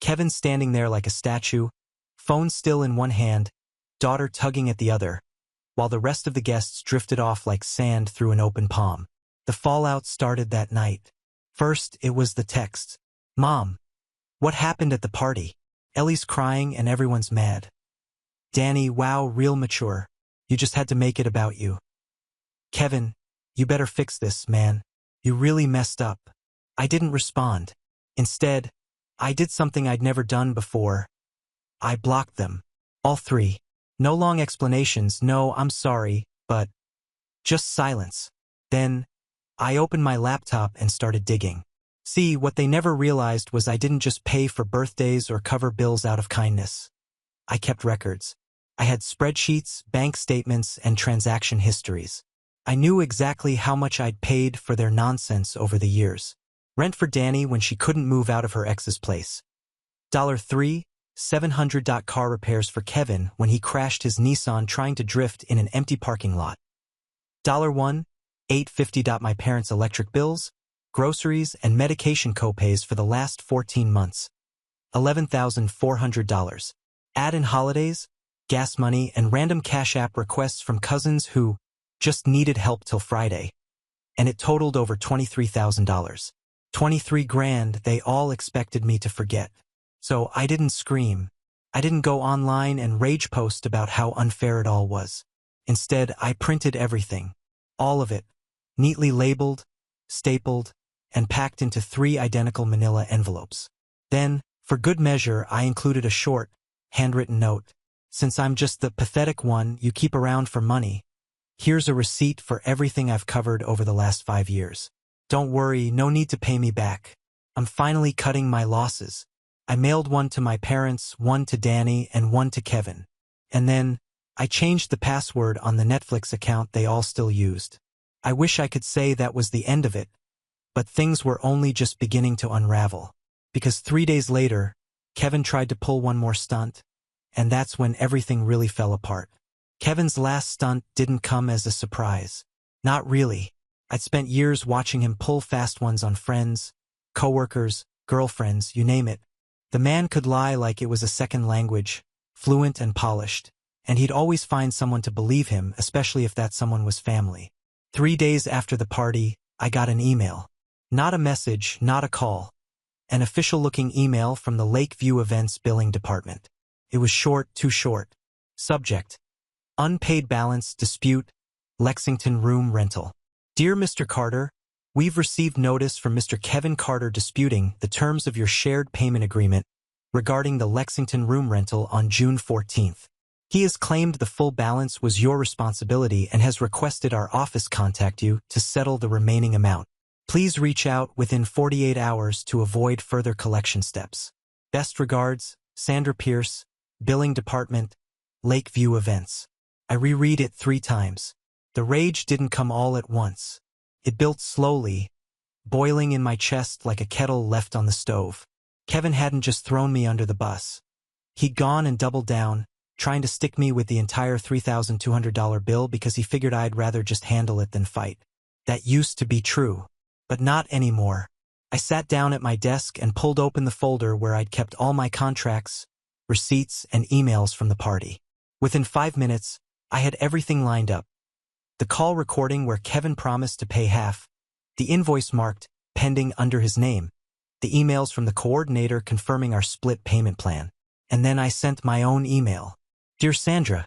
Kevin standing there like a statue, phone still in one hand, daughter tugging at the other, while the rest of the guests drifted off like sand through an open palm. The fallout started that night. First, it was the texts. "Mom, what happened at the party? Ellie's crying and everyone's mad. Danny, wow, real mature. You just had to make it about you. Kevin, you better fix this, man. You really messed up." I didn't respond. Instead, I did something I'd never done before. I blocked them. All three. No long explanations, no "I'm sorry," but just silence. Then, I opened my laptop and started digging. See, what they never realized was I didn't just pay for birthdays or cover bills out of kindness. I kept records. I had spreadsheets, bank statements, and transaction histories. I knew exactly how much I'd paid for their nonsense over the years. Rent for Danny when she couldn't move out of her ex's place. $3, $700. Car repairs for Kevin when he crashed his Nissan trying to drift in an empty parking lot. $1, $850. My parents' electric bills, groceries, and medication copays for the last 14 months. $11,400. Add in holidays, gas money, and random Cash App requests from cousins who just needed help till Friday. And it totaled over $23,000. 23 grand they all expected me to forget. So I didn't scream. I didn't go online and rage post about how unfair it all was. Instead, I printed everything. All of it. Neatly labeled, stapled, and packed into 3 identical manila envelopes. Then, for good measure, I included a short, handwritten note. "Since I'm just the pathetic one you keep around for money, here's a receipt for everything I've covered over the last 5 years. Don't worry, no need to pay me back. I'm finally cutting my losses." I mailed one to my parents, one to Danny, and one to Kevin. And then, I changed the password on the Netflix account they all still used. I wish I could say that was the end of it, but things were only just beginning to unravel. Because 3 days later, Kevin tried to pull one more stunt, and that's when everything really fell apart. Kevin's last stunt didn't come as a surprise. Not really. I'd spent years watching him pull fast ones on friends, coworkers, girlfriends, you name it. The man could lie like it was a second language, fluent and polished, and he'd always find someone to believe him, especially if that someone was family. 3 days after the party, I got an email. Not a message, not a call. An official-looking email from the Lakeview Events Billing Department. It was short, too short. Subject: Unpaid balance, dispute, Lexington room rental. Dear Mr. Carter, we've received notice from Mr. Kevin Carter disputing the terms of your shared payment agreement regarding the Lexington room rental on June 14th. He has claimed the full balance was your responsibility and has requested our office contact you to settle the remaining amount. Please reach out within 48 hours to avoid further collection steps. Best regards, Sandra Pierce, Billing Department, Lakeview Events. I reread it 3 times. The rage didn't come all at once. It built slowly, boiling in my chest like a kettle left on the stove. Kevin hadn't just thrown me under the bus. He'd gone and doubled down, trying to stick me with the entire $3,200 bill because he figured I'd rather just handle it than fight. That used to be true, but not anymore. I sat down at my desk and pulled open the folder where I'd kept all my contracts, receipts, and emails from the party. Within 5 minutes, I had everything lined up. The call recording where Kevin promised to pay half, The invoice marked pending under his name, the emails from the coordinator confirming our split payment plan. And then I sent my own email. Dear Sandra,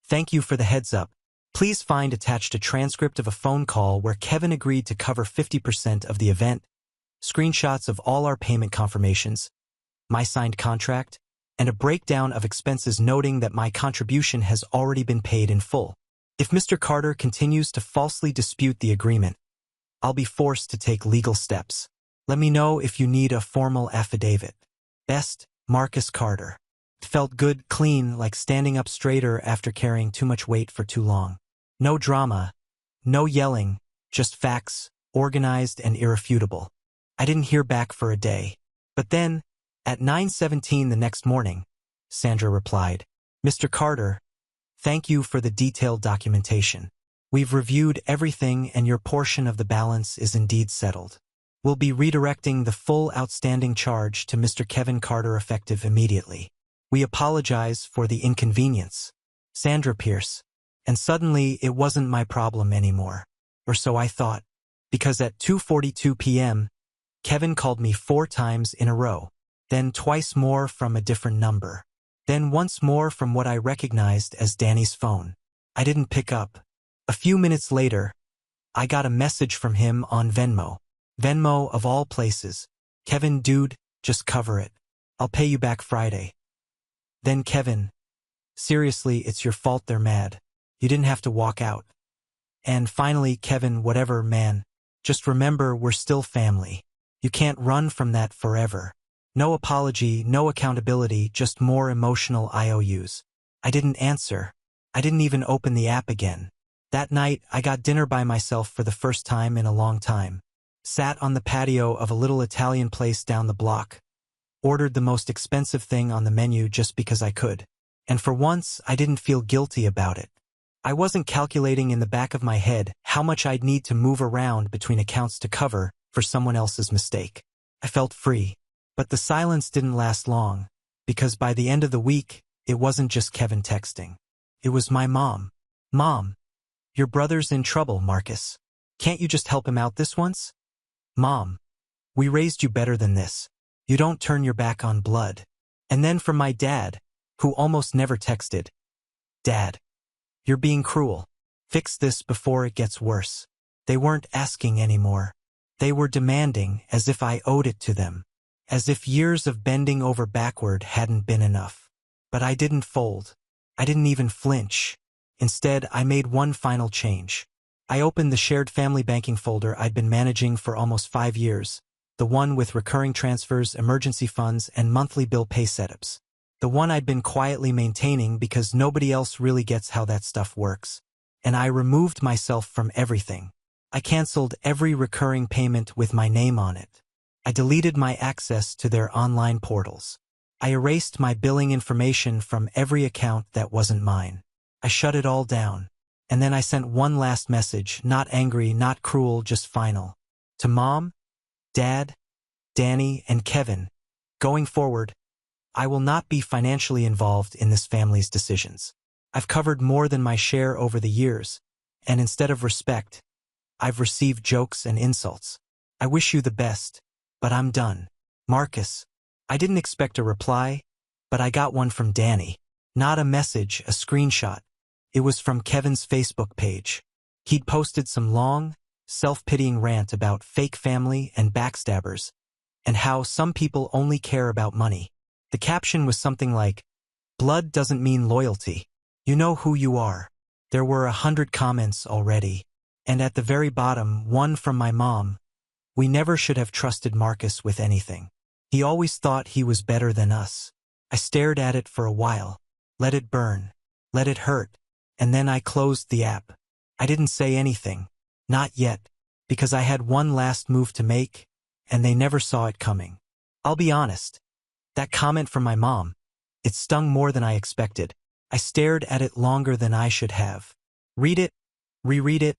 thank you for the heads up. Please find attached a transcript of a phone call where Kevin agreed to cover 50% of the event, screenshots of all our payment confirmations, my signed contract, and a breakdown of expenses noting that my contribution has already been paid in full. If Mr. Carter continues to falsely dispute the agreement, I'll be forced to take legal steps. Let me know if you need a formal affidavit. Best, Marcus Carter. It felt good, clean, like standing up straighter after carrying too much weight for too long. No drama, no yelling, just facts, organized and irrefutable. I didn't hear back for a day. But then, at 9:17 the next morning, Sandra replied, Mr. Carter, thank you for the detailed documentation. We've reviewed everything and your portion of the balance is indeed settled. We'll be redirecting the full outstanding charge to Mr. Kevin Carter effective immediately. We apologize for the inconvenience. Sandra Pierce. And suddenly it wasn't my problem anymore. Or so I thought. Because at 2:42 p.m., Kevin called me 4 times in a row. Then twice more from a different number. Then once more from what I recognized as Danny's phone. I didn't pick up. A few minutes later, I got a message from him on Venmo. Venmo of all places. Kevin, dude, just cover it. I'll pay you back Friday. Then Kevin, seriously, it's your fault they're mad. You didn't have to walk out. And finally, Kevin, whatever, man. Just remember we're still family. You can't run from that forever. No apology, no accountability, just more emotional IOUs. I didn't answer. I didn't even open the app again. That night, I got dinner by myself for the first time in a long time. Sat on the patio of a little Italian place down the block. Ordered the most expensive thing on the menu just because I could. And for once, I didn't feel guilty about it. I wasn't calculating in the back of my head how much I'd need to move around between accounts to cover for someone else's mistake. I felt free. But the silence didn't last long, because by the end of the week, it wasn't just Kevin texting. It was my mom. Mom, your brother's in trouble, Marcus. Can't you just help him out this once? Mom, we raised you better than this. You don't turn your back on blood. And then from my dad, who almost never texted. Dad, you're being cruel. Fix this before it gets worse. They weren't asking anymore. They were demanding as if I owed it to them. As if years of bending over backward hadn't been enough. But I didn't fold. I didn't even flinch. Instead, I made one final change. I opened the shared family banking folder I'd been managing for almost 5 years, the one with recurring transfers, emergency funds, and monthly bill pay setups. The one I'd been quietly maintaining because nobody else really gets how that stuff works. And I removed myself from everything. I canceled every recurring payment with my name on it. I deleted my access to their online portals. I erased my billing information from every account that wasn't mine. I shut it all down. And then I sent one last message, not angry, not cruel, just final. To Mom, Dad, Danny, and Kevin, going forward, I will not be financially involved in this family's decisions. I've covered more than my share over the years, and instead of respect, I've received jokes and insults. I wish you the best. But I'm done. Marcus. I didn't expect a reply, but I got one from Danny. Not a message, a screenshot. It was from Kevin's Facebook page. He'd posted some long, self-pitying rant about fake family and backstabbers, and how some people only care about money. The caption was something like, blood doesn't mean loyalty. You know who you are. There were 100 comments already. And at the very bottom, one from my mom. We never should have trusted Marcus with anything. He always thought he was better than us. I stared at it for a while. Let it burn. Let it hurt. And then I closed the app. I didn't say anything. Not yet. Because I had one last move to make, and they never saw it coming. I'll be honest. That comment from my mom, it stung more than I expected. I stared at it longer than I should have. Read it, reread it,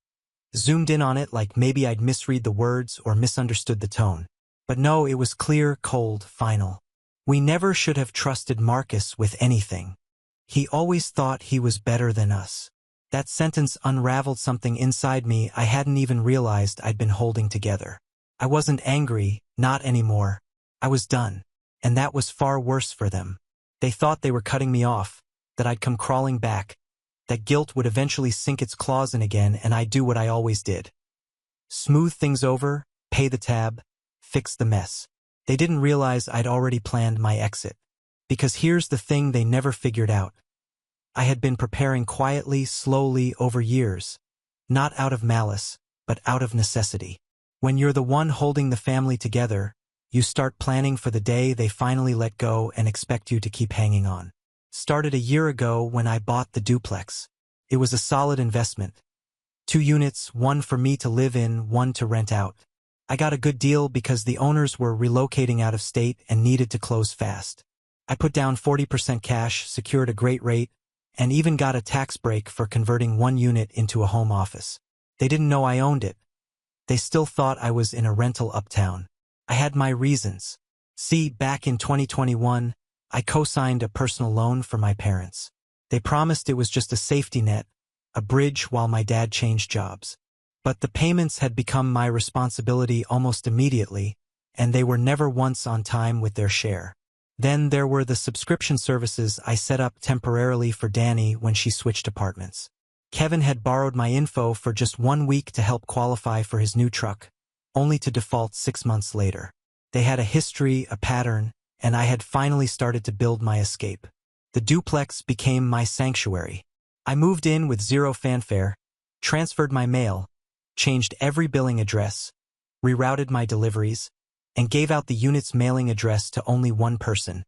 zoomed in on it like maybe I'd misread the words or misunderstood the tone. But no, it was clear, cold, final. We never should have trusted Marcus with anything. He always thought he was better than us. That sentence unraveled something inside me I hadn't even realized I'd been holding together. I wasn't angry, not anymore. I was done. And that was far worse for them. They thought they were cutting me off, that I'd come crawling back, that guilt would eventually sink its claws in again and I'd do what I always did. Smooth things over, pay the tab, fix the mess. They didn't realize I'd already planned my exit. Because here's the thing they never figured out. I had been preparing quietly, slowly, over years. Not out of malice, but out of necessity. When you're the one holding the family together, you start planning for the day they finally let go and expect you to keep hanging on. Started a year ago when I bought the duplex. It was a solid investment. 2 units, one for me to live in, one to rent out. I got a good deal because the owners were relocating out of state and needed to close fast. I put down 40% cash, secured a great rate, and even got a tax break for converting 1 unit into a home office. They didn't know I owned it. They still thought I was in a rental uptown. I had my reasons. See, back in 2021, I co-signed a personal loan for my parents. They promised it was just a safety net, a bridge while my dad changed jobs. But the payments had become my responsibility almost immediately, and they were never once on time with their share. Then there were the subscription services I set up temporarily for Danny when she switched apartments. Kevin had borrowed my info for just 1 week to help qualify for his new truck, only to default 6 months later. They had a history, a pattern, and I had finally started to build my escape. The duplex became my sanctuary. I moved in with zero fanfare, transferred my mail, changed every billing address, rerouted my deliveries, and gave out the unit's mailing address to only one person.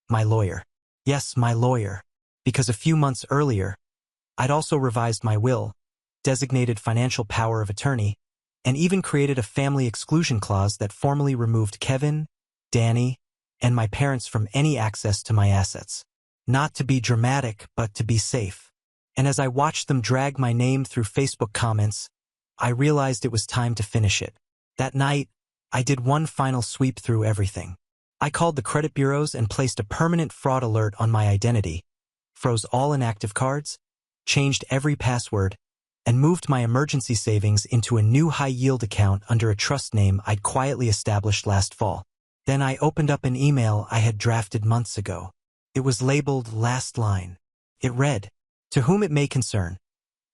My lawyer. Yes, my lawyer. Because a few months earlier, I'd also revised my will, designated financial power of attorney, and even created a family exclusion clause that formally removed Kevin, Danny, and my parents from any access to my assets. Not to be dramatic, but to be safe. And as I watched them drag my name through Facebook comments, I realized it was time to finish it. That night, I did one final sweep through everything. I called the credit bureaus and placed a permanent fraud alert on my identity, froze all inactive cards, changed every password, and moved my emergency savings into a new high-yield account under a trust name I'd quietly established last fall. Then I opened up an email I had drafted months ago. It was labeled Last Line. It read, "To whom it may concern,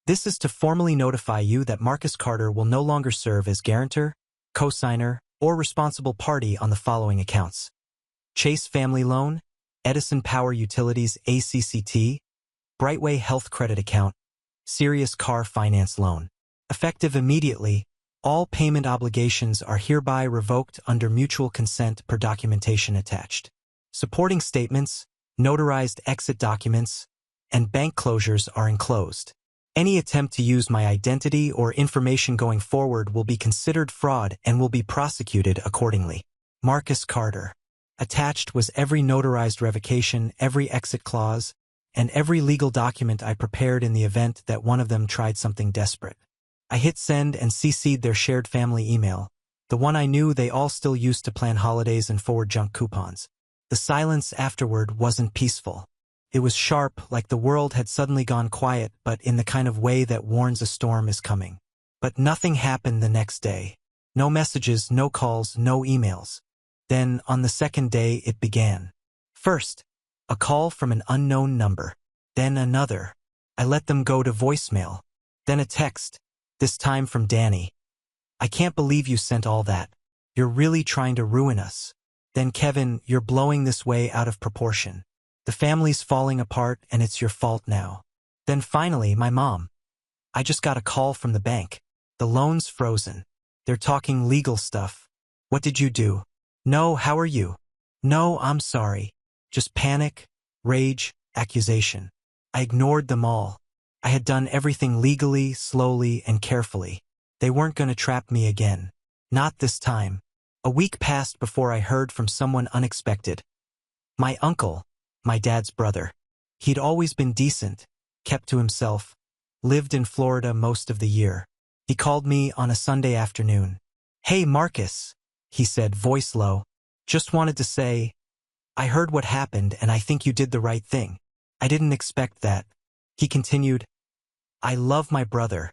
this is to formally notify you that Marcus Carter will no longer serve as guarantor, co-signer, or responsible party on the following accounts: Chase Family Loan, Edison Power Utilities ACCT, Brightway Health Credit Account, Sirius Car Finance Loan. Effective immediately, all payment obligations are hereby revoked under mutual consent per documentation attached. Supporting statements, notarized exit documents, and bank closures are enclosed. Any attempt to use my identity or information going forward will be considered fraud and will be prosecuted accordingly. Marcus Carter." Attached was every notarized revocation, every exit clause, and every legal document I prepared in the event that one of them tried something desperate. I hit send and CC'd their shared family email, the one I knew they all still used to plan holidays and forward junk coupons. The silence afterward wasn't peaceful. It was sharp, like the world had suddenly gone quiet, but in the kind of way that warns a storm is coming. But nothing happened the next day. No messages, no calls, no emails. Then, on the second day, it began. First, a call from an unknown number. Then another. I let them go to voicemail. Then a text, this time from Danny. "I can't believe you sent all that. You're really trying to ruin us." Then Kevin, "You're blowing this way out of proportion. The family's falling apart and it's your fault now." Then finally, my mom. "I just got a call from the bank. The loan's frozen. They're talking legal stuff. What did you do?" "No, how are you?" "No, I'm sorry." Just panic, rage, accusation. I ignored them all. I had done everything legally, slowly, and carefully. They weren't going to trap me again. Not this time. A week passed before I heard from someone unexpected. My uncle, my dad's brother. He'd always been decent, kept to himself, lived in Florida most of the year. He called me on a Sunday afternoon. "Hey, Marcus," he said, voice low. "Just wanted to say, I heard what happened and I think you did the right thing. I didn't expect that." He continued, I love my brother,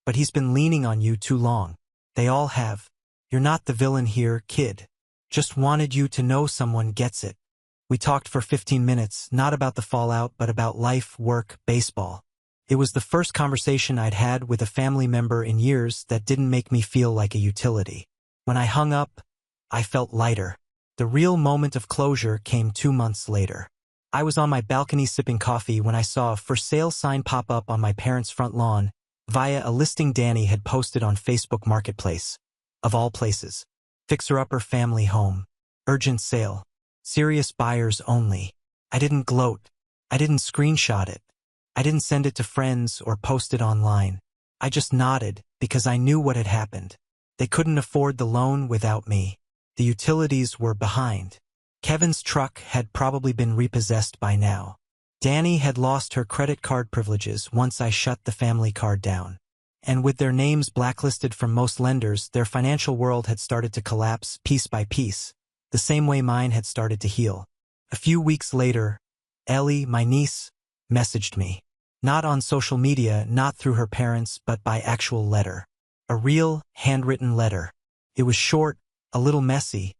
but he's been leaning on you too long. They all have. You're not the villain here, kid. Just wanted you to know someone gets it. We talked for 15 minutes, not about the fallout, but about life, work, baseball. It was the first conversation I'd had with a family member in years that didn't make me feel like a utility. When I hung up, I felt lighter. The real moment of closure came 2 months later. I was on my balcony sipping coffee when I saw a for sale sign pop up on my parents' front lawn via a listing Danny had posted on Facebook Marketplace. Of all places. Fixer-upper family home. Urgent sale. Serious buyers only. I didn't gloat. I didn't screenshot it. I didn't send it to friends or post it online. I just nodded because I knew what had happened. They couldn't afford the loan without me. The utilities were behind. Kevin's truck had probably been repossessed by now. Danny had lost her credit card privileges once I shut the family card down. And with their names blacklisted from most lenders, their financial world had started to collapse piece by piece, the same way mine had started to heal. A few weeks later, Ellie, my niece, messaged me. Not on social media, not through her parents, but by actual letter. A real, handwritten letter. It was short, a little messy,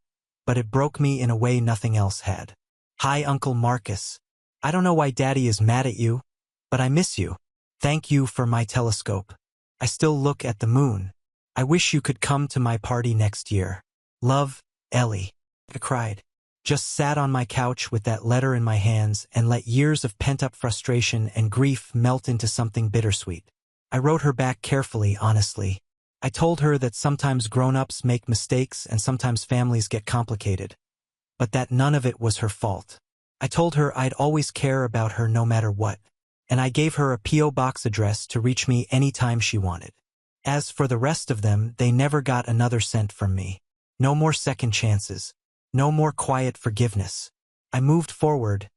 but it broke me in a way nothing else had. Hi, Uncle Marcus. I don't know why Daddy is mad at you, but I miss you. Thank you for my telescope. I still look at the moon. I wish you could come to my party next year. Love, Ellie. I cried. Just sat on my couch with that letter in my hands and let years of pent-up frustration and grief melt into something bittersweet. I wrote her back carefully, honestly. I told her that sometimes grown-ups make mistakes and sometimes families get complicated, but that none of it was her fault. I told her I'd always care about her no matter what, and I gave her a P.O. box address to reach me anytime she wanted. As for the rest of them, they never got another cent from me. No more second chances. No more quiet forgiveness. I moved forward,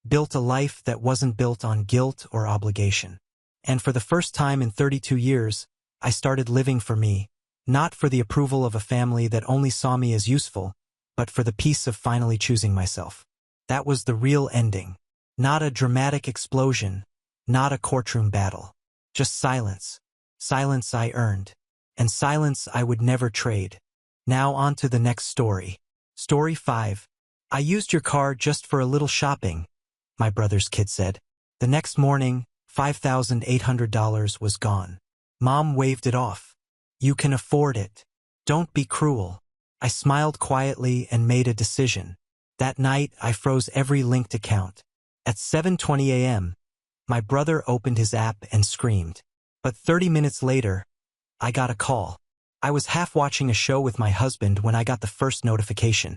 built a life that wasn't built on guilt or obligation. And for the first time in 32 years, I started living for me, not for the approval of a family that only saw me as useful, but for the peace of finally choosing myself. That was the real ending. Not a dramatic explosion, not a courtroom battle. Just silence. Silence I earned. And silence I would never trade. Now on to the next story. Story 5. I used your car just for a little shopping, my brother's kid said. The next morning, $5,800 was gone. Mom waved it off. You can afford it. Don't be cruel. I smiled quietly and made a decision. That night, I froze every linked account. At 7:20 a.m., my brother opened his app and screamed. But 30 minutes later, I got a call. I was half watching a show with my husband when I got the first notification.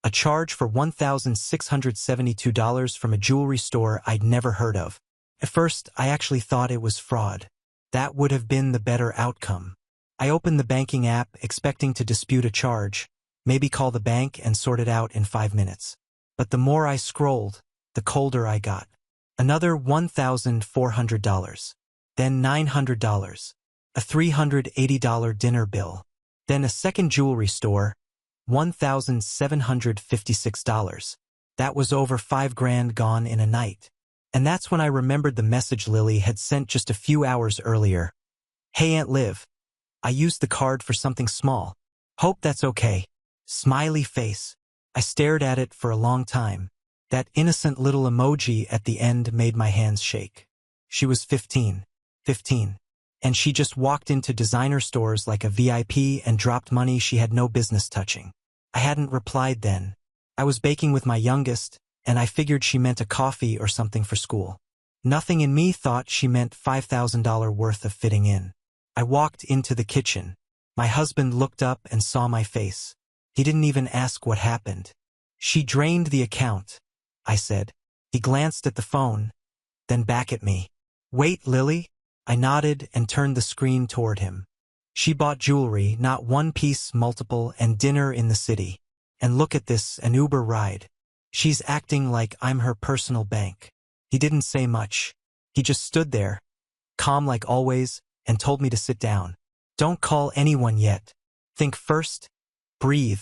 A charge for $1,672 from a jewelry store I'd never heard of. At first, I actually thought it was fraud. That would have been the better outcome. I opened the banking app expecting to dispute a charge, maybe call the bank and sort it out in 5 minutes. But the more I scrolled, the colder I got. Another $1,400. Then $900. A $380 dinner bill. Then a second jewelry store, $1,756. That was over $5,000 gone in a night. And that's when I remembered the message Lily had sent just a few hours earlier. Hey Aunt Liv. I used the card for something small. Hope that's okay. Smiley face. I stared at it for a long time. That innocent little emoji at the end made my hands shake. She was 15. And she just walked into designer stores like a VIP and dropped money she had no business touching. I hadn't replied then. I was baking with my youngest, and I figured she meant a coffee or something for school. Nothing in me thought she meant $5,000 worth of fitting in. I walked into the kitchen. My husband looked up and saw my face. He didn't even ask what happened. She drained the account, I said. He glanced at the phone, then back at me. Wait, Lily? I nodded and turned the screen toward him. She bought jewelry, not one piece, multiple, and dinner in the city. And look at this, an Uber ride. She's acting like I'm her personal bank. He didn't say much. He just stood there, calm like always, and told me to sit down. Don't call anyone yet. Think first, breathe,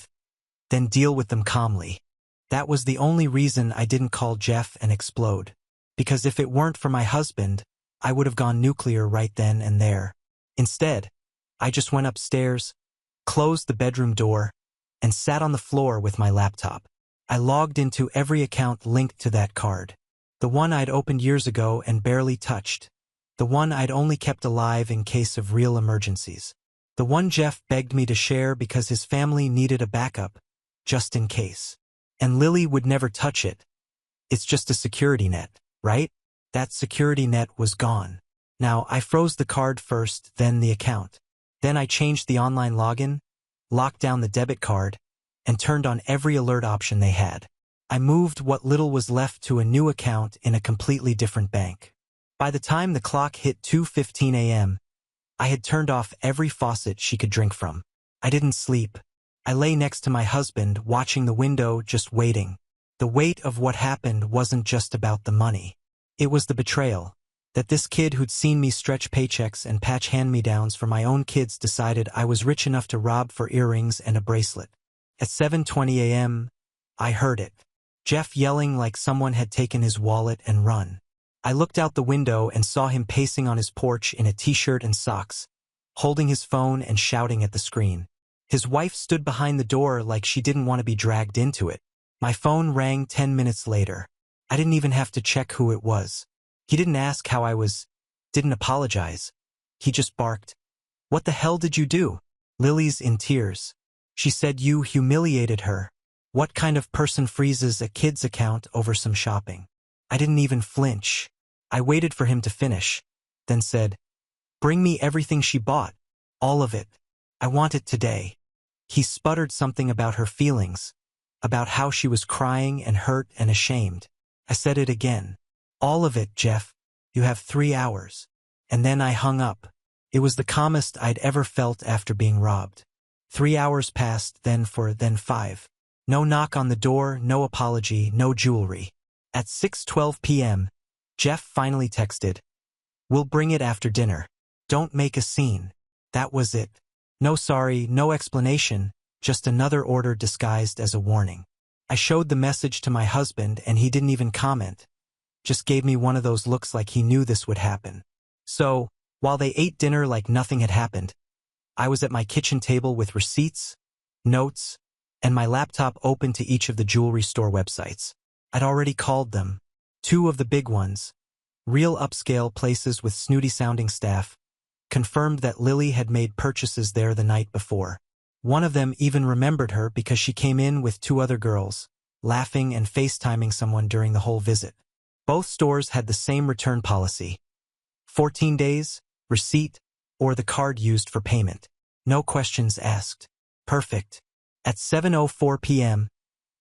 then deal with them calmly. That was the only reason I didn't call Jeff and explode. Because if it weren't for my husband, I would have gone nuclear right then and there. Instead, I just went upstairs, closed the bedroom door, and sat on the floor with my laptop. I logged into every account linked to that card. The one I'd opened years ago and barely touched. The one I'd only kept alive in case of real emergencies. The one Jeff begged me to share because his family needed a backup, just in case. And Lily would never touch it. It's just a security net, right? That security net was gone. Now, I froze the card first, then the account. Then I changed the online login, locked down the debit card, and turned on every alert option they had. I moved what little was left to a new account in a completely different bank. By the time the clock hit 2:15 a.m., I had turned off every faucet she could drink from. I didn't sleep. I lay next to my husband, watching the window, just waiting. The weight of what happened wasn't just about the money. It was the betrayal. That this kid who'd seen me stretch paychecks and patch hand-me-downs for my own kids decided I was rich enough to rob for earrings and a bracelet. At 7:20 a.m., I heard it. Jeff yelling like someone had taken his wallet and run. I looked out the window and saw him pacing on his porch in a t-shirt and socks, holding his phone and shouting at the screen. His wife stood behind the door like she didn't want to be dragged into it. My phone rang 10 minutes later. I didn't even have to check who it was. He didn't ask how I was, didn't apologize. He just barked. "What the hell did you do?" Lily's in tears. She said you humiliated her. What kind of person freezes a kid's account over some shopping? I didn't even flinch. I waited for him to finish, then said, "Bring me everything she bought. All of it. I want it today." He sputtered something about her feelings, about how she was crying and hurt and ashamed. I said it again. "All of it, Jeff. You have 3 hours." And then I hung up. It was the calmest I'd ever felt after being robbed. 3 hours passed, then 5. No knock on the door, no apology, no jewelry. At 6:12 p.m., Jeff finally texted, "We'll bring it after dinner. Don't make a scene." That was it. No sorry, no explanation, just another order disguised as a warning. I showed the message to my husband and he didn't even comment. Just gave me one of those looks like he knew this would happen. So, while they ate dinner like nothing had happened, I was at my kitchen table with receipts, notes, and my laptop open to each of the jewelry store websites. I'd already called them. 2 of the big ones, real upscale places with snooty-sounding staff, confirmed that Lily had made purchases there the night before. One of them even remembered her because she came in with 2 other girls, laughing and FaceTiming someone during the whole visit. Both stores had the same return policy. 14 days, receipt, or the card used for payment. No questions asked. Perfect. At 7:04 p.m.,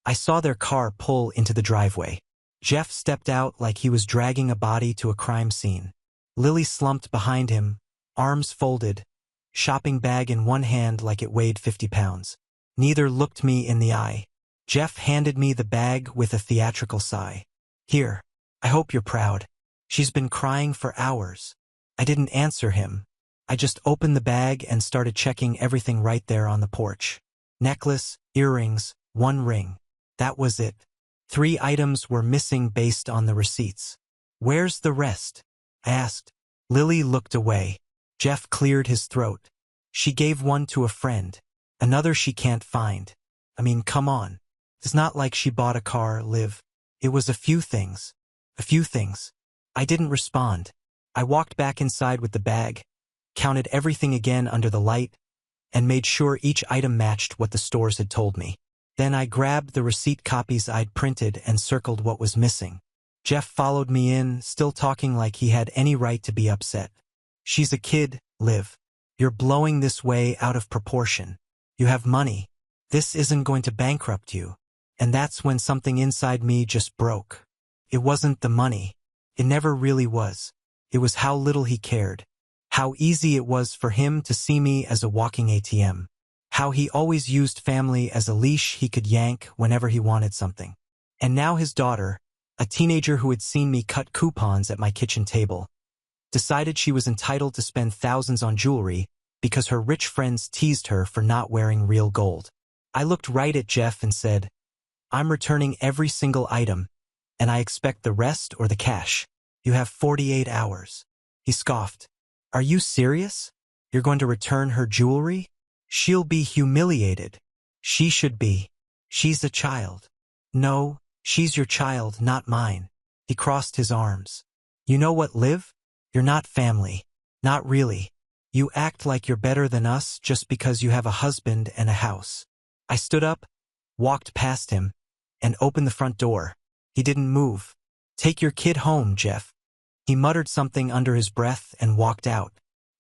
I saw their car pull into the driveway. Jeff stepped out like he was dragging a body to a crime scene. Lily slumped behind him, arms folded, shopping bag in one hand like it weighed 50 pounds. Neither looked me in the eye. Jeff handed me the bag with a theatrical sigh. "Here, I hope you're proud." She's been crying for hours. I didn't answer him. I just opened the bag and started checking everything right there on the porch. Necklace, earrings, 1 ring. That was it. 3 items were missing based on the receipts. "Where's the rest?" I asked. Lily looked away. Jeff cleared his throat. "She gave one to a friend. Another she can't find. I mean, come on. It's not like she bought a car, Liv. It was a few things. A few things." I didn't respond. I walked back inside with the bag, counted everything again under the light, and made sure each item matched what the stores had told me. Then I grabbed the receipt copies I'd printed and circled what was missing. Jeff followed me in, still talking like he had any right to be upset. "She's a kid, Liv. You're blowing this way out of proportion. You have money. This isn't going to bankrupt you." And that's when something inside me just broke. It wasn't the money. It never really was. It was how little he cared. How easy it was for him to see me as a walking ATM. How he always used family as a leash he could yank whenever he wanted something. And now his daughter, a teenager who had seen me cut coupons at my kitchen table, decided she was entitled to spend thousands on jewelry because her rich friends teased her for not wearing real gold. I looked right at Jeff and said, "I'm returning every single item, and I expect the rest or the cash. You have 48 hours. He scoffed. Are you serious? You're going to return her jewelry? She'll be humiliated. She should be. She's a child. No, she's your child, not mine. He crossed his arms. You know what, Liv? You're not family. Not really. You act like you're better than us just because you have a husband and a house. I stood up, walked past him, and opened the front door. He didn't move. Take your kid home, Jeff. He muttered something under his breath and walked out.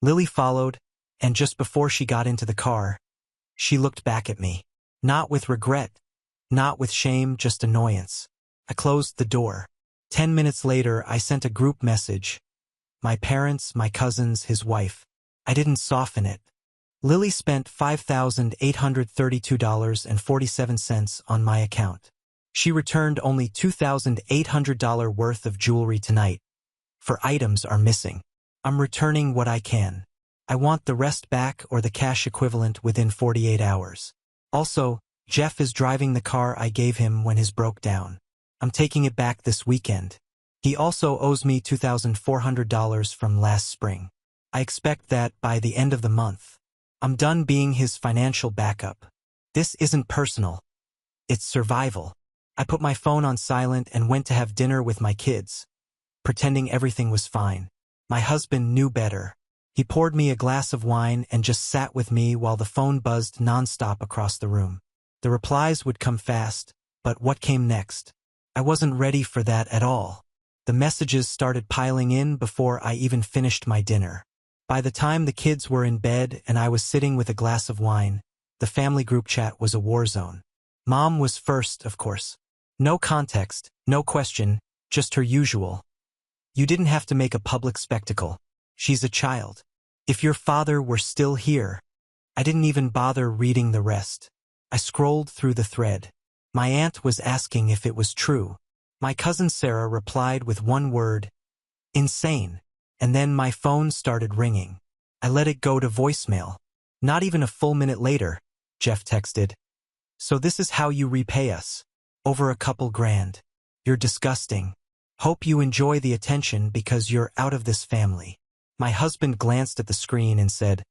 Lily followed, and just before she got into the car, she looked back at me. Not with regret, not with shame, just annoyance. I closed the door. 10 minutes later, I sent a group message. My parents, my cousins, his wife. I didn't soften it. Lily spent $5,832.47 on my account. She returned only $2,800 worth of jewelry tonight. For items are missing. I'm returning what I can. I want the rest back or the cash equivalent within 48 hours. Also, Jeff is driving the car I gave him when his broke down. I'm taking it back this weekend. He also owes me $2,400 from last spring. I expect that by the end of the month. I'm done being his financial backup. This isn't personal. It's survival. I put my phone on silent and went to have dinner with my kids, pretending everything was fine. My husband knew better. He poured me a glass of wine and just sat with me while the phone buzzed nonstop across the room. The replies would come fast, but what came next? I wasn't ready for that at all. The messages started piling in before I even finished my dinner. By the time the kids were in bed and I was sitting with a glass of wine, the family group chat was a war zone. Mom was first, of course. No context, no question, just her usual. You didn't have to make a public spectacle. She's a child. If your father were still here. I didn't even bother reading the rest. I scrolled through the thread. My aunt was asking if it was true. My cousin Sarah replied with one word, insane. And then my phone started ringing. I let it go to voicemail. Not even a full minute later, Jeff texted. So this is how you repay us. Over a couple grand. You're disgusting. Hope you enjoy the attention because you're out of this family. My husband glanced at the screen and said,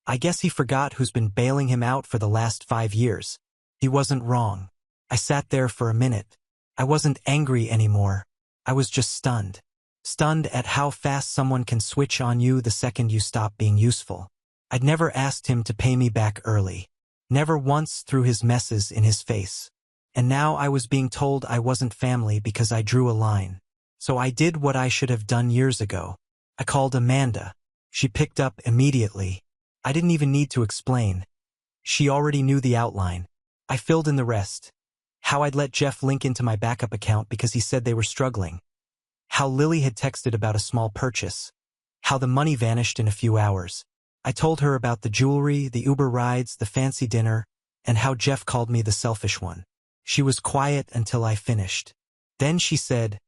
I guess he forgot who's been bailing him out for the last 5 years. He wasn't wrong. I sat there for a minute. I wasn't angry anymore. I was just stunned. Stunned at how fast someone can switch on you the second you stop being useful. I'd never asked him to pay me back early. Never once threw his messes in his face. And now I was being told I wasn't family because I drew a line. So I did what I should have done years ago. I called Amanda. She picked up immediately. I didn't even need to explain. She already knew the outline. I filled in the rest. How I'd let Jeff link into my backup account because he said they were struggling. How Lily had texted about a small purchase. How the money vanished in a few hours. I told her about the jewelry, the Uber rides, the fancy dinner, and how Jeff called me the selfish one. She was quiet until I finished. Then she said,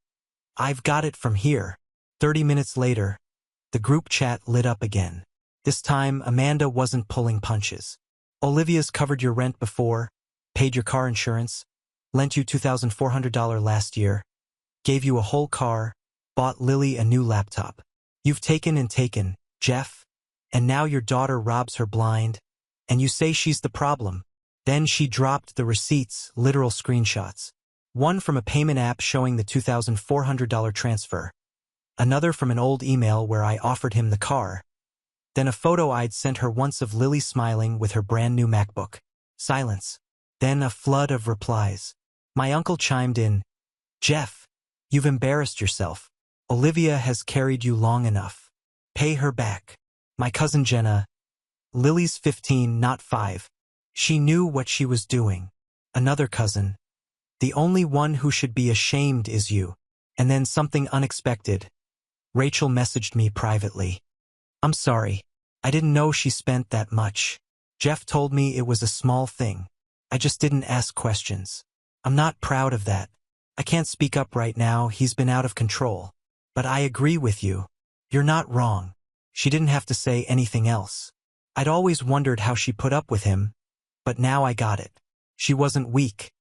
I've got it from here. 30 minutes later, the group chat lit up again. This time, Amanda wasn't pulling punches. Olivia's covered your rent before, paid your car insurance, lent you $2,400 last year, gave you a whole car, bought Lily a new laptop. You've taken and taken, Jeff, and now your daughter robs her blind, and you say she's the problem. Then she dropped the receipts, literal screenshots. One from a payment app showing the $2,400 transfer. Another from an old email where I offered him the car. Then a photo I'd sent her once of Lily smiling with her brand new MacBook. Silence. Then a flood of replies. My uncle chimed in, Jeff, you've embarrassed yourself. Olivia has carried you long enough. Pay her back. My cousin Jenna, Lily's 15, not 5. She knew what she was doing. Another cousin, the only one who should be ashamed is you. And then something unexpected. Rachel messaged me privately. I'm sorry. I didn't know she spent that much. Jeff told me it was a small thing. I just didn't ask questions. I'm not proud of that. I can't speak up right now, he's been out of control. But I agree with you. You're not wrong. She didn't have to say anything else. I'd always wondered how she put up with him, but now I got it. She wasn't weak.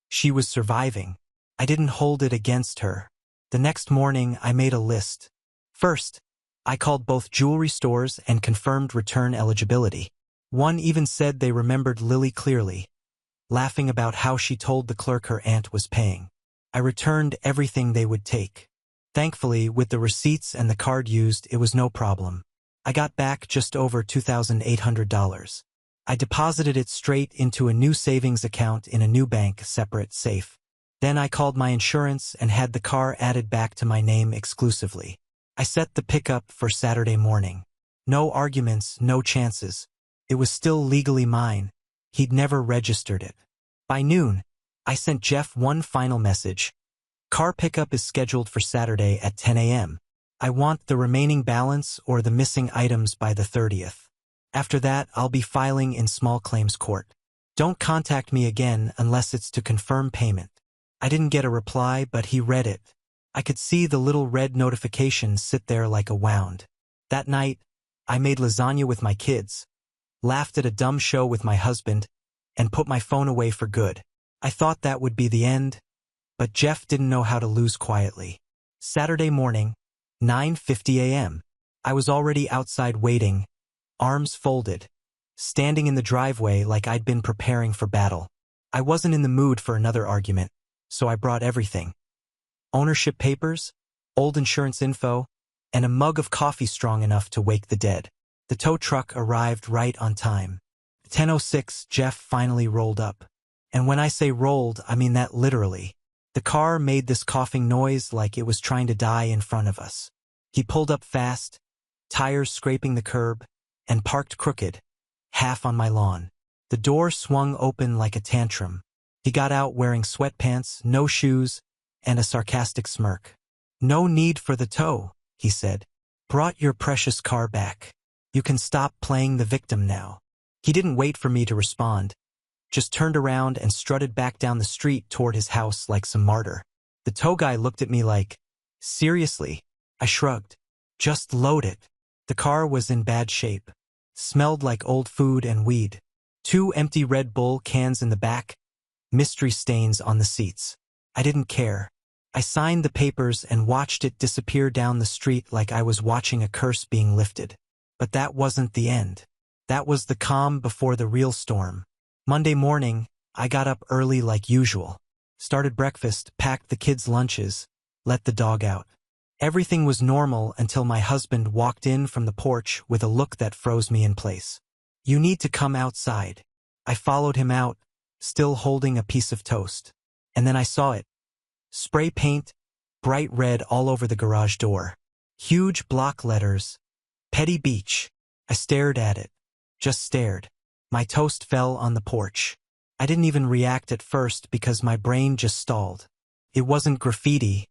She was surviving. I didn't hold it against her. The next morning, I made a list. First, I called both jewelry stores and confirmed return eligibility. One even said they remembered Lily clearly, laughing about how she told the clerk her aunt was paying. I returned everything they would take. Thankfully, with the receipts and the card used, it was no problem. I got back just over $2,800. I deposited it straight into a new savings account in a new bank, separate, safe. Then I called my insurance and had the car added back to my name exclusively. I set the pickup for Saturday morning. No arguments, no chances. It was still legally mine. He'd never registered it. By noon, I sent Jeff one final message. Car pickup is scheduled for Saturday at 10 a.m. I want the remaining balance or the missing items by the 30th. After that, I'll be filing in small claims court. Don't contact me again unless it's to confirm payment. I didn't get a reply, but he read it. I could see the little red notification sit there like a wound. That night, I made lasagna with my kids, laughed at a dumb show with my husband, and put my phone away for good. I thought that would be the end, but Jeff didn't know how to lose quietly. Saturday morning, 9:50 a.m. I was already outside waiting, arms folded, standing in the driveway like I'd been preparing for battle. I wasn't in the mood for another argument, so I brought everything. Ownership papers, old insurance info, and a mug of coffee strong enough to wake the dead. The tow truck arrived right on time. 10:06, Jeff finally rolled up. And when I say rolled, I mean that literally. The car made this coughing noise like it was trying to die in front of us. He pulled up fast, tires scraping the curb, and parked crooked, half on my lawn. The door swung open like a tantrum. He got out wearing sweatpants, no shoes, and a sarcastic smirk. "No need for the tow," he said. "Brought your precious car back. You can stop playing the victim now." He didn't wait for me to respond, just turned around and strutted back down the street toward his house like some martyr. The tow guy looked at me like, "Seriously?" I shrugged. "Just load it." The car was in bad shape. Smelled like old food and weed. 2 empty Red Bull cans in the back, mystery stains on the seats. I didn't care. I signed the papers and watched it disappear down the street like I was watching a curse being lifted. But that wasn't the end. That was the calm before the real storm. Monday morning, I got up early like usual. Started breakfast, packed the kids' lunches, let the dog out. Everything was normal until my husband walked in from the porch with a look that froze me in place. "You need to come outside." I followed him out, still holding a piece of toast. And then I saw it. Spray paint, bright red all over the garage door. Huge block letters. Petty Beach. I stared at it. Just stared. My toast fell on the porch. I didn't even react at first because my brain just stalled. It wasn't graffiti.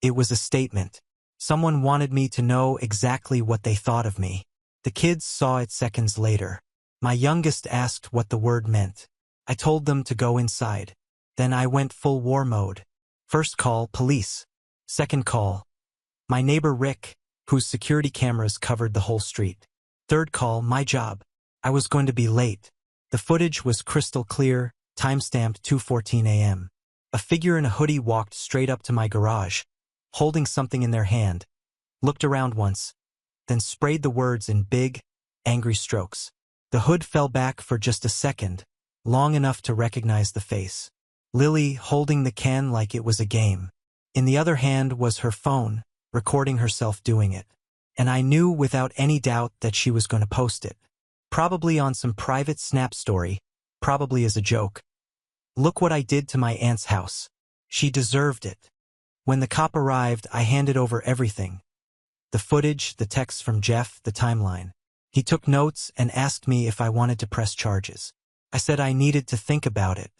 It was a statement. Someone wanted me to know exactly what they thought of me. The kids saw it seconds later. My youngest asked what the word meant. I told them to go inside. Then I went full war mode. First call, police. Second call, my neighbor Rick, whose security cameras covered the whole street. Third call, my job. I was going to be late. The footage was crystal clear, timestamped 2:14 a.m. A figure in a hoodie walked straight up to my garage, holding something in their hand, looked around once, then sprayed the words in big, angry strokes. The hood fell back for just a second, long enough to recognize the face. Lily holding the can like it was a game. In the other hand was her phone, recording herself doing it. And I knew without any doubt that she was going to post it. Probably on some private Snap story, probably as a joke. "Look what I did to my aunt's house. She deserved it." When the cop arrived, I handed over everything. The footage, the texts from Jeff, the timeline. He took notes and asked me if I wanted to press charges. I said I needed to think about it.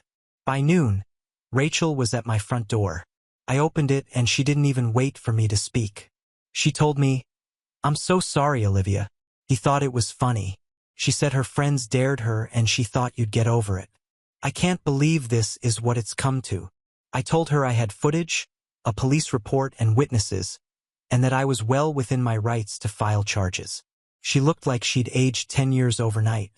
By noon, Rachel was at my front door. I opened it and she didn't even wait for me to speak. She told me, "I'm so sorry, Olivia." He thought it was funny. She said her friends dared her and she thought you'd get over it. I can't believe this is what it's come to. I told her I had footage, a police report and witnesses, and that I was well within my rights to file charges. She looked like she'd aged 10 years overnight.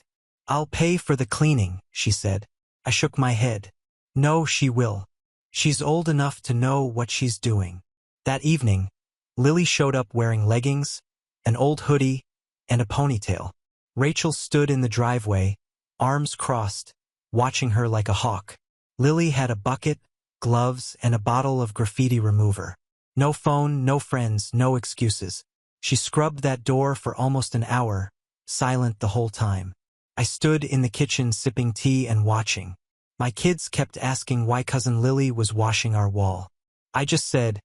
"I'll pay for the cleaning," she said. I shook my head. "No, she will. She's old enough to know what she's doing." That evening, Lily showed up wearing leggings an old hoodie, and a ponytail. Rachel stood in the driveway, arms crossed, watching her like a hawk. Lily had a bucket, gloves, and a bottle of graffiti remover. No phone, no friends, no excuses. She scrubbed that door for almost an hour, silent the whole time. I stood in the kitchen sipping tea and watching. My kids kept asking why Cousin Lily was washing our wall. I just said,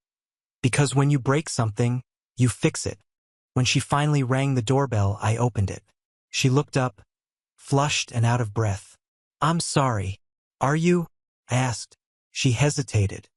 because when you break something, you fix it. When she finally rang the doorbell, I opened it. She looked up, flushed and out of breath. I'm sorry. Are you? I asked. She hesitated.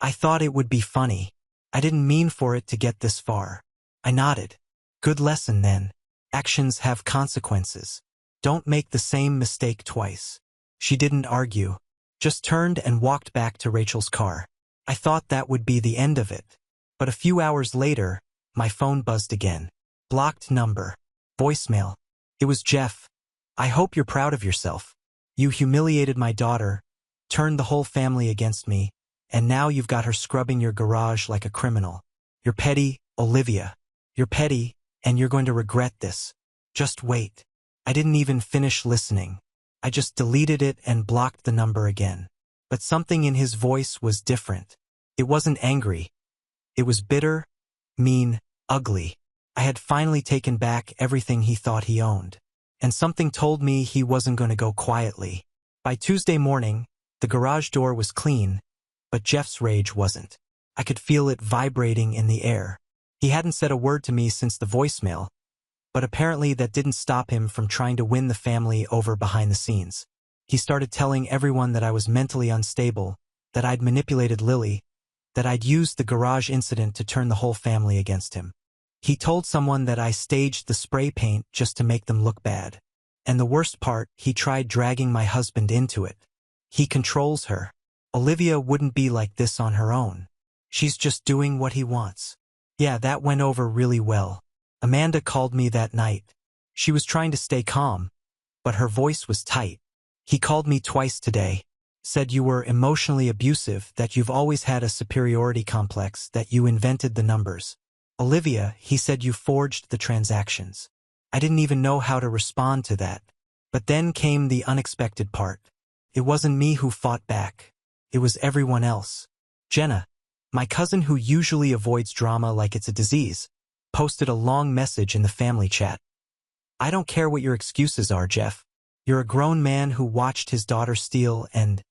I thought it would be funny. I didn't mean for it to get this far. I nodded. Good lesson then. Actions have consequences. Don't make the same mistake twice. She didn't argue, just turned and walked back to Rachel's car. I thought that would be the end of it. But a few hours later, my phone buzzed again. Blocked number. Voicemail. It was Jeff. I hope you're proud of yourself. You humiliated my daughter, turned the whole family against me, and now you've got her scrubbing your garage like a criminal. You're petty, Olivia. You're petty, and you're going to regret this. Just wait. I didn't even finish listening. I just deleted it and blocked the number again. But something in his voice was different. It wasn't angry. It was bitter, mean, ugly. I had finally taken back everything he thought he owned. And something told me he wasn't going to go quietly. By Tuesday morning, the garage door was clean, but Jeff's rage wasn't. I could feel it vibrating in the air. He hadn't said a word to me since the voicemail, but apparently that didn't stop him from trying to win the family over behind the scenes. He started telling everyone that I was mentally unstable, that I'd manipulated Lily, that I'd used the garage incident to turn the whole family against him. He told someone that I staged the spray paint just to make them look bad. And the worst part, he tried dragging my husband into it. He controls her. Olivia wouldn't be like this on her own. She's just doing what he wants. Yeah, that went over really well. Amanda called me that night. She was trying to stay calm, but her voice was tight. He called me twice today. Said you were emotionally abusive, that you've always had a superiority complex, that you invented the numbers. Olivia, he said you forged the transactions. I didn't even know how to respond to that. But then came the unexpected part. It wasn't me who fought back. It was everyone else. Jenna, my cousin who usually avoids drama like it's a disease, posted a long message in the family chat. I don't care what your excuses are, Jeff. You're a grown man who watched his daughter steal and,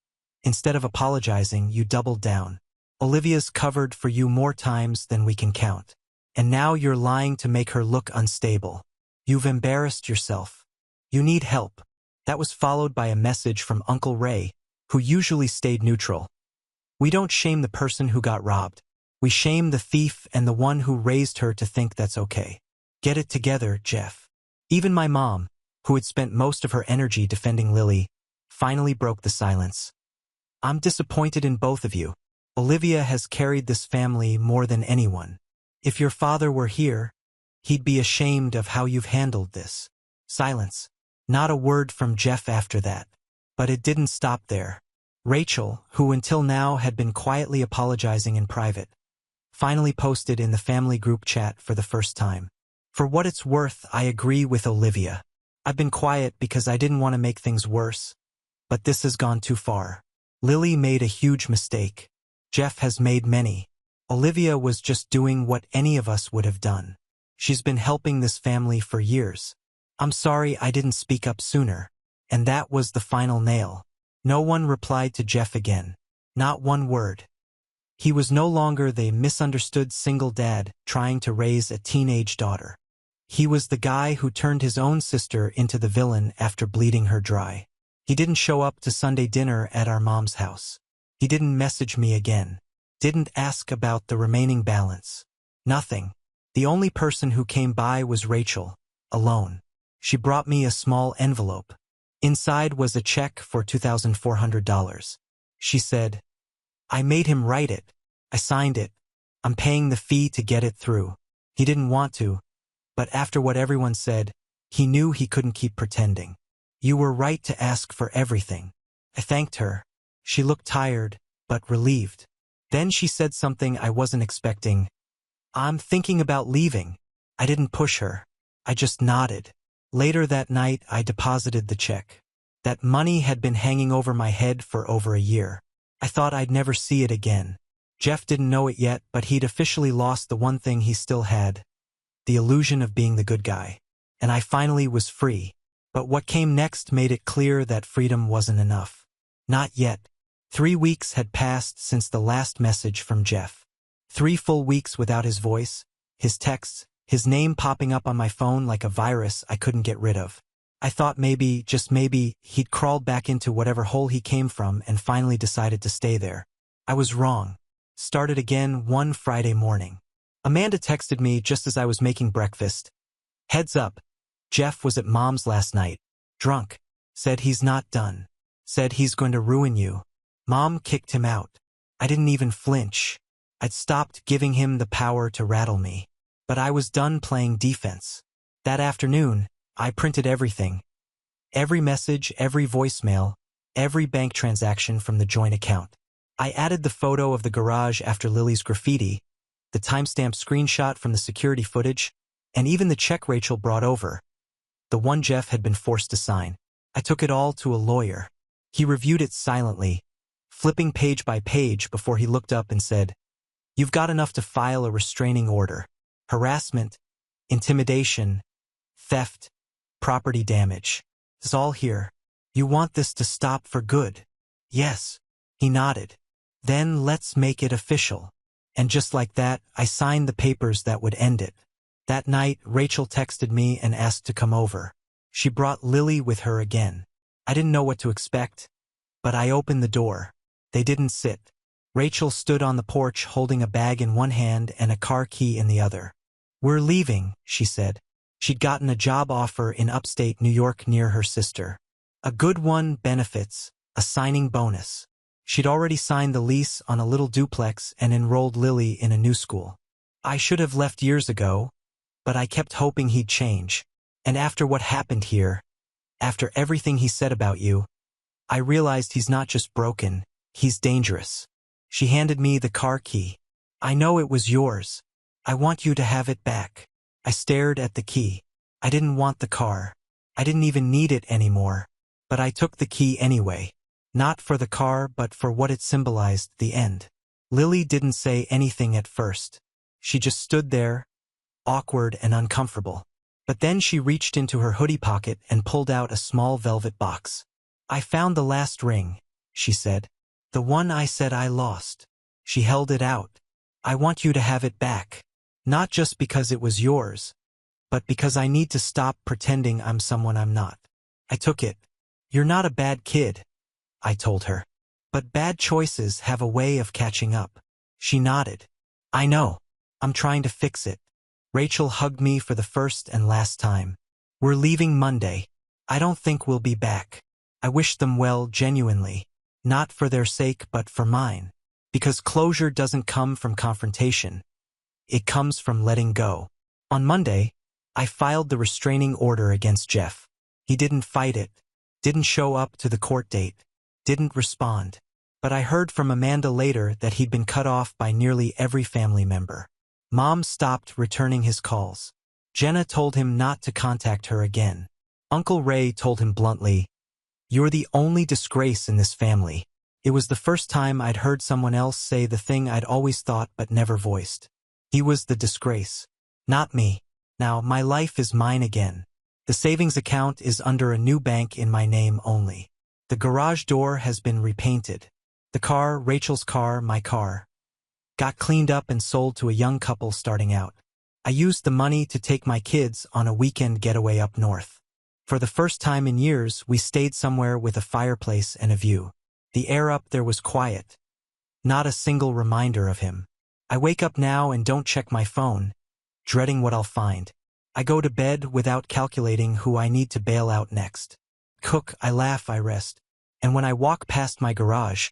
instead of apologizing, you doubled down. Olivia's covered for you more times than we can count. And now you're lying to make her look unstable. You've embarrassed yourself. You need help. That was followed by a message from Uncle Ray, who usually stayed neutral. We don't shame the person who got robbed. We shame the thief and the one who raised her to think that's okay. Get it together, Jeff. Even my mom, who had spent most of her energy defending Lily, finally broke the silence. I'm disappointed in both of you. Olivia has carried this family more than anyone. If your father were here, he'd be ashamed of how you've handled this. Silence. Not a word from Jeff after that. But it didn't stop there. Rachel, who until now had been quietly apologizing in private, finally posted in the family group chat for the first time. For what it's worth, I agree with Olivia. I've been quiet because I didn't want to make things worse. But this has gone too far. Lily made a huge mistake. Jeff has made many. Olivia was just doing what any of us would have done. She's been helping this family for years. I'm sorry I didn't speak up sooner. And that was the final nail. No one replied to Jeff again. Not one word. He was no longer the misunderstood single dad trying to raise a teenage daughter. He was the guy who turned his own sister into the villain after bleeding her dry. He didn't show up to Sunday dinner at our mom's house. He didn't message me again. Didn't ask about the remaining balance. Nothing. The only person who came by was Rachel, alone. She brought me a small envelope. Inside was a check for $2,400. She said, I made him write it. I signed it. I'm paying the fee to get it through. He didn't want to, but after what everyone said, he knew he couldn't keep pretending. You were right to ask for everything. I thanked her. She looked tired, but relieved. Then she said something I wasn't expecting. I'm thinking about leaving. I didn't push her. I just nodded. Later that night, I deposited the check. That money had been hanging over my head for over a year. I thought I'd never see it again. Jeff didn't know it yet, but he'd officially lost the one thing he still had, the illusion of being the good guy. And I finally was free. But what came next made it clear that freedom wasn't enough. Not yet. 3 weeks had passed since the last message from Jeff. 3 full weeks without his voice, his texts, his name popping up on my phone like a virus I couldn't get rid of. I thought maybe, just maybe, he'd crawled back into whatever hole he came from and finally decided to stay there. I was wrong. Started again one Friday morning. Amanda texted me just as I was making breakfast. Heads up. Jeff was at Mom's last night. Drunk. Said he's not done. Said he's going to ruin you. Mom kicked him out. I didn't even flinch. I'd stopped giving him the power to rattle me. But I was done playing defense. That afternoon, I printed everything. Every message, every voicemail, every bank transaction from the joint account. I added the photo of the garage after Lily's graffiti, the timestamp screenshot from the security footage, and even the check Rachel brought over, the one Jeff had been forced to sign. I took it all to a lawyer. He reviewed it silently, flipping page by page before he looked up and said, "You've got enough to file a restraining order. Harassment, intimidation, theft, property damage. It's all here. You want this to stop for good?" "Yes." He nodded. "Then let's make it official." And just like that, I signed the papers that would end it. That night, Rachel texted me and asked to come over. She brought Lily with her again. I didn't know what to expect, but I opened the door. They didn't sit. Rachel stood on the porch holding a bag in one hand and a car key in the other. "We're leaving," she said. She'd gotten a job offer in upstate New York near her sister. A good one, benefits, a signing bonus. She'd already signed the lease on a little duplex and enrolled Lily in a new school. I should have left years ago, but I kept hoping he'd change. And after what happened here, after everything he said about you, I realized he's not just broken, he's dangerous. She handed me the car key. "I know it was yours. I want you to have it back." I stared at the key. I didn't want the car. I didn't even need it anymore. But I took the key anyway. Not for the car, but for what it symbolized, the end. Lily didn't say anything at first. She just stood there, awkward and uncomfortable. But then she reached into her hoodie pocket and pulled out a small velvet box. "I found the last ring," she said. "The one I said I lost." She held it out. "I want you to have it back. Not just because it was yours, but because I need to stop pretending I'm someone I'm not." I took it. "You're not a bad kid," I told her. "But bad choices have a way of catching up." She nodded. "I know. I'm trying to fix it." Rachel hugged me for the first and last time. "We're leaving Monday. I don't think we'll be back." I wished them well, genuinely. Not for their sake, but for mine. Because closure doesn't come from confrontation. It comes from letting go. On Monday, I filed the restraining order against Jeff. He didn't fight it, didn't show up to the court date, didn't respond. But I heard from Amanda later that he'd been cut off by nearly every family member. Mom stopped returning his calls. Jenna told him not to contact her again. Uncle Ray told him bluntly, "You're the only disgrace in this family." It was the first time I'd heard someone else say the thing I'd always thought but never voiced. He was the disgrace, not me. Now my life is mine again. The savings account is under a new bank in my name only. The garage door has been repainted. The car, Rachel's car, my car, got cleaned up and sold to a young couple starting out. I used the money to take my kids on a weekend getaway up north. For the first time in years, we stayed somewhere with a fireplace and a view. The air up there was quiet. Not a single reminder of him. I wake up now and don't check my phone, dreading what I'll find. I go to bed without calculating who I need to bail out next. Cook, I laugh, I rest. And when I walk past my garage,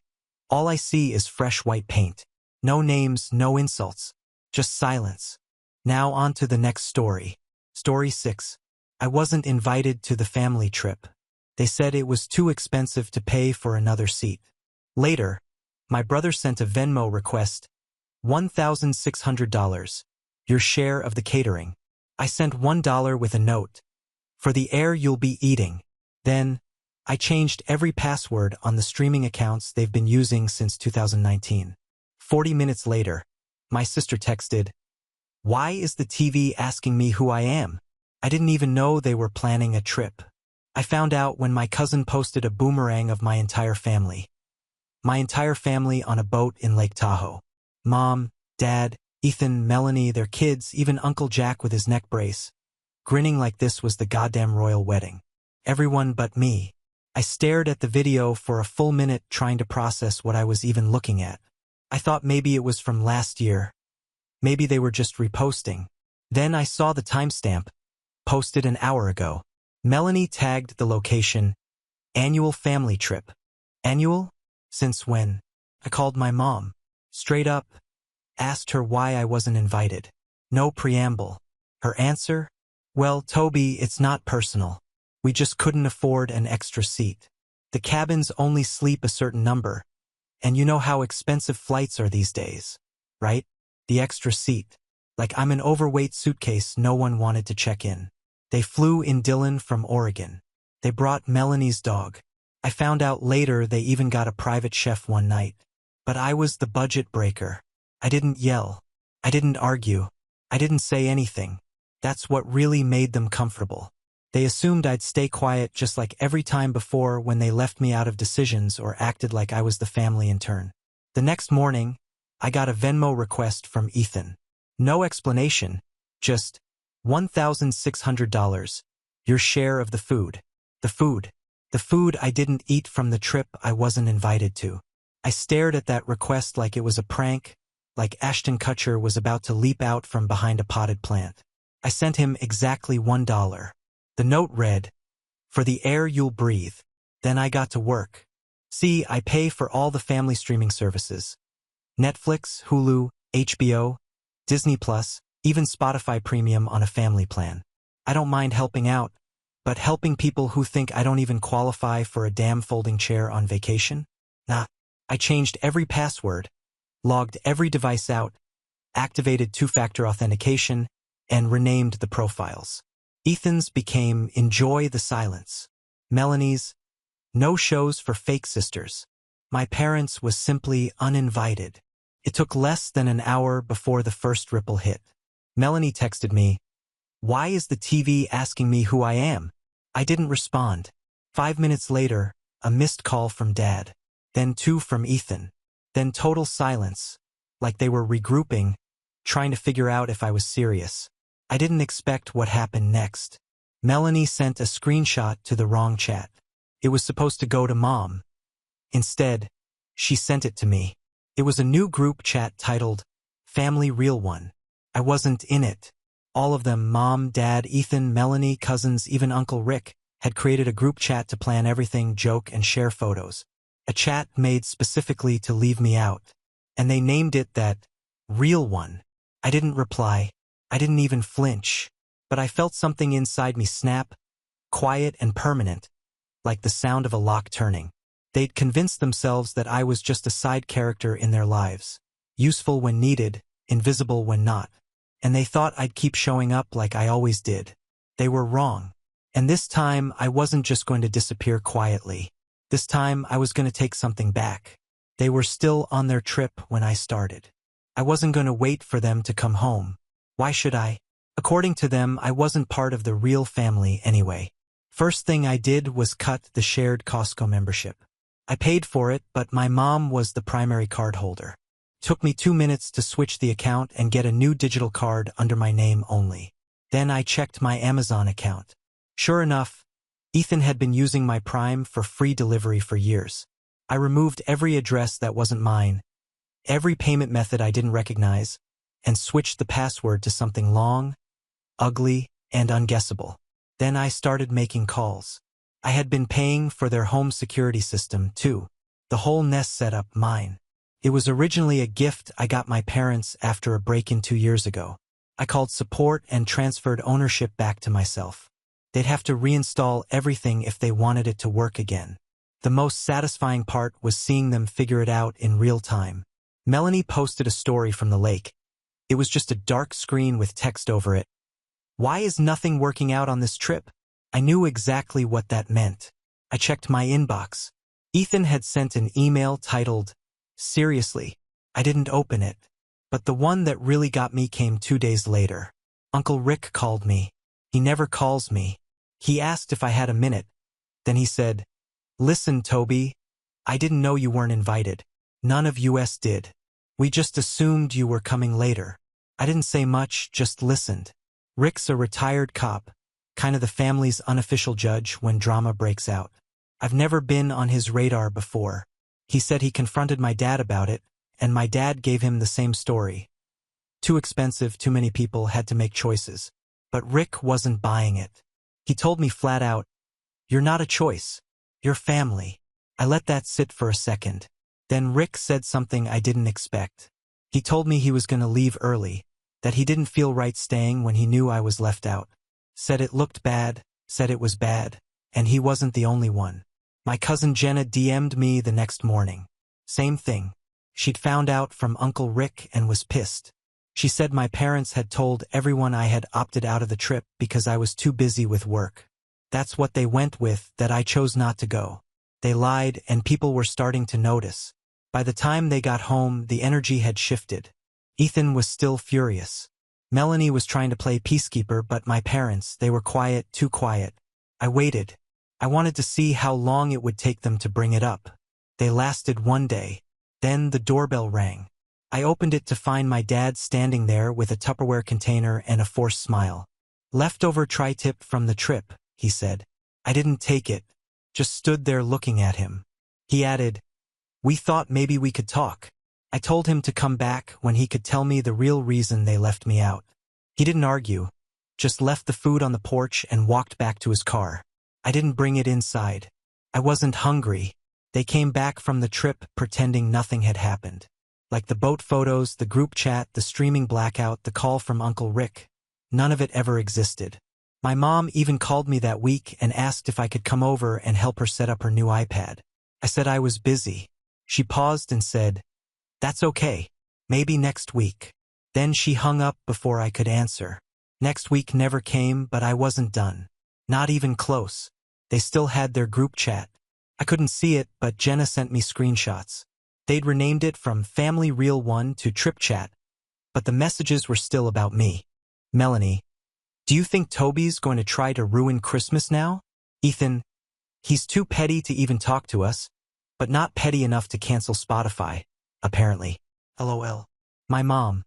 all I see is fresh white paint. No names, no insults, just silence. Now on to the next story. Story 6. I wasn't invited to the family trip. They said it was too expensive to pay for another seat. Later, my brother sent a Venmo request, $1,600, your share of the catering. I sent $1 with a note. For the air you'll be eating. Then, I changed every password on the streaming accounts they've been using since 2019. 40 minutes later, my sister texted, "Why is the TV asking me who I am? I didn't even know they were planning a trip." I found out when my cousin posted a boomerang of my entire family. My entire family on a boat in Lake Tahoe. Mom, Dad, Ethan, Melanie, their kids, even Uncle Jack with his neck brace. Grinning like this was the goddamn royal wedding. Everyone but me. I stared at the video for a full minute trying to process what I was even looking at. I thought maybe it was from last year. Maybe they were just reposting. Then I saw the timestamp, posted an hour ago. Melanie tagged the location, annual family trip. Annual? Since when? I called my mom. Straight up, asked her why I wasn't invited. No preamble. Her answer? Well, Toby, it's not personal. We just couldn't afford an extra seat. The cabins only sleep a certain number, and you know how expensive flights are these days, right? The extra seat. Like I'm an overweight suitcase no one wanted to check in. They flew in Dylan from Oregon. They brought Melanie's dog. I found out later they even got a private chef one night. But I was the budget breaker. I didn't yell. I didn't argue. I didn't say anything. That's what really made them comfortable. They assumed I'd stay quiet just like every time before when they left me out of decisions or acted like I was the family intern. The next morning, I got a Venmo request from Ethan. No explanation, just $1,600. Your share of the food. The food I didn't eat from the trip I wasn't invited to. I stared at that request like it was a prank, like Ashton Kutcher was about to leap out from behind a potted plant. I sent him exactly $1. The note read, "For the air you'll breathe." Then I got to work. See, I pay for all the family streaming services. Netflix, Hulu, HBO, Disney Plus, even Spotify Premium on a family plan. I don't mind helping out, but helping people who think I don't even qualify for a damn folding chair on vacation? Nah. I changed every password, logged every device out, activated two-factor authentication, and renamed the profiles. Ethan's became Enjoy the Silence. Melanie's No Shows for Fake Sisters. My parents was simply uninvited. It took less than an hour before the first ripple hit. Melanie texted me, "Why is the TV asking me who I am?" I didn't respond. 5 minutes later, a missed call from Dad. Then 2 from Ethan. Then total silence, like they were regrouping, trying to figure out if I was serious. I didn't expect what happened next. Melanie sent a screenshot to the wrong chat. It was supposed to go to Mom. Instead, she sent it to me. It was a new group chat titled, Family Real One. I wasn't in it. All of them, Mom, Dad, Ethan, Melanie, cousins, even Uncle Rick, had created a group chat to plan everything, joke, and share photos. A chat made specifically to leave me out. And they named it that Real One. I didn't reply. I didn't even flinch. But I felt something inside me snap, quiet and permanent, like the sound of a lock turning. They'd convinced themselves that I was just a side character in their lives, useful when needed, invisible when not. And they thought I'd keep showing up like I always did. They were wrong. And this time, I wasn't just going to disappear quietly. This time, I was going to take something back. They were still on their trip when I started. I wasn't going to wait for them to come home. Why should I? According to them, I wasn't part of the real family anyway. First thing I did was cut the shared Costco membership. I paid for it, but my mom was the primary card holder. Took me 2 minutes to switch the account and get a new digital card under my name only. Then I checked my Amazon account. Sure enough, Ethan had been using my Prime for free delivery for years. I removed every address that wasn't mine, every payment method I didn't recognize, and switched the password to something long, ugly, and unguessable. Then I started making calls. I had been paying for their home security system, too. The whole Nest setup mine. It was originally a gift I got my parents after a break-in 2 years ago. I called support and transferred ownership back to myself. They'd have to reinstall everything if they wanted it to work again. The most satisfying part was seeing them figure it out in real time. Melanie posted a story from the lake. It was just a dark screen with text over it. Why is nothing working out on this trip? I knew exactly what that meant. I checked my inbox. Ethan had sent an email titled, "Seriously." I didn't open it. But the one that really got me came 2 days later. Uncle Rick called me. He never calls me. He asked if I had a minute. Then he said, "Listen, Toby, I didn't know you weren't invited. None of us did. We just assumed you were coming later." I didn't say much, just listened. Rick's a retired cop, kind of the family's unofficial judge when drama breaks out. I've never been on his radar before. He said he confronted my dad about it, and my dad gave him the same story. Too expensive, too many people had to make choices. But Rick wasn't buying it. He told me flat out, "You're not a choice. You're family." I let that sit for a second. Then Rick said something I didn't expect. He told me he was going to leave early, that he didn't feel right staying when he knew I was left out. Said it looked bad, said it was bad, and he wasn't the only one. My cousin Jenna DM'd me the next morning. Same thing. She'd found out from Uncle Rick and was pissed. She said my parents had told everyone I had opted out of the trip because I was too busy with work. That's what they went with, that I chose not to go. They lied, and people were starting to notice. By the time they got home, the energy had shifted. Ethan was still furious. Melanie was trying to play peacekeeper, but my parents, they were quiet, too quiet. I waited. I wanted to see how long it would take them to bring it up. They lasted 1 day. Then the doorbell rang. I opened it to find my dad standing there with a Tupperware container and a forced smile. "Leftover tri-tip from the trip," he said. I didn't take it, just stood there looking at him. He added, "We thought maybe we could talk." I told him to come back when he could tell me the real reason they left me out. He didn't argue, just left the food on the porch and walked back to his car. I didn't bring it inside. I wasn't hungry. They came back from the trip pretending nothing had happened. Like the boat photos, the group chat, the streaming blackout, the call from Uncle Rick. None of it ever existed. My mom even called me that week and asked if I could come over and help her set up her new iPad. I said I was busy. She paused and said, "That's okay. Maybe next week." Then she hung up before I could answer. Next week never came, but I wasn't done. Not even close. They still had their group chat. I couldn't see it, but Jenna sent me screenshots. They'd renamed it from Family Real 1 to Trip Chat, but the messages were still about me. Melanie, "Do you think Toby's going to try to ruin Christmas now?" Ethan, "He's too petty to even talk to us, but not petty enough to cancel Spotify, apparently. LOL. My mom,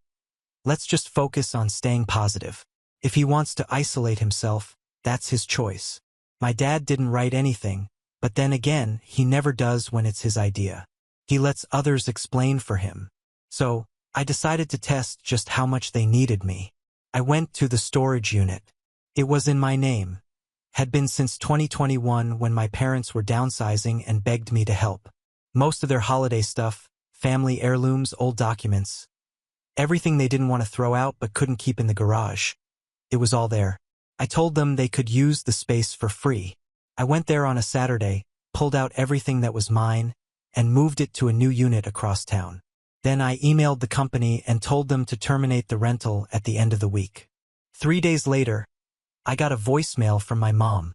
"Let's just focus on staying positive. If he wants to isolate himself, that's his choice." My dad didn't write anything, but then again, he never does when it's his idea. He lets others explain for him. So, I decided to test just how much they needed me. I went to the storage unit. It was in my name. Had been since 2021 when my parents were downsizing and begged me to help. Most of their holiday stuff, family heirlooms, old documents. Everything they didn't want to throw out but couldn't keep in the garage. It was all there. I told them they could use the space for free. I went there on a Saturday, pulled out everything that was mine, and moved it to a new unit across town. Then I emailed the company and told them to terminate the rental at the end of the week. 3 days later, I got a voicemail from my mom.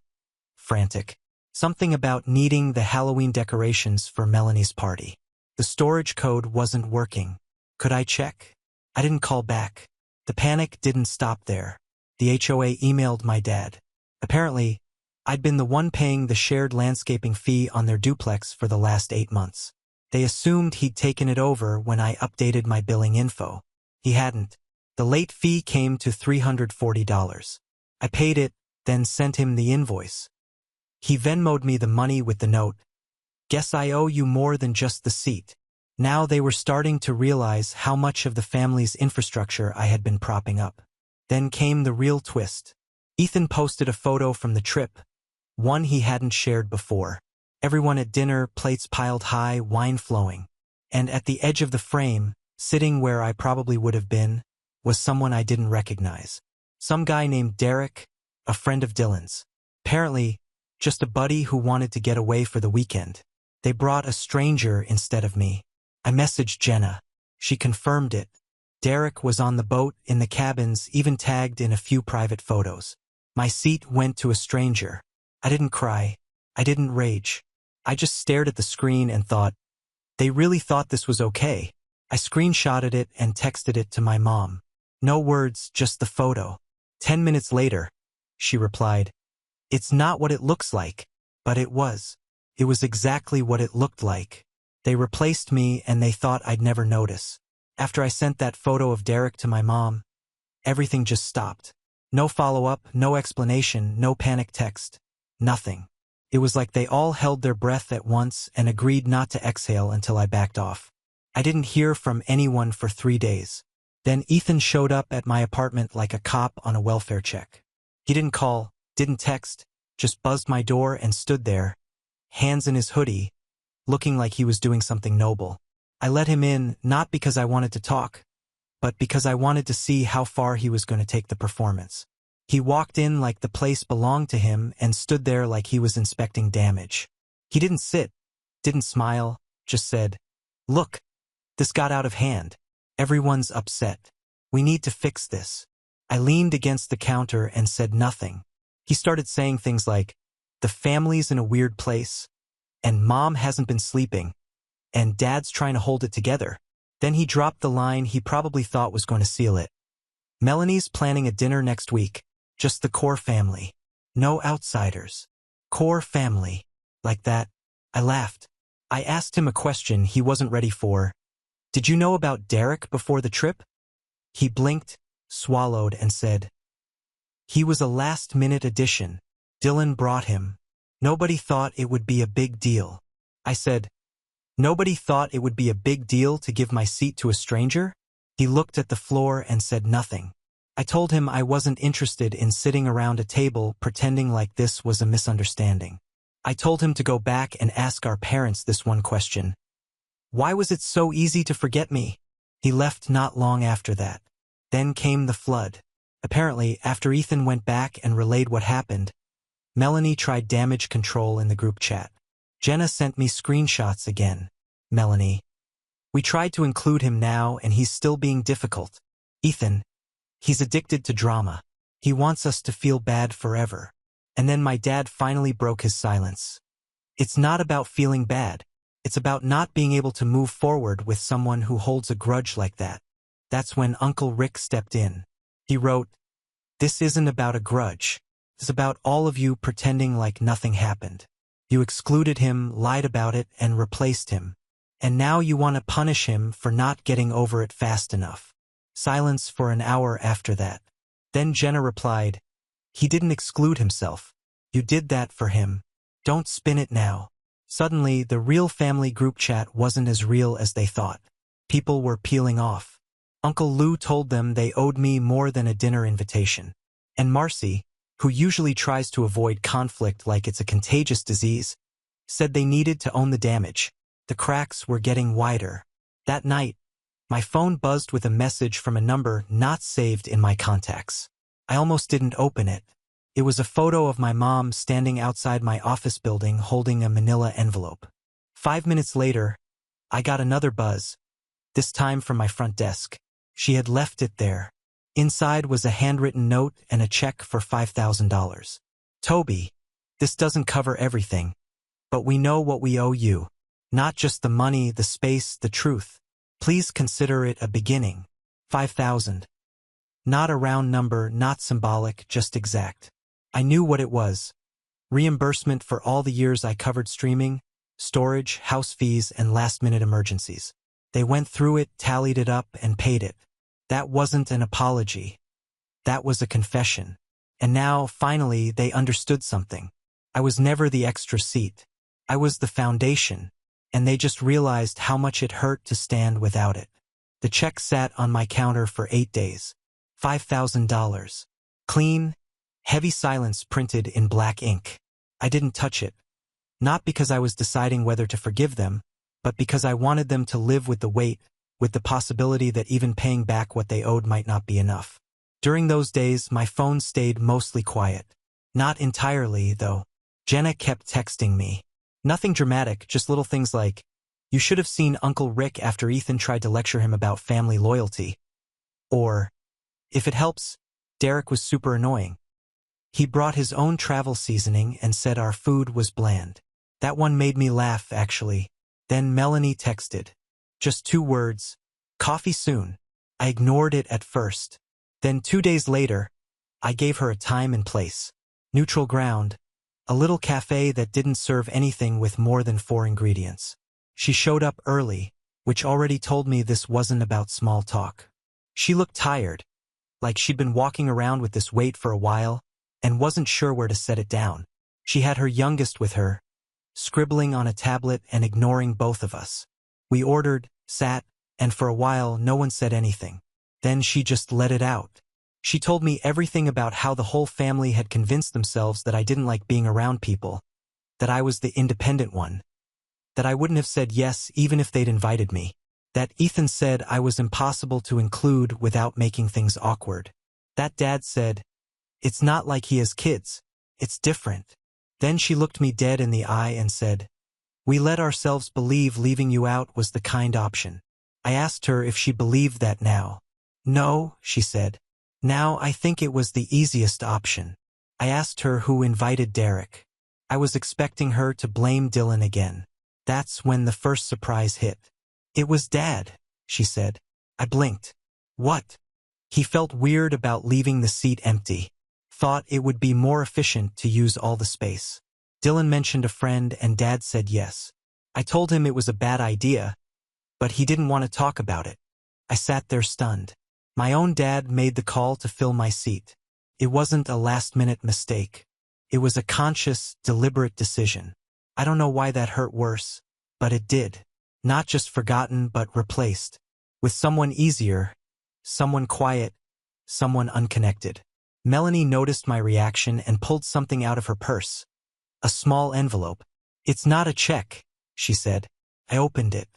Frantic. Something about needing the Halloween decorations for Melanie's party. The storage code wasn't working. Could I check? I didn't call back. The panic didn't stop there. The HOA emailed my dad. Apparently, I'd been the one paying the shared landscaping fee on their duplex for the last 8 months. They assumed he'd taken it over when I updated my billing info. He hadn't. The late fee came to $340. I paid it, then sent him the invoice. He Venmo'd me the money with the note, "Guess I owe you more than just the seat." Now they were starting to realize how much of the family's infrastructure I had been propping up. Then came the real twist. Ethan posted a photo from the trip, one he hadn't shared before. Everyone at dinner, plates piled high, wine flowing. And at the edge of the frame, sitting where I probably would have been, was someone I didn't recognize. Some guy named Derek, a friend of Dylan's. Apparently, just a buddy who wanted to get away for the weekend. They brought a stranger instead of me. I messaged Jenna. She confirmed it. Derek was on the boat, in the cabins, even tagged in a few private photos. My seat went to a stranger. I didn't cry. I didn't rage. I just stared at the screen and thought, they really thought this was okay. I screenshotted it and texted it to my mom. No words, just the photo. 10 minutes later, she replied, "It's not what it looks like." But it was. It was exactly what it looked like. They replaced me and they thought I'd never notice. After I sent that photo of Derek to my mom, everything just stopped. No follow-up, no explanation, no panic text. Nothing. It was like they all held their breath at once and agreed not to exhale until I backed off. I didn't hear from anyone for 3 days. Then Ethan showed up at my apartment like a cop on a welfare check. He didn't call, didn't text, just buzzed my door and stood there, hands in his hoodie, looking like he was doing something noble. I let him in, not because I wanted to talk, but because I wanted to see how far he was going to take the performance. He walked in like the place belonged to him and stood there like he was inspecting damage. He didn't sit, didn't smile, just said, "Look, this got out of hand. Everyone's upset. We need to fix this." I leaned against the counter and said nothing. He started saying things like, "The family's in a weird place, and Mom hasn't been sleeping, and Dad's trying to hold it together." Then he dropped the line he probably thought was going to seal it. "Melanie's planning a dinner next week. Just the core family. No outsiders. Core family." Like that. I laughed. I asked him a question he wasn't ready for. "Did you know about Derek before the trip?" He blinked, swallowed, and said, "He was a last-minute addition. Dylan brought him. Nobody thought it would be a big deal." I said, "Nobody thought it would be a big deal to give my seat to a stranger?" He looked at the floor and said nothing. I told him I wasn't interested in sitting around a table pretending like this was a misunderstanding. I told him to go back and ask our parents this one question. Why was it so easy to forget me? He left not long after that. Then came the flood. Apparently, after Ethan went back and relayed what happened, Melanie tried damage control in the group chat. Jenna sent me screenshots again. "Melanie, we tried to include him now and he's still being difficult. Ethan, he's addicted to drama. He wants us to feel bad forever." And then my dad finally broke his silence. "It's not about feeling bad. It's about not being able to move forward with someone who holds a grudge like that." That's when Uncle Rick stepped in. He wrote, "This isn't about a grudge. It's about all of you pretending like nothing happened. You excluded him, lied about it, and replaced him. And now you want to punish him for not getting over it fast enough." Silence for an hour after that. Then Jenna replied, "He didn't exclude himself. You did that for him. Don't spin it now." Suddenly, the real family group chat wasn't as real as they thought. People were peeling off. Uncle Lou told them they owed me more than a dinner invitation. And Marcy, who usually tries to avoid conflict like it's a contagious disease, said they needed to own the damage. The cracks were getting wider. That night, my phone buzzed with a message from a number not saved in my contacts. I almost didn't open it. It was a photo of my mom standing outside my office building holding a manila envelope. 5 minutes later, I got another buzz, this time from my front desk. She had left it there. Inside was a handwritten note and a check for $5,000. "Toby, this doesn't cover everything, but we know what we owe you. Not just the money, the space, the truth. Please consider it a beginning. 5,000. Not a round number, not symbolic, just exact. I knew what it was. Reimbursement for all the years I covered streaming, storage, house fees, and last-minute emergencies. They went through it, tallied it up, and paid it. That wasn't an apology. That was a confession. And now, finally, they understood something. I was never the extra seat. I was the foundation, and they just realized how much it hurt to stand without it. The check sat on my counter for 8 days. $5,000. Clean, heavy silence printed in black ink. I didn't touch it. Not because I was deciding whether to forgive them, but because I wanted them to live with the weight, with the possibility that even paying back what they owed might not be enough. During those days, my phone stayed mostly quiet. Not entirely, though. Jenna kept texting me. Nothing dramatic, just little things like, "You should have seen Uncle Rick after Ethan tried to lecture him about family loyalty." Or, if it helps, Derek was super annoying. He brought his own travel seasoning and said our food was bland. That one made me laugh, actually. Then Melanie texted. Just 2 words. Coffee soon. I ignored it at first. Then 2 days later, I gave her a time and place. Neutral ground. A little cafe that didn't serve anything with more than 4 ingredients. She showed up early, which already told me this wasn't about small talk. She looked tired, like she'd been walking around with this weight for a while, and wasn't sure where to set it down. She had her youngest with her, scribbling on a tablet and ignoring both of us. We ordered, sat, and for a while no one said anything. Then she just let it out. She told me everything about how the whole family had convinced themselves that I didn't like being around people, that I was the independent one, that I wouldn't have said yes even if they'd invited me, that Ethan said I was impossible to include without making things awkward. That Dad said, "It's not like he has kids. It's different." Then she looked me dead in the eye and said, "We let ourselves believe leaving you out was the kind option." I asked her if she believed that now. "No," she said. "Now I think it was the easiest option." I asked her who invited Derek. I was expecting her to blame Dylan again. That's when the first surprise hit. "It was Dad," she said. I blinked. "What?" He felt weird about leaving the seat empty. Thought it would be more efficient to use all the space. Dylan mentioned a friend and Dad said yes. I told him it was a bad idea, but he didn't want to talk about it. I sat there stunned. My own dad made the call to fill my seat. It wasn't a last-minute mistake. It was a conscious, deliberate decision. I don't know why that hurt worse, but it did. Not just forgotten, but replaced. With someone easier, someone quiet, someone unconnected. Melanie noticed my reaction and pulled something out of her purse. A small envelope. "It's not a check," she said. I opened it.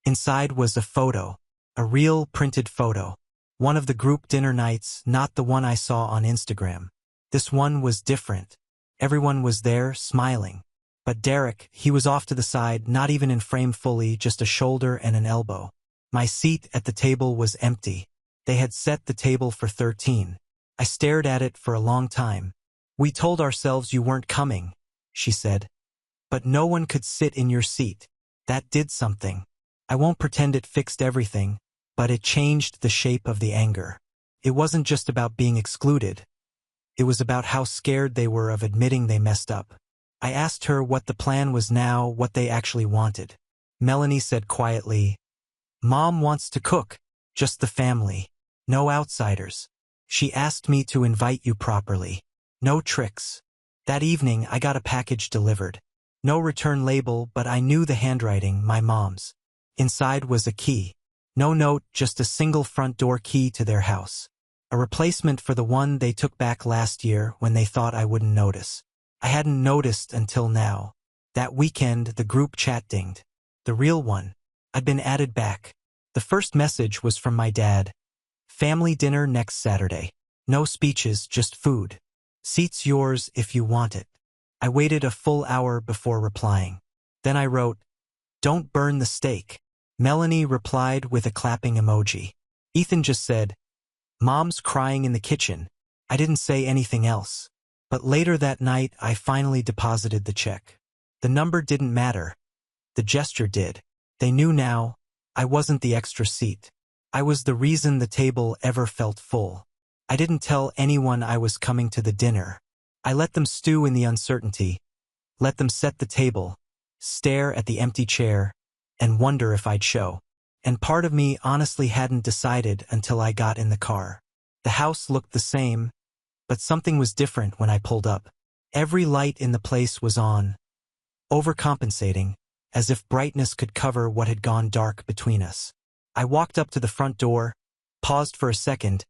Inside was a photo. A real printed photo. One of the group dinner nights, not the one I saw on Instagram. This one was different. Everyone was there, smiling. But Derek, he was off to the side, not even in frame fully, just a shoulder and an elbow. My seat at the table was empty. They had set the table for 13. I stared at it for a long time. "We told ourselves you weren't coming," she said. "But no one could sit in your seat. That did something. I won't pretend it fixed everything, but it changed the shape of the anger. It wasn't just about being excluded. It was about how scared they were of admitting they messed up." I asked her what the plan was now, what they actually wanted. Melanie said quietly, "Mom wants to cook, just the family. No outsiders. She asked me to invite you properly. No tricks." That evening, I got a package delivered. No return label, but I knew the handwriting, my mom's. Inside was a key. No note, just a single front door key to their house. A replacement for the one they took back last year when they thought I wouldn't notice. I hadn't noticed until now. That weekend, the group chat dinged. The real one. I'd been added back. The first message was from my dad. "Family dinner next Saturday. No speeches, just food. Seat's yours if you want it." I waited a full hour before replying. Then I wrote, "Don't burn the steak." Melanie replied with a clapping emoji. Ethan just said, "Mom's crying in the kitchen." I didn't say anything else. But later that night, I finally deposited the check. The number didn't matter. The gesture did. They knew now I wasn't the extra seat. I was the reason the table ever felt full. I didn't tell anyone I was coming to the dinner. I let them stew in the uncertainty, let them set the table, stare at the empty chair, and wonder if I'd show. And part of me honestly hadn't decided until I got in the car. The house looked the same, but something was different when I pulled up. Every light in the place was on, overcompensating, as if brightness could cover what had gone dark between us. I walked up to the front door, paused for a second,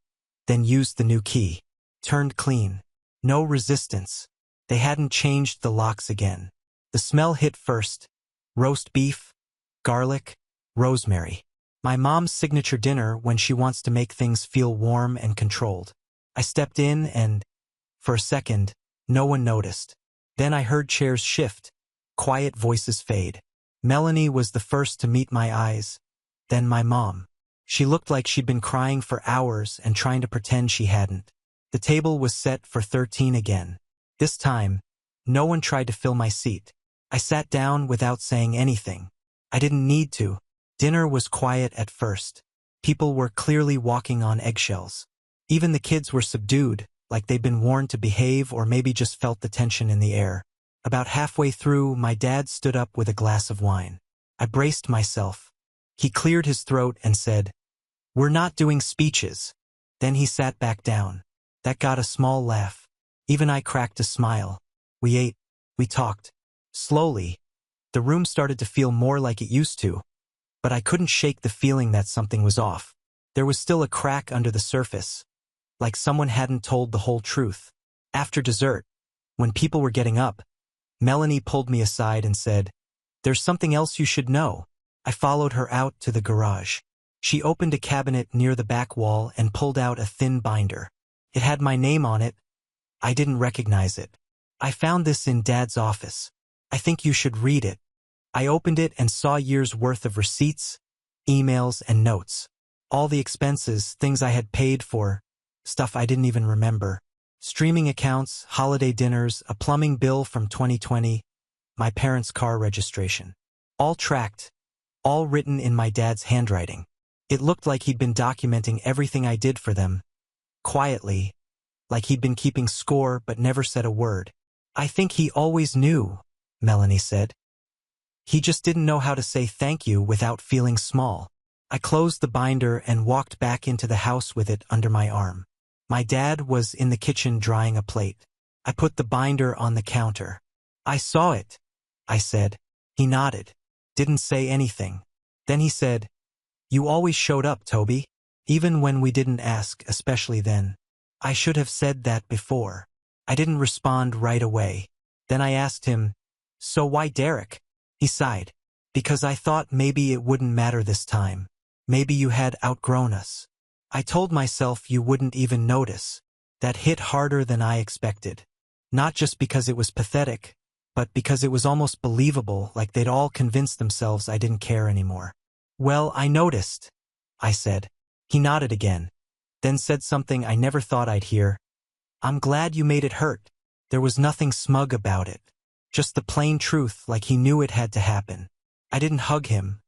then used the new key. Turned clean. No resistance. They hadn't changed the locks again. The smell hit first. Roast beef, garlic, rosemary. My mom's signature dinner when she wants to make things feel warm and controlled. I stepped in and, for a second, no one noticed. Then I heard chairs shift, quiet voices fade. Melanie was the first to meet my eyes, then my mom. She looked like she'd been crying for hours and trying to pretend she hadn't. The table was set for 13 again. This time, no one tried to fill my seat. I sat down without saying anything. I didn't need to. Dinner was quiet at first. People were clearly walking on eggshells. Even the kids were subdued, like they'd been warned to behave or maybe just felt the tension in the air. About halfway through, my dad stood up with a glass of wine. I braced myself. He cleared his throat and said, "We're not doing speeches." Then he sat back down. That got a small laugh. Even I cracked a smile. We ate. We talked. Slowly. The room started to feel more like it used to, but I couldn't shake the feeling that something was off. There was still a crack under the surface, like someone hadn't told the whole truth. After dessert, when people were getting up, Melanie pulled me aside and said, "There's something else you should know." I followed her out to the garage. She opened a cabinet near the back wall and pulled out a thin binder. It had my name on it. I didn't recognize it. "I found this in Dad's office. I think you should read it." I opened it and saw years' worth of receipts, emails, and notes. All the expenses, things I had paid for, stuff I didn't even remember. Streaming accounts, holiday dinners, a plumbing bill from 2020, my parents' car registration. All tracked, all written in my dad's handwriting. It looked like he'd been documenting everything I did for them, quietly, like he'd been keeping score but never said a word. "I think he always knew," Melanie said. "He just didn't know how to say thank you without feeling small." I closed the binder and walked back into the house with it under my arm. My dad was in the kitchen drying a plate. I put the binder on the counter. "I saw it," I said. He nodded. Didn't say anything. Then he said, "You always showed up, Toby. Even when we didn't ask, especially then." I should have said that before. I didn't respond right away. Then I asked him, "So why Derek?" He sighed. "Because I thought maybe it wouldn't matter this time. Maybe you had outgrown us." I told myself you wouldn't even notice. That hit harder than I expected. Not just because it was pathetic, but because it was almost believable, like they'd all convinced themselves I didn't care anymore. "Well, I noticed," I said. He nodded again, then said something I never thought I'd hear. "I'm glad you made it hurt." There was nothing smug about it. Just the plain truth, like he knew it had to happen. I didn't hug him.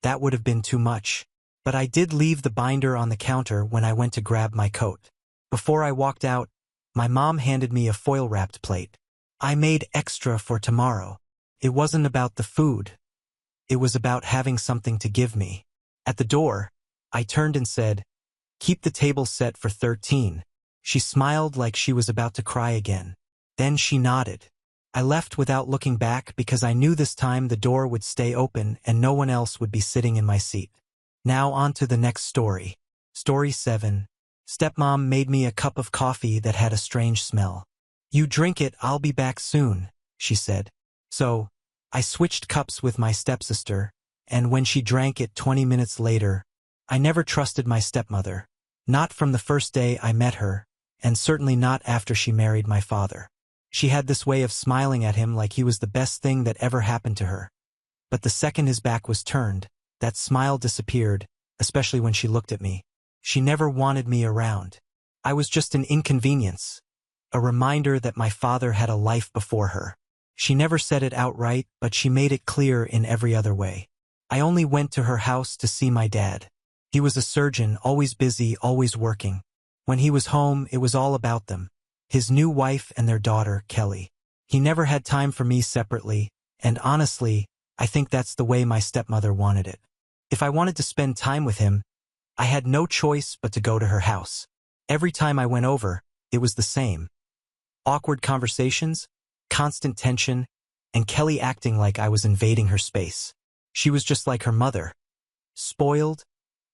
That would have been too much. But I did leave the binder on the counter when I went to grab my coat. Before I walked out, my mom handed me a foil-wrapped plate. "I made extra for tomorrow." It wasn't about the food. It was about having something to give me. At the door, I turned and said, "Keep the table set for 13. She smiled like she was about to cry again. Then she nodded. I left without looking back because I knew this time the door would stay open and no one else would be sitting in my seat. Now on to the next story. Story 7. Stepmom made me a cup of coffee that had a strange smell. "You drink it, I'll be back soon," she said. So, I switched cups with my stepsister, and when she drank it 20 minutes later, I never trusted my stepmother. Not from the first day I met her, and certainly not after she married my father. She had this way of smiling at him like he was the best thing that ever happened to her. But the second his back was turned, that smile disappeared, especially when she looked at me. She never wanted me around. I was just an inconvenience, a reminder that my father had a life before her. She never said it outright, but she made it clear in every other way. I only went to her house to see my dad. He was a surgeon, always busy, always working. When he was home, it was all about them. His new wife and their daughter, Kelly. He never had time for me separately, and honestly, I think that's the way my stepmother wanted it. If I wanted to spend time with him, I had no choice but to go to her house. Every time I went over, it was the same. Awkward conversations, constant tension, and Kelly acting like I was invading her space. She was just like her mother. Spoiled,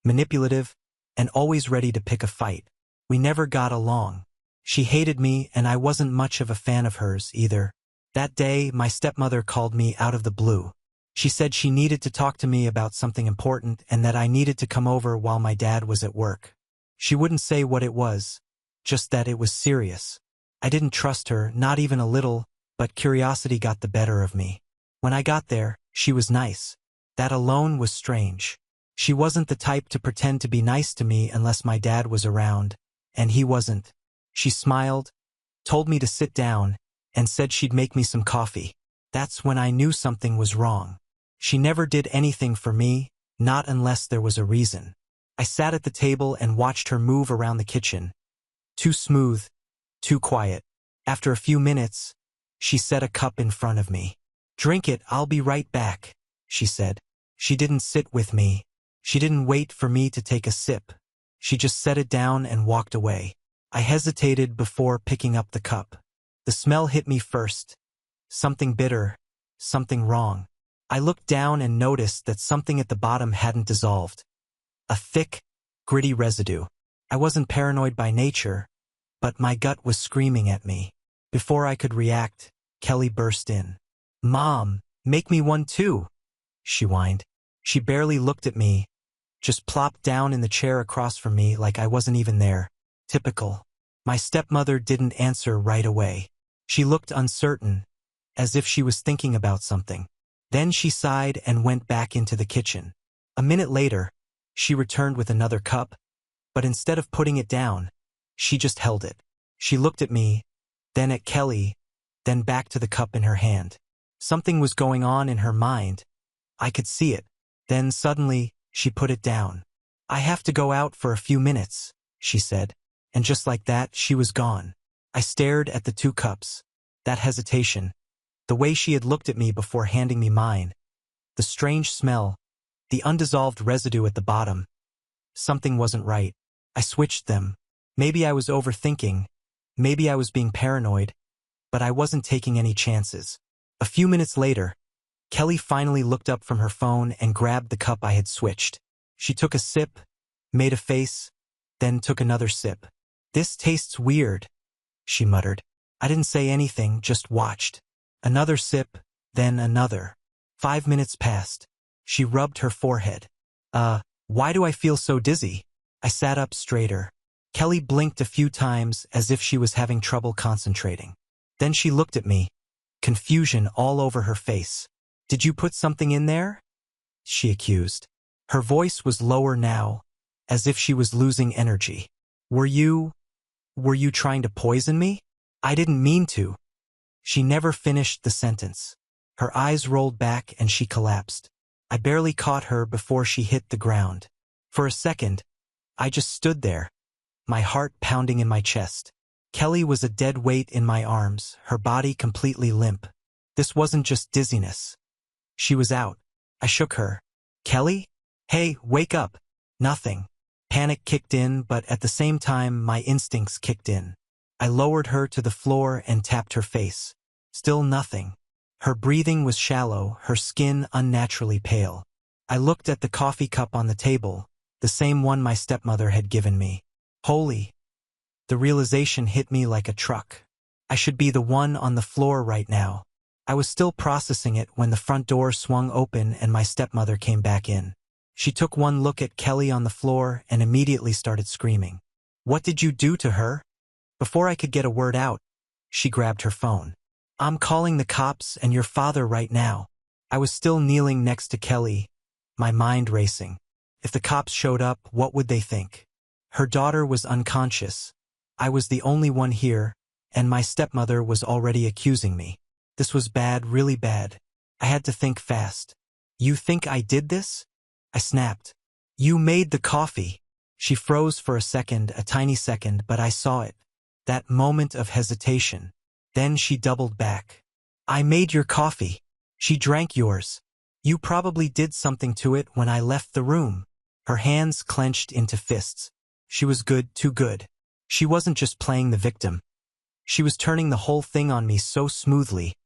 manipulative, and always ready to pick a fight. We never got along. She hated me, and I wasn't much of a fan of hers either. That day, my stepmother called me out of the blue. She said she needed to talk to me about something important and that I needed to come over while my dad was at work. She wouldn't say what it was, just that it was serious. I didn't trust her, not even a little, but curiosity got the better of me. When I got there, she was nice. That alone was strange. She wasn't the type to pretend to be nice to me unless my dad was around, and he wasn't. She smiled, told me to sit down, and said she'd make me some coffee. That's when I knew something was wrong. She never did anything for me, not unless there was a reason. I sat at the table and watched her move around the kitchen. Too smooth, too quiet. After a few minutes, she set a cup in front of me. "Drink it, I'll be right back," she said. She didn't sit with me. She didn't wait for me to take a sip. She just set it down and walked away. I hesitated before picking up the cup. The smell hit me first. Something bitter, something wrong. I looked down and noticed that something at the bottom hadn't dissolved. A thick, gritty residue. I wasn't paranoid by nature, but my gut was screaming at me. Before I could react, Kelly burst in. "Mom, make me one too," she whined. She barely looked at me, just plopped down in the chair across from me like I wasn't even there. Typical. My stepmother didn't answer right away. She looked uncertain, as if she was thinking about something. Then she sighed and went back into the kitchen. A minute later, she returned with another cup, but instead of putting it down, she just held it. She looked at me, then at Kelly, then back to the cup in her hand. Something was going on in her mind. I could see it. Then suddenly, she put it down. "I have to go out for a few minutes," she said. And just like that, she was gone. I stared at the two cups. That hesitation. The way she had looked at me before handing me mine. The strange smell. The undissolved residue at the bottom. Something wasn't right. I switched them. Maybe I was overthinking. Maybe I was being paranoid. But I wasn't taking any chances. A few minutes later, Kelly finally looked up from her phone and grabbed the cup I had switched. She took a sip, made a face, then took another sip. "This tastes weird," she muttered. I didn't say anything, just watched. Another sip, then another. 5 minutes passed. She rubbed her forehead. Why do I feel so dizzy?" I sat up straighter. Kelly blinked a few times as if she was having trouble concentrating. Then she looked at me, confusion all over her face. "Did you put something in there?" she accused. Her voice was lower now, as if she was losing energy. Were you trying to poison me?" "I didn't mean to." She never finished the sentence. Her eyes rolled back and she collapsed. I barely caught her before she hit the ground. For a second, I just stood there, my heart pounding in my chest. Kelly was a dead weight in my arms, her body completely limp. This wasn't just dizziness. She was out. I shook her. "Kelly? Hey, wake up." Nothing. Panic kicked in, but at the same time, my instincts kicked in. I lowered her to the floor and tapped her face. Still nothing. Her breathing was shallow, her skin unnaturally pale. I looked at the coffee cup on the table, the same one my stepmother had given me. Holy! The realization hit me like a truck. I should be the one on the floor right now. I was still processing it when the front door swung open and my stepmother came back in. She took one look at Kelly on the floor and immediately started screaming. "What did you do to her?" Before I could get a word out, she grabbed her phone. "I'm calling the cops and your father right now." I was still kneeling next to Kelly, my mind racing. If the cops showed up, what would they think? Her daughter was unconscious. I was the only one here, and my stepmother was already accusing me. This was bad, really bad. I had to think fast. "You think I did this?" I snapped. "You made the coffee." She froze for a second, a tiny second, but I saw it. That moment of hesitation. Then she doubled back. "I made your coffee. She drank yours. You probably did something to it when I left the room." Her hands clenched into fists. She was good, too good. She wasn't just playing the victim. She was turning the whole thing on me so smoothly,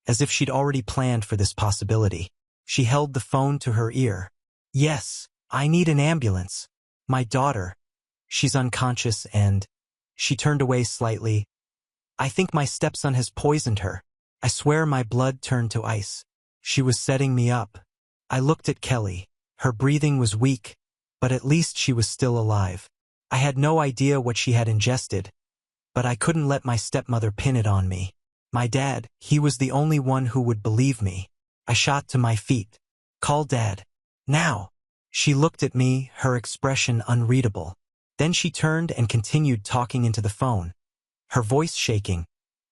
as if she'd already planned for this possibility. She held the phone to her ear. "Yes, I need an ambulance. My daughter. She's unconscious and..." She turned away slightly. "I think my stepson has poisoned her." I swear my blood turned to ice. She was setting me up. I looked at Kelly. Her breathing was weak, but at least she was still alive. I had no idea what she had ingested, but I couldn't let my stepmother pin it on me. My dad, he was the only one who would believe me. I shot to my feet. "Call Dad. Now." She looked at me, her expression unreadable. Then she turned and continued talking into the phone, her voice shaking,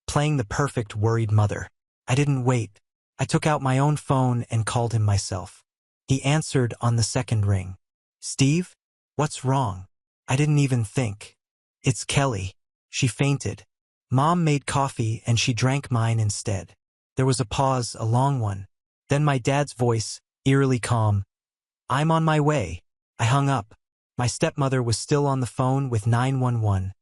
playing the perfect worried mother. I didn't wait. I took out my own phone and called him myself. He answered on the second ring. Steve? What's wrong? I didn't even think. It's Kelly. She fainted. Mom made coffee and she drank mine instead. There was a pause, a long one. Then my dad's voice, eerily calm. I'm on my way. I hung up. My stepmother was still on the phone with 911,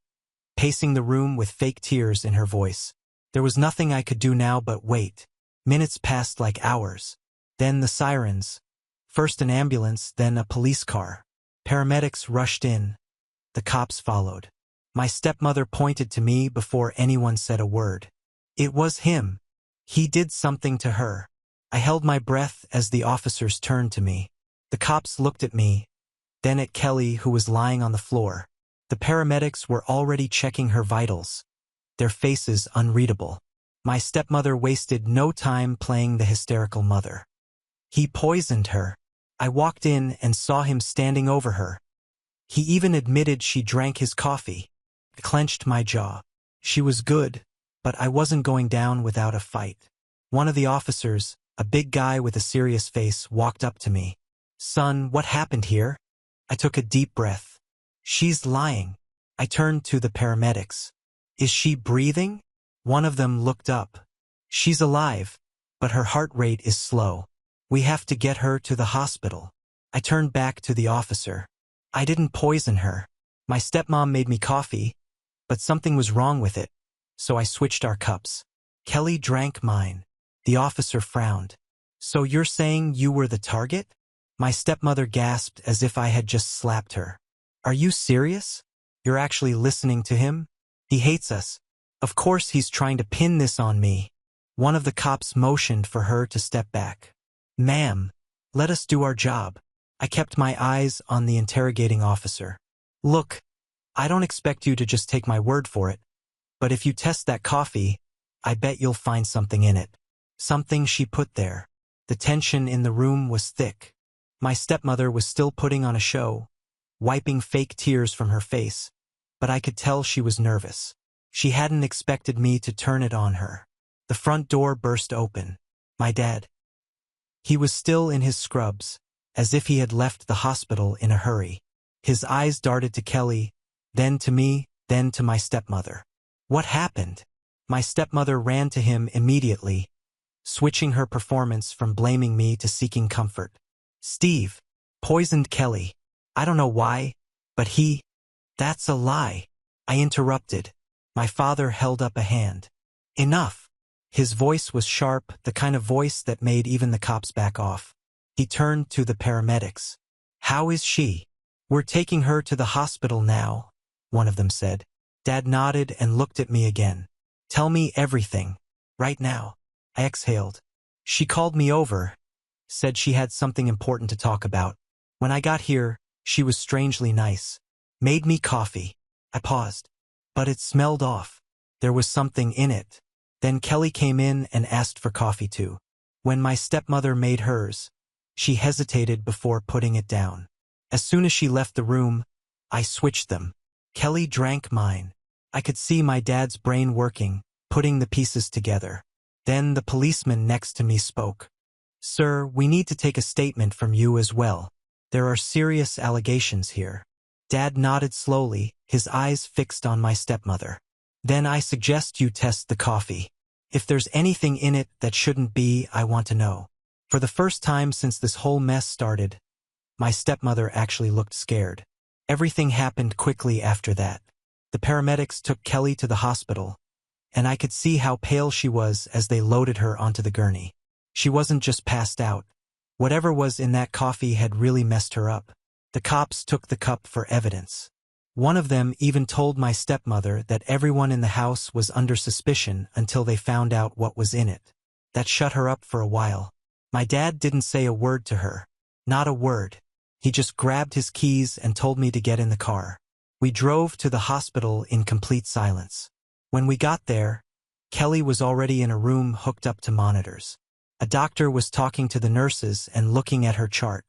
pacing the room with fake tears in her voice. There was nothing I could do now but wait. Minutes passed like hours. Then the sirens. First an ambulance, then a police car. Paramedics rushed in. The cops followed. My stepmother pointed to me before anyone said a word. It was him. He did something to her. I held my breath as the officers turned to me. The cops looked at me, then at Kelly, who was lying on the floor. The paramedics were already checking her vitals, their faces unreadable. My stepmother wasted no time playing the hysterical mother. He poisoned her. I walked in and saw him standing over her. He even admitted she drank his coffee. I clenched my jaw. She was good, but I wasn't going down without a fight. One of the officers, a big guy with a serious face, walked up to me. Son, what happened here? I took a deep breath. She's lying. I turned to the paramedics. Is she breathing? One of them looked up. She's alive, but her heart rate is slow. We have to get her to the hospital. I turned back to the officer. I didn't poison her. My stepmom made me coffee, but something was wrong with it, so I switched our cups. Kelly drank mine. The officer frowned. So you're saying you were the target? My stepmother gasped as if I had just slapped her. Are you serious? You're actually listening to him? He hates us. Of course he's trying to pin this on me. One of the cops motioned for her to step back. Ma'am, let us do our job. I kept my eyes on the interrogating officer. Look, I don't expect you to just take my word for it, but if you test that coffee, I bet you'll find something in it. Something she put there. The tension in the room was thick. My stepmother was still putting on a show, wiping fake tears from her face, but I could tell she was nervous. She hadn't expected me to turn it on her. The front door burst open. My dad. He was still in his scrubs, as if he had left the hospital in a hurry. His eyes darted to Kelly, then to me, then to my stepmother. What happened? My stepmother ran to him immediately, switching her performance from blaming me to seeking comfort. Steve poisoned Kelly. I don't know why, but that's a lie. I interrupted. My father held up a hand. Enough. His voice was sharp, the kind of voice that made even the cops back off. He turned to the paramedics. How is she? We're taking her to the hospital now, one of them said. Dad nodded and looked at me again. Tell me everything. Right now. I exhaled. She called me over, said she had something important to talk about. When I got here, she was strangely nice. Made me coffee. I paused. But it smelled off. There was something in it. Then Kelly came in and asked for coffee too. When my stepmother made hers, she hesitated before putting it down. As soon as she left the room, I switched them. Kelly drank mine. I could see my dad's brain working, putting the pieces together. Then the policeman next to me spoke. Sir, we need to take a statement from you as well. There are serious allegations here. Dad nodded slowly, his eyes fixed on my stepmother. Then I suggest you test the coffee. If there's anything in it that shouldn't be, I want to know. For the first time since this whole mess started, my stepmother actually looked scared. Everything happened quickly after that. The paramedics took Kelly to the hospital, and I could see how pale she was as they loaded her onto the gurney. She wasn't just passed out. Whatever was in that coffee had really messed her up. The cops took the cup for evidence. One of them even told my stepmother that everyone in the house was under suspicion until they found out what was in it. That shut her up for a while. My dad didn't say a word to her. Not a word. He just grabbed his keys and told me to get in the car. We drove to the hospital in complete silence. When we got there, Kelly was already in a room hooked up to monitors. A doctor was talking to the nurses and looking at her chart.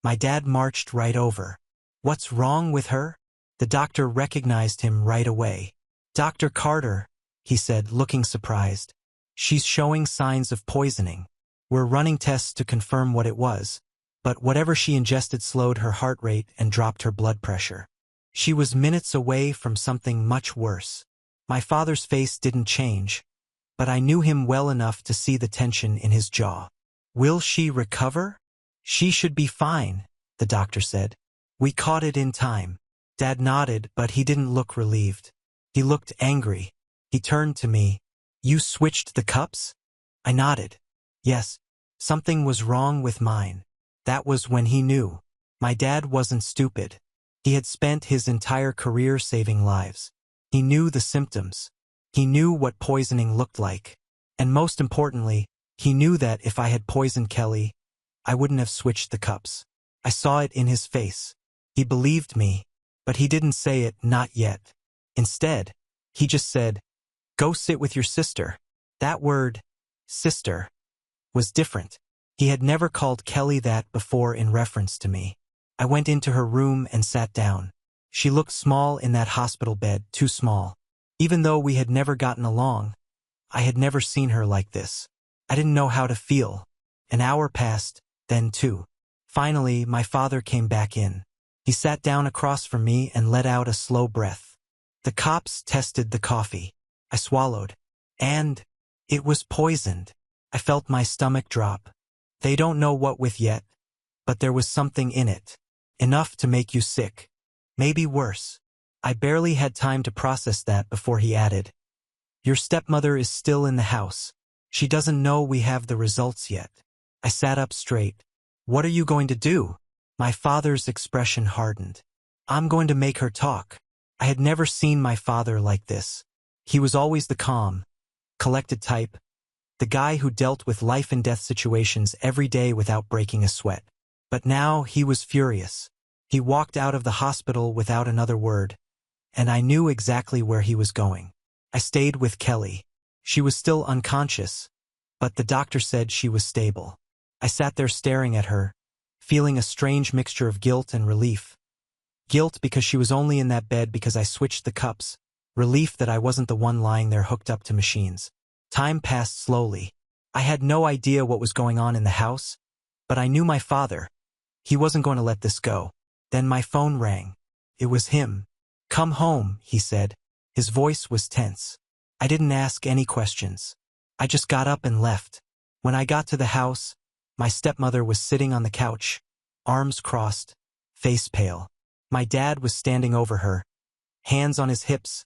My dad marched right over. What's wrong with her? The doctor recognized him right away. Dr. Carter, he said, looking surprised. She's showing signs of poisoning. We're running tests to confirm what it was, but whatever she ingested slowed her heart rate and dropped her blood pressure. She was minutes away from something much worse. My father's face didn't change, but I knew him well enough to see the tension in his jaw. Will she recover? She should be fine, the doctor said. We caught it in time. Dad nodded, but he didn't look relieved. He looked angry. He turned to me. You switched the cups? I nodded. Yes, something was wrong with mine. That was when he knew. My dad wasn't stupid. He had spent his entire career saving lives. He knew the symptoms. He knew what poisoning looked like. And most importantly, he knew that if I had poisoned Kelly, I wouldn't have switched the cups. I saw it in his face. He believed me, but he didn't say it, not yet. Instead, he just said, "Go sit with your sister." That word, sister, was different. He had never called Kelly that before in reference to me. I went into her room and sat down. She looked small in that hospital bed, too small. Even though we had never gotten along, I had never seen her like this. I didn't know how to feel. An hour passed, then two. Finally, my father came back in. He sat down across from me and let out a slow breath. The cops tested the coffee. I swallowed. And it was poisoned. I felt my stomach drop. They don't know what with yet, but there was something in it. Enough to make you sick. Maybe worse. I barely had time to process that before he added, "Your stepmother is still in the house. She doesn't know we have the results yet." I sat up straight. What are you going to do? My father's expression hardened. I'm going to make her talk. I had never seen my father like this. He was always the calm, collected type, the guy who dealt with life and death situations every day without breaking a sweat. But now he was furious. He walked out of the hospital without another word, and I knew exactly where he was going. I stayed with Kelly. She was still unconscious, but the doctor said she was stable. I sat there staring at her, feeling a strange mixture of guilt and relief. Guilt because she was only in that bed because I switched the cups. Relief that I wasn't the one lying there hooked up to machines. Time passed slowly. I had no idea what was going on in the house, but I knew my father. He wasn't going to let this go. Then my phone rang. It was him. "Come home," he said. His voice was tense. I didn't ask any questions. I just got up and left. When I got to the house, my stepmother was sitting on the couch, arms crossed, face pale. My dad was standing over her, hands on his hips,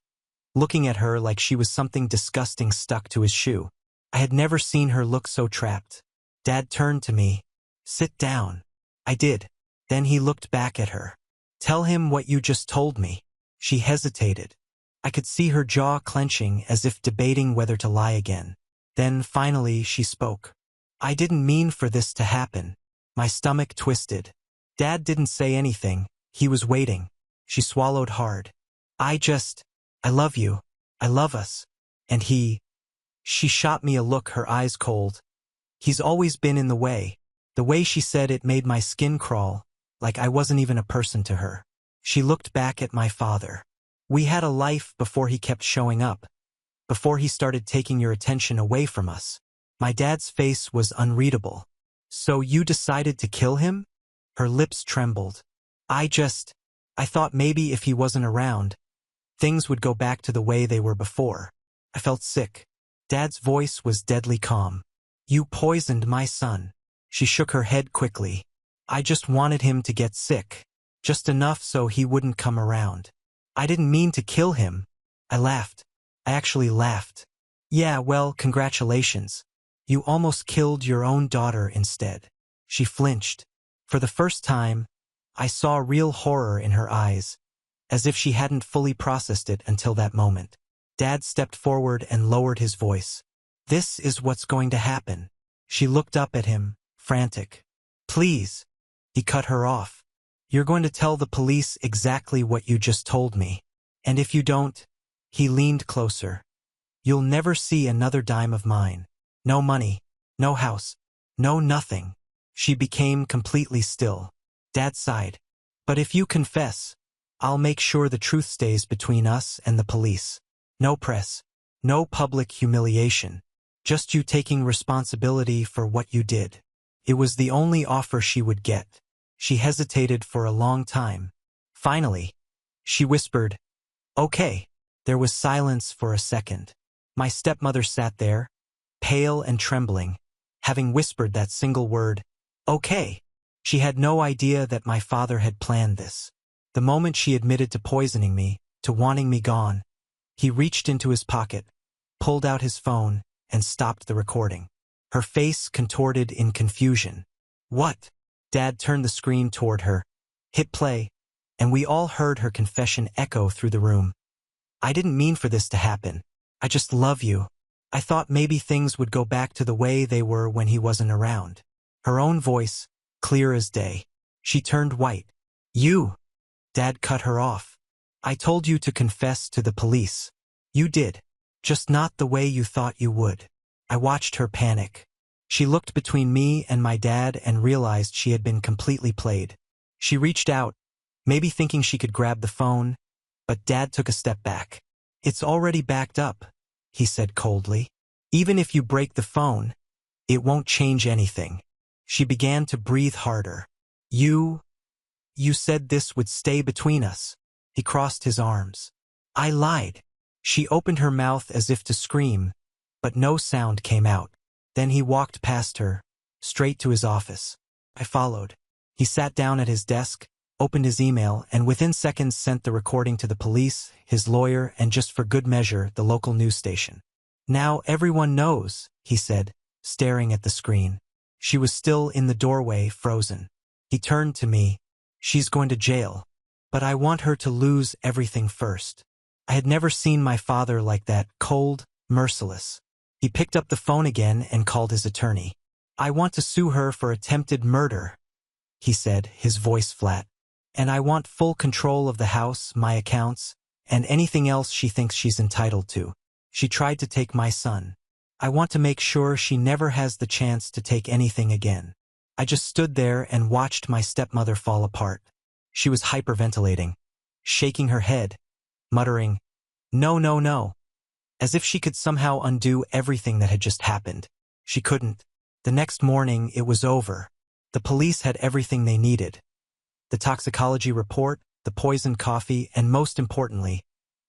looking at her like she was something disgusting stuck to his shoe. I had never seen her look so trapped. Dad turned to me. "Sit down." I did. Then he looked back at her. "Tell him what you just told me." She hesitated. I could see her jaw clenching as if debating whether to lie again. Then finally she spoke. "I didn't mean for this to happen." My stomach twisted. Dad didn't say anything. He was waiting. She swallowed hard. I love you. I love us." And she shot me a look, her eyes cold. "He's always been in the way." The way she said it made my skin crawl, like I wasn't even a person to her. She looked back at my father. "We had a life before he kept showing up, before he started taking your attention away from us." My dad's face was unreadable. "So you decided to kill him?" Her lips trembled. I thought maybe if he wasn't around, things would go back to the way they were before." I felt sick. Dad's voice was deadly calm. "You poisoned my son." She shook her head quickly. "I just wanted him to get sick. Just enough so he wouldn't come around. I didn't mean to kill him." I laughed. I actually laughed. "Yeah, well, congratulations. You almost killed your own daughter instead." She flinched. For the first time, I saw real horror in her eyes, as if she hadn't fully processed it until that moment. Dad stepped forward and lowered his voice. "This is what's going to happen." She looked up at him, frantic. "Please." He cut her off. "You're going to tell the police exactly what you just told me. And if you don't," he leaned closer, "you'll never see another dime of mine. No money, no house, no nothing." She became completely still. Dad sighed. But if you confess, I'll make sure the truth stays between us and the police. No press. No public humiliation. Just you taking responsibility for what you did. It was the only offer she would get. She hesitated for a long time. Finally, she whispered, "Okay." There was silence for a second. My stepmother sat there, pale and trembling, having whispered that single word, "Okay." She had no idea that my father had planned this. The moment she admitted to poisoning me, to wanting me gone, he reached into his pocket, pulled out his phone, and stopped the recording. Her face contorted in confusion. "What?" Dad turned the screen toward her, hit play, and we all heard her confession echo through the room. "I didn't mean for this to happen. I just love you. I thought maybe things would go back to the way they were when he wasn't around." Her own voice, clear as day. She turned white. "You!" Dad cut her off. "I told you to confess to the police. You did. Just not the way you thought you would." I watched her panic. She looked between me and my dad and realized she had been completely played. She reached out, maybe thinking she could grab the phone, but Dad took a step back. "It's already backed up," he said coldly. "Even if you break the phone, it won't change anything." She began to breathe harder. You said this would stay between us." He crossed his arms. "I lied." She opened her mouth as if to scream, but no sound came out. Then he walked past her, straight to his office. I followed. He sat down at his desk, opened his email, and within seconds sent the recording to the police, his lawyer, and just for good measure, the local news station. "Now everyone knows," he said, staring at the screen. She was still in the doorway, frozen. He turned to me. "She's going to jail. But I want her to lose everything first." I had never seen my father like that, cold, merciless. He picked up the phone again and called his attorney. "I want to sue her for attempted murder," he said, his voice flat. "And I want full control of the house, my accounts, and anything else she thinks she's entitled to. She tried to take my son. I want to make sure she never has the chance to take anything again." I just stood there and watched my stepmother fall apart. She was hyperventilating, shaking her head, muttering, "No, no, no," as if she could somehow undo everything that had just happened. She couldn't. The next morning, it was over. The police had everything they needed. The toxicology report, the poisoned coffee, and most importantly,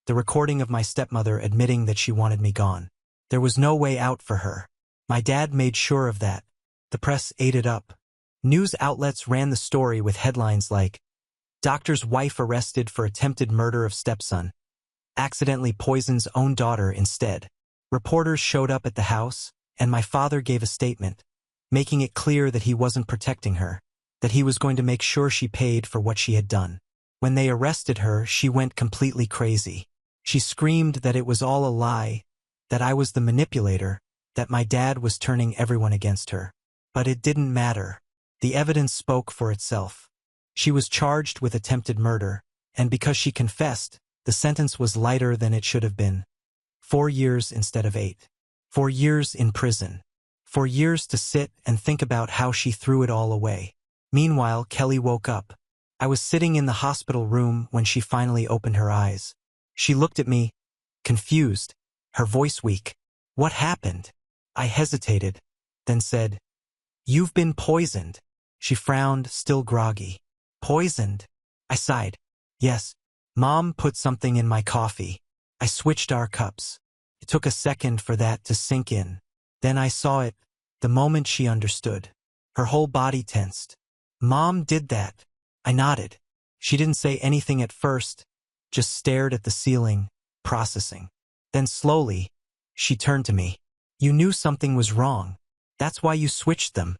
the recording of my stepmother admitting that she wanted me gone. There was no way out for her. My dad made sure of that. The press ate it up. News outlets ran the story with headlines like, "Doctor's wife arrested for attempted murder of stepson. Accidentally poisons own daughter instead." Reporters showed up at the house, and my father gave a statement, making it clear that he wasn't protecting her, that he was going to make sure she paid for what she had done. When they arrested her, she went completely crazy. She screamed that it was all a lie, that I was the manipulator, that my dad was turning everyone against her. But it didn't matter. The evidence spoke for itself. She was charged with attempted murder, and because she confessed, the sentence was lighter than it should have been. 4 years instead of 8. 4 years in prison. 4 years to sit and think about how she threw it all away. Meanwhile, Kelly woke up. I was sitting in the hospital room when she finally opened her eyes. She looked at me, confused, her voice weak. "What happened?" I hesitated, then said, "You've been poisoned." She frowned, still groggy. "Poisoned?" I sighed. "Yes. Mom put something in my coffee. I switched our cups." It took a second for that to sink in. Then I saw it, the moment she understood. Her whole body tensed. "Mom did that." I nodded. She didn't say anything at first, just stared at the ceiling, processing. Then slowly, she turned to me. "You knew something was wrong. That's why you switched them."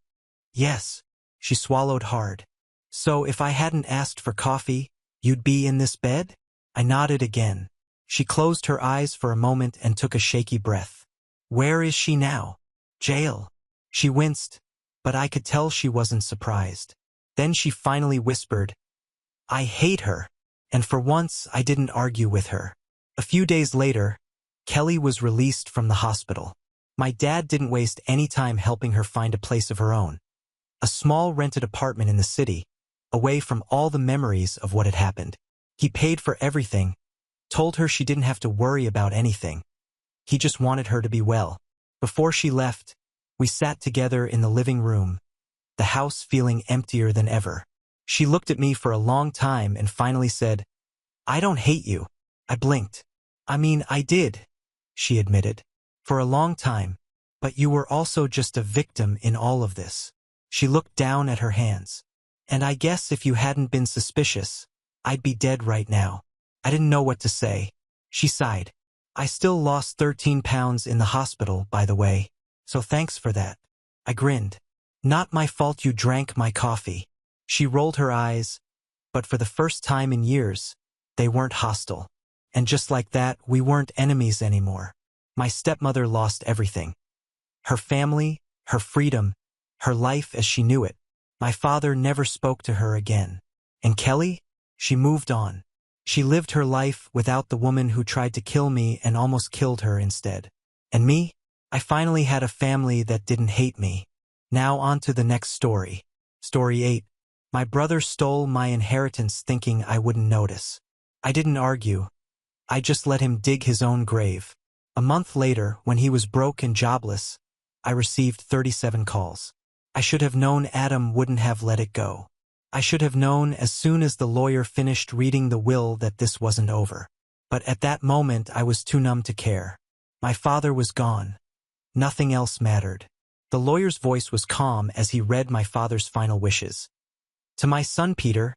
"Yes." She swallowed hard. "So if I hadn't asked for coffee, you'd be in this bed?" I nodded again. She closed her eyes for a moment and took a shaky breath. "Where is she now?" "Jail." She winced, but I could tell she wasn't surprised. Then she finally whispered, "I hate her." And for once, I didn't argue with her. A few days later, Kelly was released from the hospital. My dad didn't waste any time helping her find a place of her own. A small rented apartment in the city, away from all the memories of what had happened. He paid for everything, told her she didn't have to worry about anything. He just wanted her to be well. Before she left, we sat together in the living room, the house feeling emptier than ever. She looked at me for a long time and finally said, "I don't hate you." I blinked. "I mean, I did," she admitted. "For a long time. But you were also just a victim in all of this." She looked down at her hands. "And I guess if you hadn't been suspicious, I'd be dead right now." I didn't know what to say. She sighed. "I still lost 13 pounds in the hospital, by the way, so thanks for that." I grinned. "Not my fault you drank my coffee." She rolled her eyes, but for the first time in years, they weren't hostile. And just like that, we weren't enemies anymore. My stepmother lost everything. Her family, her freedom, her life as she knew it. My father never spoke to her again. And Kelly? She moved on. She lived her life without the woman who tried to kill me and almost killed her instead. And me? I finally had a family that didn't hate me. Now on to the next story. Story 8. My brother stole my inheritance thinking I wouldn't notice. I didn't argue. I just let him dig his own grave. A month later, when he was broke and jobless, I received 37 calls. I should have known Adam wouldn't have let it go. I should have known as soon as the lawyer finished reading the will that this wasn't over. But at that moment I was too numb to care. My father was gone. Nothing else mattered. The lawyer's voice was calm as he read my father's final wishes. To my son Peter,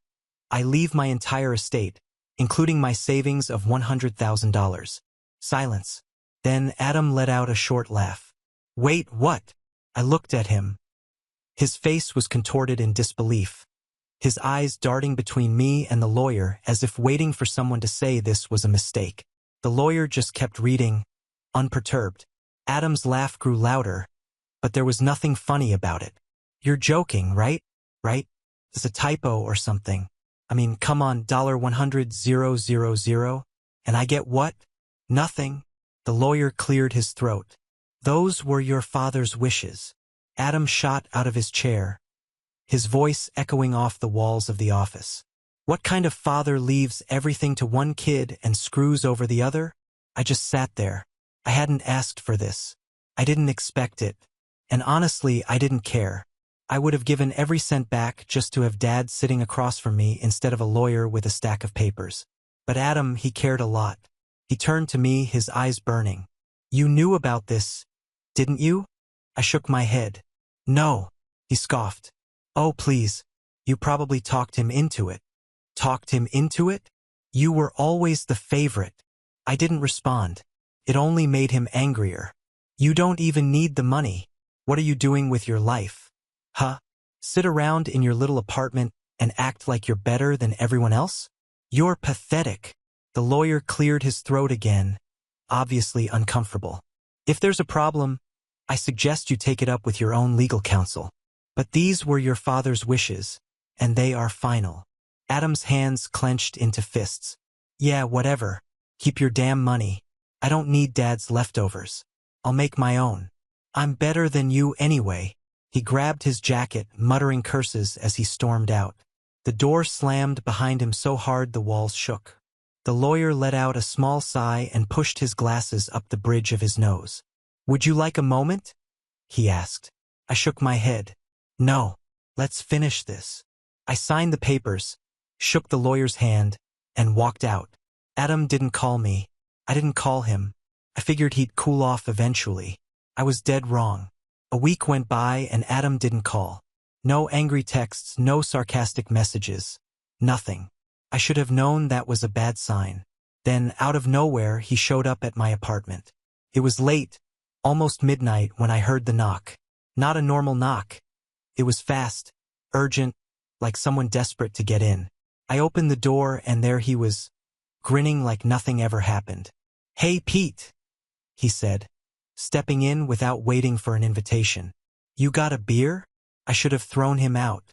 I leave my entire estate, including my savings of $100,000. Silence. Then Adam let out a short laugh. Wait, what? I looked at him. His face was contorted in disbelief, his eyes darting between me and the lawyer as if waiting for someone to say this was a mistake. The lawyer just kept reading, unperturbed. Adam's laugh grew louder, but there was nothing funny about it. You're joking, right? Right? It's a typo or something. I mean, come on, $100,000, and I get what? Nothing. The lawyer cleared his throat. Those were your father's wishes. Adam shot out of his chair, his voice echoing off the walls of the office. What kind of father leaves everything to one kid and screws over the other? I just sat there. I hadn't asked for this. I didn't expect it. And honestly, I didn't care. I would have given every cent back just to have Dad sitting across from me instead of a lawyer with a stack of papers. But Adam, he cared a lot. He turned to me, his eyes burning. You knew about this, didn't you? I shook my head. No, he scoffed. Oh, please. You probably talked him into it. Talked him into it? You were always the favorite. I didn't respond. It only made him angrier. You don't even need the money. What are you doing with your life? Huh? Sit around in your little apartment and act like you're better than everyone else? You're pathetic. The lawyer cleared his throat again, obviously uncomfortable. If there's a problem, I suggest you take it up with your own legal counsel. But these were your father's wishes, and they are final. Adam's hands clenched into fists. Yeah, whatever. Keep your damn money. I don't need Dad's leftovers. I'll make my own. I'm better than you anyway. He grabbed his jacket, muttering curses as he stormed out. The door slammed behind him so hard the walls shook. The lawyer let out a small sigh and pushed his glasses up the bridge of his nose. Would you like a moment? He asked. I shook my head. No. Let's finish this. I signed the papers, shook the lawyer's hand, and walked out. Adam didn't call me. I didn't call him. I figured he'd cool off eventually. I was dead wrong. A week went by and Adam didn't call. No angry texts, no sarcastic messages. Nothing. I should have known that was a bad sign. Then, out of nowhere, he showed up at my apartment. It was late, almost midnight, when I heard the knock. Not a normal knock. It was fast, urgent, like someone desperate to get in. I opened the door and there he was, grinning like nothing ever happened. Hey, Pete, he said, stepping in without waiting for an invitation. You got a beer? I should have thrown him out.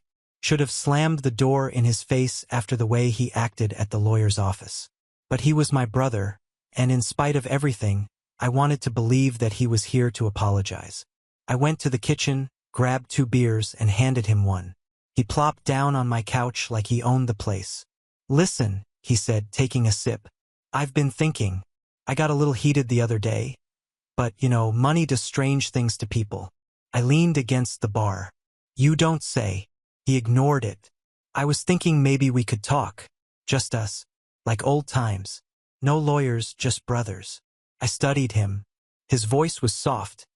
Should have slammed the door in his face after the way he acted at the lawyer's office. But he was my brother, and in spite of everything, I wanted to believe that he was here to apologize. I went to the kitchen, grabbed 2 beers, and handed him one. He plopped down on my couch like he owned the place. Listen, he said, taking a sip. I've been thinking. I got a little heated the other day. But, money does strange things to people. I leaned against the bar. You don't say. He ignored it. I was thinking maybe we could talk. Just us. Like old times. No lawyers, just brothers. I studied him. His voice was soft,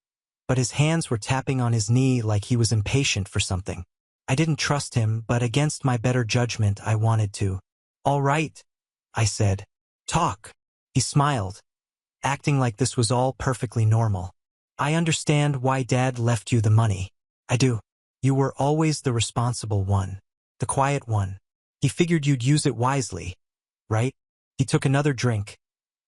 but his hands were tapping on his knee like he was impatient for something. I didn't trust him, but against my better judgment, I wanted to. All right, I said. Talk. He smiled, acting like this was all perfectly normal. I understand why Dad left you the money. I do. You were always the responsible one, the quiet one. He figured you'd use it wisely, right? He took another drink,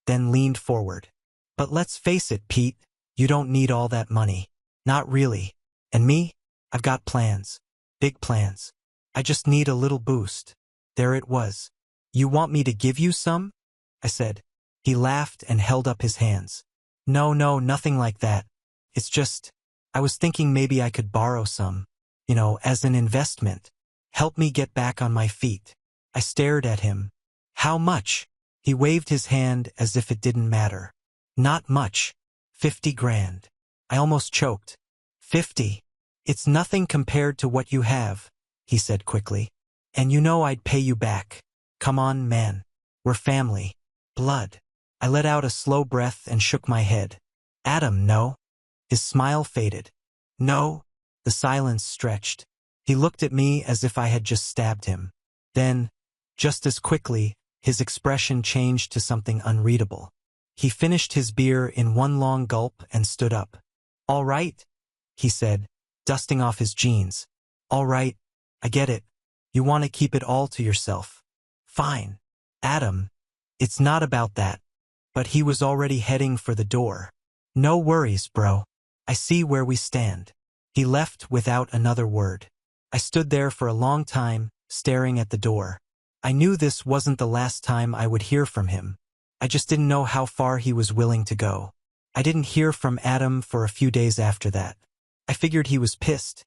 then leaned forward. But let's face it, Pete, you don't need all that money. Not really. And me? I've got plans. Big plans. I just need a little boost. There it was. You want me to give you some? I said. He laughed and held up his hands. No, nothing like that. It's just, I was thinking maybe I could borrow some, as an investment. Help me get back on my feet. I stared at him. How much? He waved his hand as if it didn't matter. Not much. 50 grand. I almost choked. 50. It's nothing compared to what you have, he said quickly. And I'd pay you back. Come on, man. We're family. Blood. I let out a slow breath and shook my head. Adam, no. His smile faded. No. The silence stretched. He looked at me as if I had just stabbed him. Then, just as quickly, his expression changed to something unreadable. He finished his beer in one long gulp and stood up. All right, he said, dusting off his jeans. All right, I get it. You want to keep it all to yourself. Fine. Adam, it's not about that. But he was already heading for the door. No worries, bro. I see where we stand. He left without another word. I stood there for a long time, staring at the door. I knew this wasn't the last time I would hear from him. I just didn't know how far he was willing to go. I didn't hear from Adam for a few days after that. I figured he was pissed,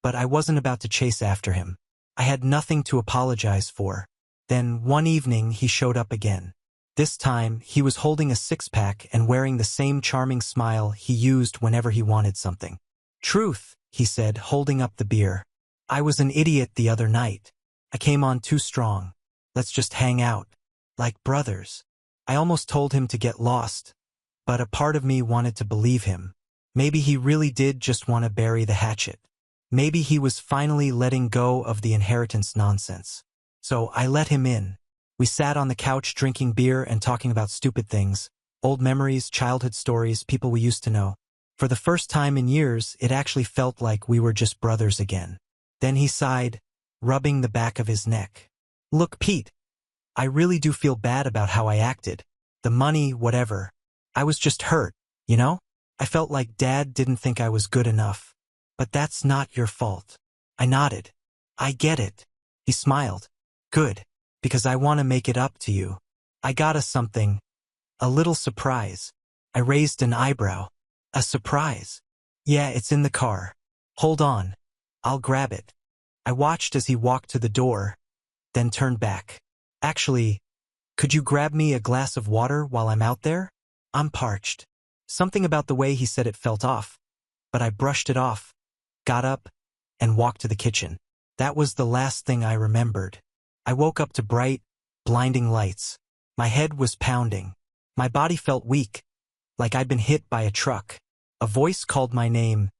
but I wasn't about to chase after him. I had nothing to apologize for. Then one evening he showed up again. This time he was holding a six-pack and wearing the same charming smile he used whenever he wanted something. Truth, he said, holding up the beer. I was an idiot the other night. I came on too strong. Let's just hang out. Like brothers. I almost told him to get lost, but a part of me wanted to believe him. Maybe he really did just want to bury the hatchet. Maybe he was finally letting go of the inheritance nonsense. So I let him in. We sat on the couch drinking beer and talking about stupid things, old memories, childhood stories, people we used to know. For the first time in years, it actually felt like we were just brothers again. Then he sighed, rubbing the back of his neck. Look, Pete, I really do feel bad about how I acted. The money, whatever. I was just hurt, I felt like Dad didn't think I was good enough. But that's not your fault. I nodded. I get it. He smiled. Good, because I want to make it up to you. I got us something. A little surprise. I raised an eyebrow. A surprise? Yeah, it's in the car. Hold on. I'll grab it. I watched as he walked to the door, then turned back. Actually, could you grab me a glass of water while I'm out there? I'm parched. Something about the way he said it felt off, but I brushed it off, got up, and walked to the kitchen. That was the last thing I remembered. I woke up to bright, blinding lights. My head was pounding. My body felt weak, like I'd been hit by a truck. A voice called my name.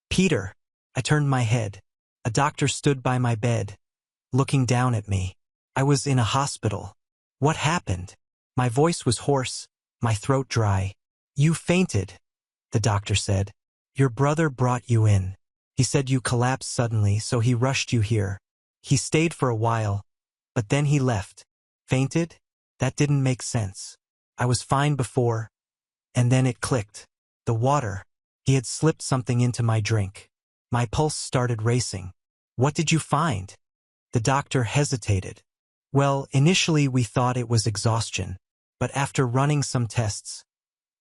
Peter. I turned my head. A doctor stood by my bed, looking down at me. I was in a hospital. What happened? My voice was hoarse, my throat dry. You fainted, the doctor said. Your brother brought you in. He said you collapsed suddenly, so he rushed you here. He stayed for a while, but then he left. Fainted? That didn't make sense. I was fine before, and then it clicked. The water. He had slipped something into my drink. My pulse started racing. What did you find? The doctor hesitated. Well, initially we thought it was exhaustion, but after running some tests,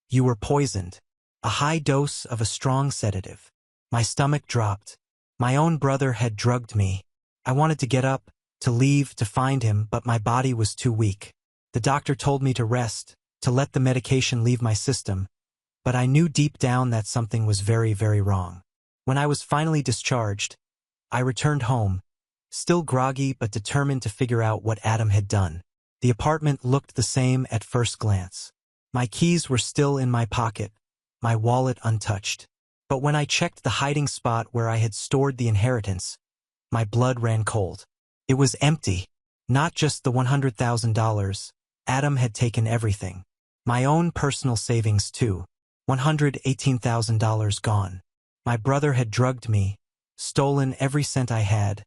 you were poisoned. A high dose of a strong sedative. My stomach dropped. My own brother had drugged me. I wanted to get up, to leave, to find him, but my body was too weak. The doctor told me to rest, to let the medication leave my system, but I knew deep down that something was very, very wrong. When I was finally discharged, I returned home, still groggy but determined to figure out what Adam had done. The apartment looked the same at first glance. My keys were still in my pocket, my wallet untouched. But when I checked the hiding spot where I had stored the inheritance, my blood ran cold. It was empty. Not just the $100,000. Adam had taken everything. My own personal savings too. $118,000 gone. My brother had drugged me, stolen every cent I had,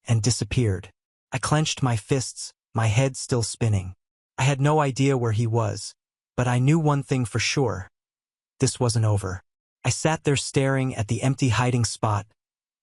and disappeared. I clenched my fists, my head still spinning. I had no idea where he was, but I knew one thing for sure. This wasn't over. I sat there staring at the empty hiding spot,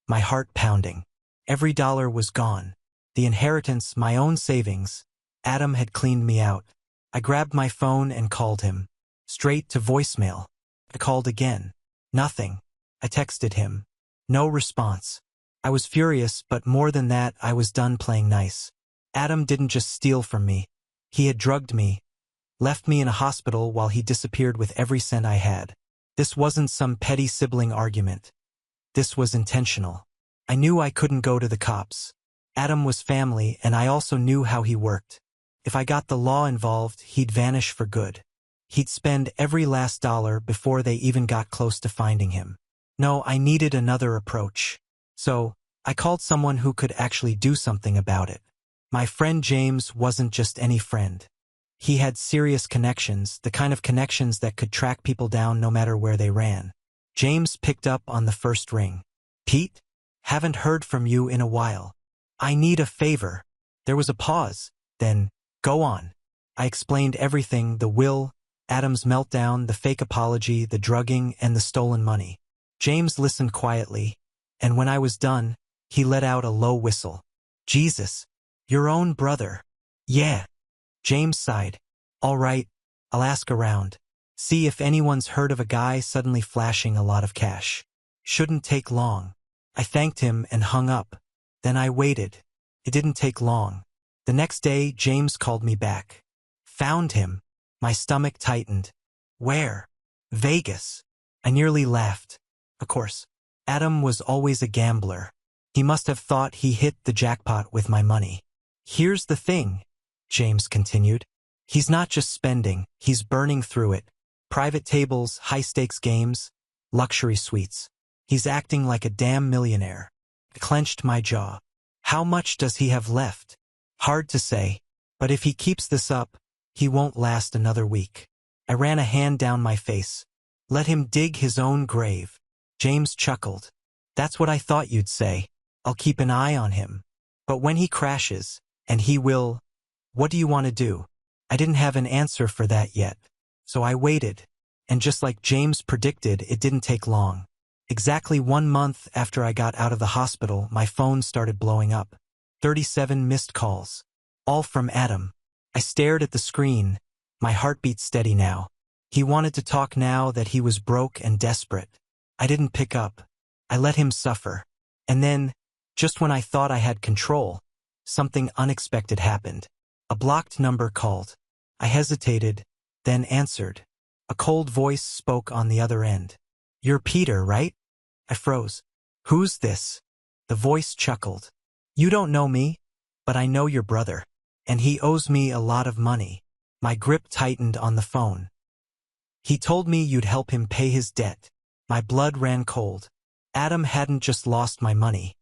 my heart pounding. Every dollar was gone. The inheritance, my own savings. Adam had cleaned me out. I grabbed my phone and called him. Straight to voicemail. I called again. Nothing. I texted him. No response. I was furious, but more than that, I was done playing nice. Adam didn't just steal from me. He had drugged me, left me in a hospital while he disappeared with every cent I had. This wasn't some petty sibling argument. This was intentional. I knew I couldn't go to the cops. Adam was family, and I also knew how he worked. If I got the law involved, he'd vanish for good. He'd spend every last dollar before they even got close to finding him. No, I needed another approach. So, I called someone who could actually do something about it. My friend James wasn't just any friend. He had serious connections, the kind of connections that could track people down no matter where they ran. James picked up on the first ring. "Pete? Haven't heard from you in a while. I need a favor." There was a pause. Then, "Go on." I explained everything, the will, Adam's meltdown, the fake apology, the drugging, and the stolen money. James listened quietly, and when I was done, he let out a low whistle. "Jesus, your own brother." "Yeah." James sighed. "All right, I'll ask around. See if anyone's heard of a guy suddenly flashing a lot of cash. Shouldn't take long." I thanked him and hung up. Then I waited. It didn't take long. The next day, James called me back. "Found him." My stomach tightened. "Where?" "Vegas." I nearly laughed. Of course, Adam was always a gambler. He must have thought he hit the jackpot with my money. "Here's the thing," James continued. "He's not just spending, he's burning through it. Private tables, high-stakes games, luxury suites. He's acting like a damn millionaire." I clenched my jaw. "How much does he have left?" "Hard to say, but if he keeps this up, he won't last another week." I ran a hand down my face. "Let him dig his own grave." James chuckled. "That's what I thought you'd say. I'll keep an eye on him. But when he crashes, and he will, what do you want to do?" I didn't have an answer for that yet. So I waited. And just like James predicted, it didn't take long. Exactly 1 month after I got out of the hospital, my phone started blowing up. 37 missed calls. All from Adam. I stared at the screen, my heartbeat steady now. He wanted to talk now that he was broke and desperate. I didn't pick up. I let him suffer. And then, just when I thought I had control, something unexpected happened. A blocked number called. I hesitated, then answered. A cold voice spoke on the other end. "You're Peter, right?" I froze. "Who's this?" The voice chuckled. "You don't know me, but I know your brother. And he owes me a lot of money." My grip tightened on the phone. "He told me you'd help him pay his debt." My blood ran cold. Adam hadn't just lost my money.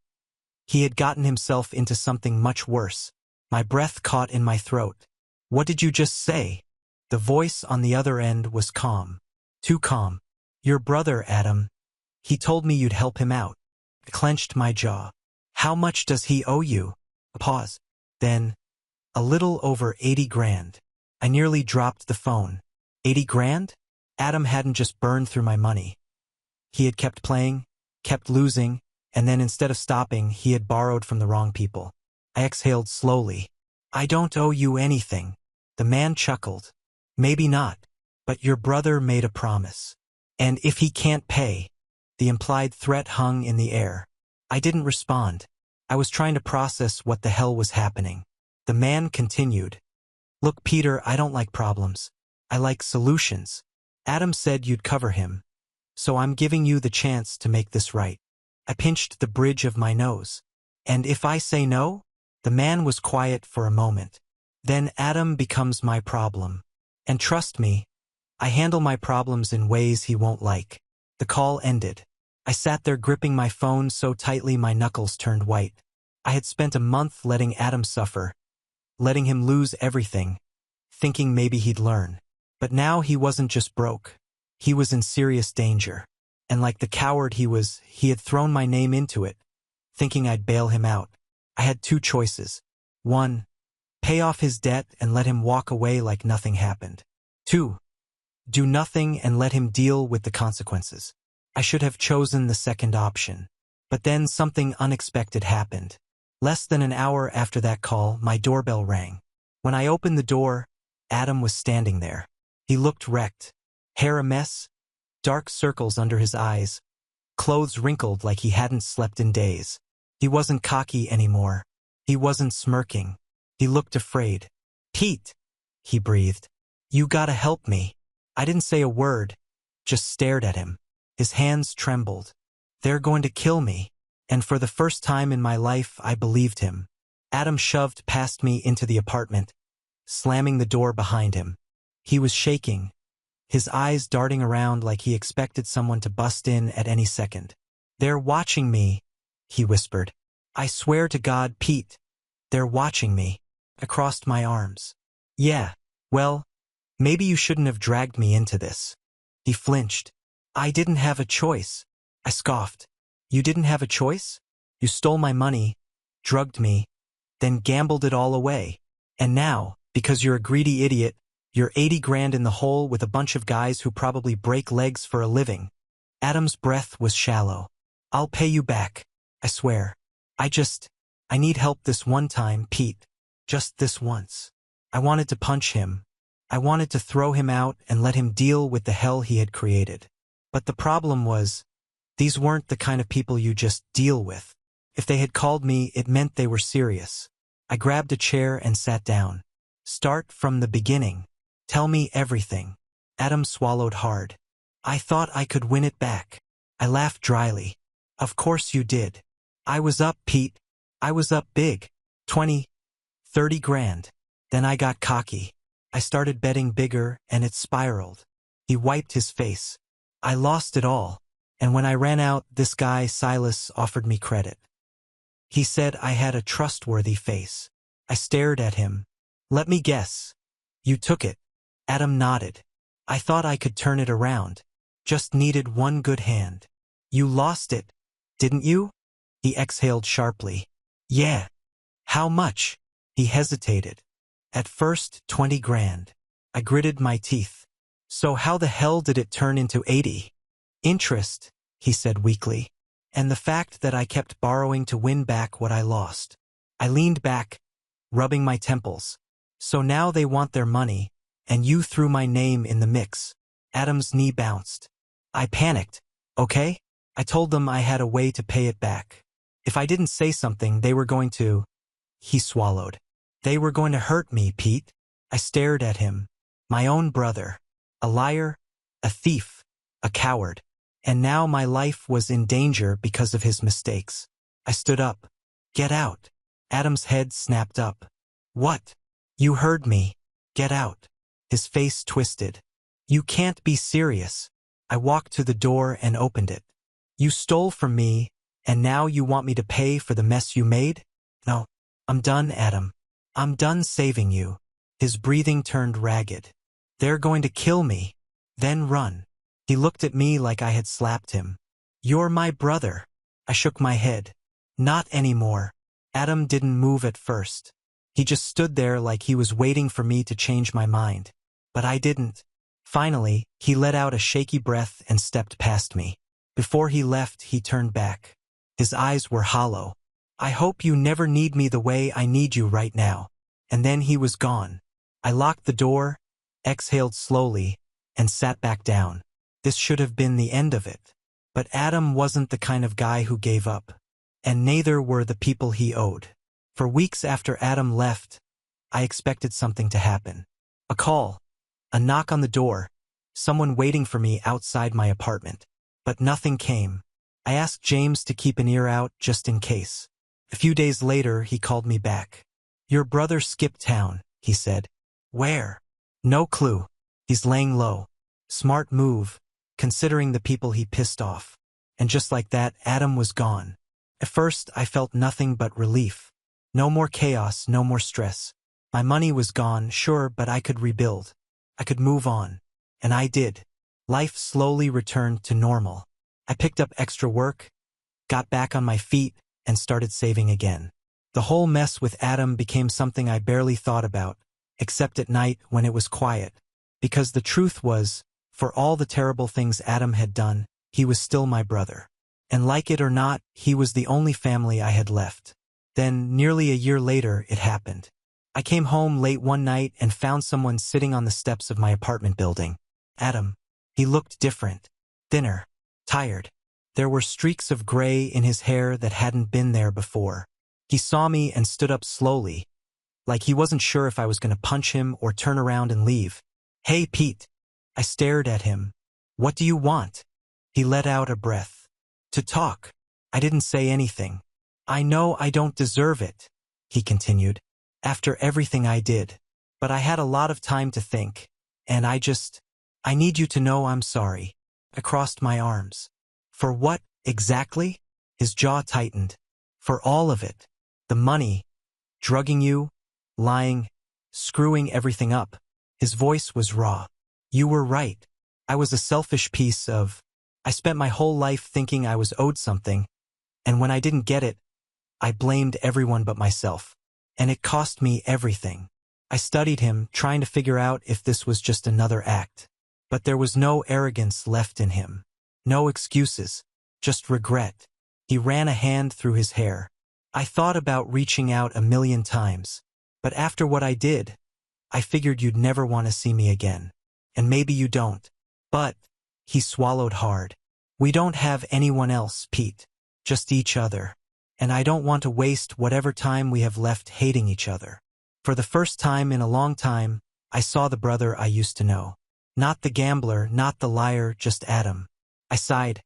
He had gotten himself into something much worse. My breath caught in my throat. "What did you just say?" The voice on the other end was calm. Too calm. "Your brother, Adam. He told me you'd help him out." I clenched my jaw. "How much does he owe you?" A pause. Then, a little over 80 grand. I nearly dropped the phone. 80 grand? Adam hadn't just burned through my money. He had kept playing, kept losing, and then instead of stopping, he had borrowed from the wrong people. I exhaled slowly. "I don't owe you anything." The man chuckled. "Maybe not, but your brother made a promise. And if he can't pay," the implied threat hung in the air. I didn't respond. I was trying to process what the hell was happening. The man continued. Look, Peter, I don't like problems. I like solutions. Adam said you'd cover him. So I'm giving you the chance to make this right. I pinched the bridge of my nose. And if I say no? The man was quiet for a moment. Then Adam becomes my problem. And trust me, I handle my problems in ways he won't like. The call ended. I sat there gripping my phone so tightly my knuckles turned white. I had spent a month letting Adam suffer, letting him lose everything, thinking maybe he'd learn. But now he wasn't just broke. He was in serious danger. And like the coward he had thrown my name into it, thinking I'd bail him out. I had two choices. 1. Pay off his debt and let him walk away like nothing happened. 2. Do nothing and let him deal with the consequences. I should have chosen the second option. But then something unexpected happened. Less than an hour after that call, my doorbell rang. When I opened the door, Adam was standing there. He looked wrecked. Hair a mess, dark circles under his eyes, clothes wrinkled like he hadn't slept in days. He wasn't cocky anymore. He wasn't smirking. He looked afraid. Pete, he breathed. You gotta help me. I didn't say a word, just stared at him. His hands trembled. They're going to kill me. And for the first time in my life, I believed him. Adam shoved past me into the apartment, slamming the door behind him. He was shaking, his eyes darting around like he expected someone to bust in at any second. They're watching me, he whispered. I swear to God, Pete, they're watching me. I crossed my arms. Yeah, well, maybe you shouldn't have dragged me into this. He flinched. I didn't have a choice. I scoffed. You didn't have a choice? You stole my money, drugged me, then gambled it all away. And now, because you're a greedy idiot, you're 80 grand in the hole with a bunch of guys who probably break legs for a living. Adam's breath was shallow. I'll pay you back, I swear. I need help this one time, Pete. Just this once. I wanted to punch him. I wanted to throw him out and let him deal with the hell he had created. But the problem was, these weren't the kind of people you just deal with. If they had called me, it meant they were serious. I grabbed a chair and sat down. Start from the beginning. Tell me everything. Adam swallowed hard. I thought I could win it back. I laughed dryly. Of course you did. I was up, Pete. I was up big. 20, 30 grand. Then I got cocky. I started betting bigger and it spiraled. He wiped his face. I lost it all. And when I ran out, this guy, Silas, offered me credit. He said I had a trustworthy face. I stared at him. Let me guess. You took it. Adam nodded. I thought I could turn it around. Just needed one good hand. You lost it, didn't you? He exhaled sharply. Yeah. How much? He hesitated. At first, 20 grand. I gritted my teeth. So how the hell did it turn into 80? Interest, he said weakly. And the fact that I kept borrowing to win back what I lost. I leaned back, rubbing my temples. So now they want their money, and you threw my name in the mix. Adam's knee bounced. I panicked. Okay? I told them I had a way to pay it back. If I didn't say something, they were going to... He swallowed. They were going to hurt me, Pete. I stared at him. My own brother. A liar, a thief, a coward. And now my life was in danger because of his mistakes. I stood up. Get out. Adam's head snapped up. What? You heard me. Get out. His face twisted. You can't be serious. I walked to the door and opened it. You stole from me, and now you want me to pay for the mess you made? No. I'm done, Adam. I'm done saving you. His breathing turned ragged. They're going to kill me. Then run. He looked at me like I had slapped him. You're my brother. I shook my head. Not anymore. Adam didn't move at first. He just stood there like he was waiting for me to change my mind. But I didn't. Finally, he let out a shaky breath and stepped past me. Before he left, he turned back. His eyes were hollow. I hope you never need me the way I need you right now. And then he was gone. I locked the door, exhaled slowly, and sat back down. This should have been the end of it. But Adam wasn't the kind of guy who gave up. and neither were the people he owed. For weeks after Adam left, I expected something to happen. A call, a knock on the door, someone waiting for me outside my apartment. But nothing came. I asked James to keep an ear out just in case. A few days later, he called me back. "Your brother skipped town," he said. "Where?" "No clue. He's laying low." Smart move, considering the people he pissed off. And just like that, Adam was gone. At first, I felt nothing but relief. No more chaos, no more stress. My money was gone, sure, but I could rebuild. I could move on. And I did. Life slowly returned to normal. I picked up extra work, got back on my feet, and started saving again. The whole mess with Adam became something I barely thought about, except at night when it was quiet. Because the truth was, for all the terrible things Adam had done, he was still my brother. And like it or not, he was the only family I had left. Then, nearly a year later, it happened. I came home late one night and found someone sitting on the steps of my apartment building. Adam. He looked different. Thinner. Tired. There were streaks of gray in his hair that hadn't been there before. He saw me and stood up slowly, like he wasn't sure if I was going to punch him or turn around and leave. "Hey, Pete." I stared at him. "What do you want?" He let out a breath. "To talk." I didn't say anything. "I know I don't deserve it," he continued, "after everything I did. But I had a lot of time to think, and I need you to know I'm sorry." I crossed my arms. "For what, exactly?" His jaw tightened. "For all of it. The money, drugging you, lying, screwing everything up." His voice was raw. "You were right. I was a selfish piece of... I spent my whole life thinking I was owed something, and when I didn't get it, I blamed everyone but myself. And it cost me everything." I studied him, trying to figure out if this was just another act. But there was no arrogance left in him. No excuses. Just regret. He ran a hand through his hair. "I thought about reaching out a million times. But after what I did, I figured you'd never want to see me again. And maybe you don't. But," he swallowed hard, "we don't have anyone else, Pete. Just each other. And I don't want to waste whatever time we have left hating each other." For the first time in a long time, I saw the brother I used to know. Not the gambler, not the liar, just Adam. I sighed,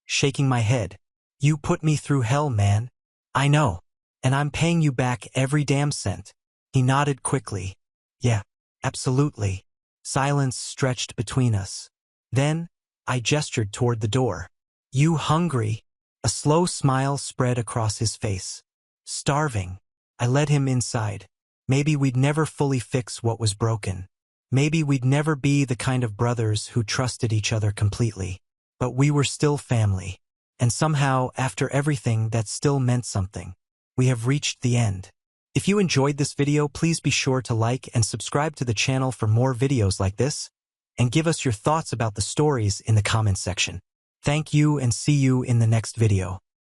shaking my head. "You put me through hell, man." "I know. And I'm paying you back every damn cent." He nodded quickly. "Yeah, absolutely." Silence stretched between us. Then, I gestured toward the door. "You hungry?" A slow smile spread across his face. "Starving." I led him inside. Maybe we'd never fully fix what was broken. Maybe we'd never be the kind of brothers who trusted each other completely. But we were still family. And somehow, after everything, that still meant something. We have reached the end. If you enjoyed this video, please be sure to like and subscribe to the channel for more videos like this, and give us your thoughts about the stories in the comments section. Thank you and see you in the next video.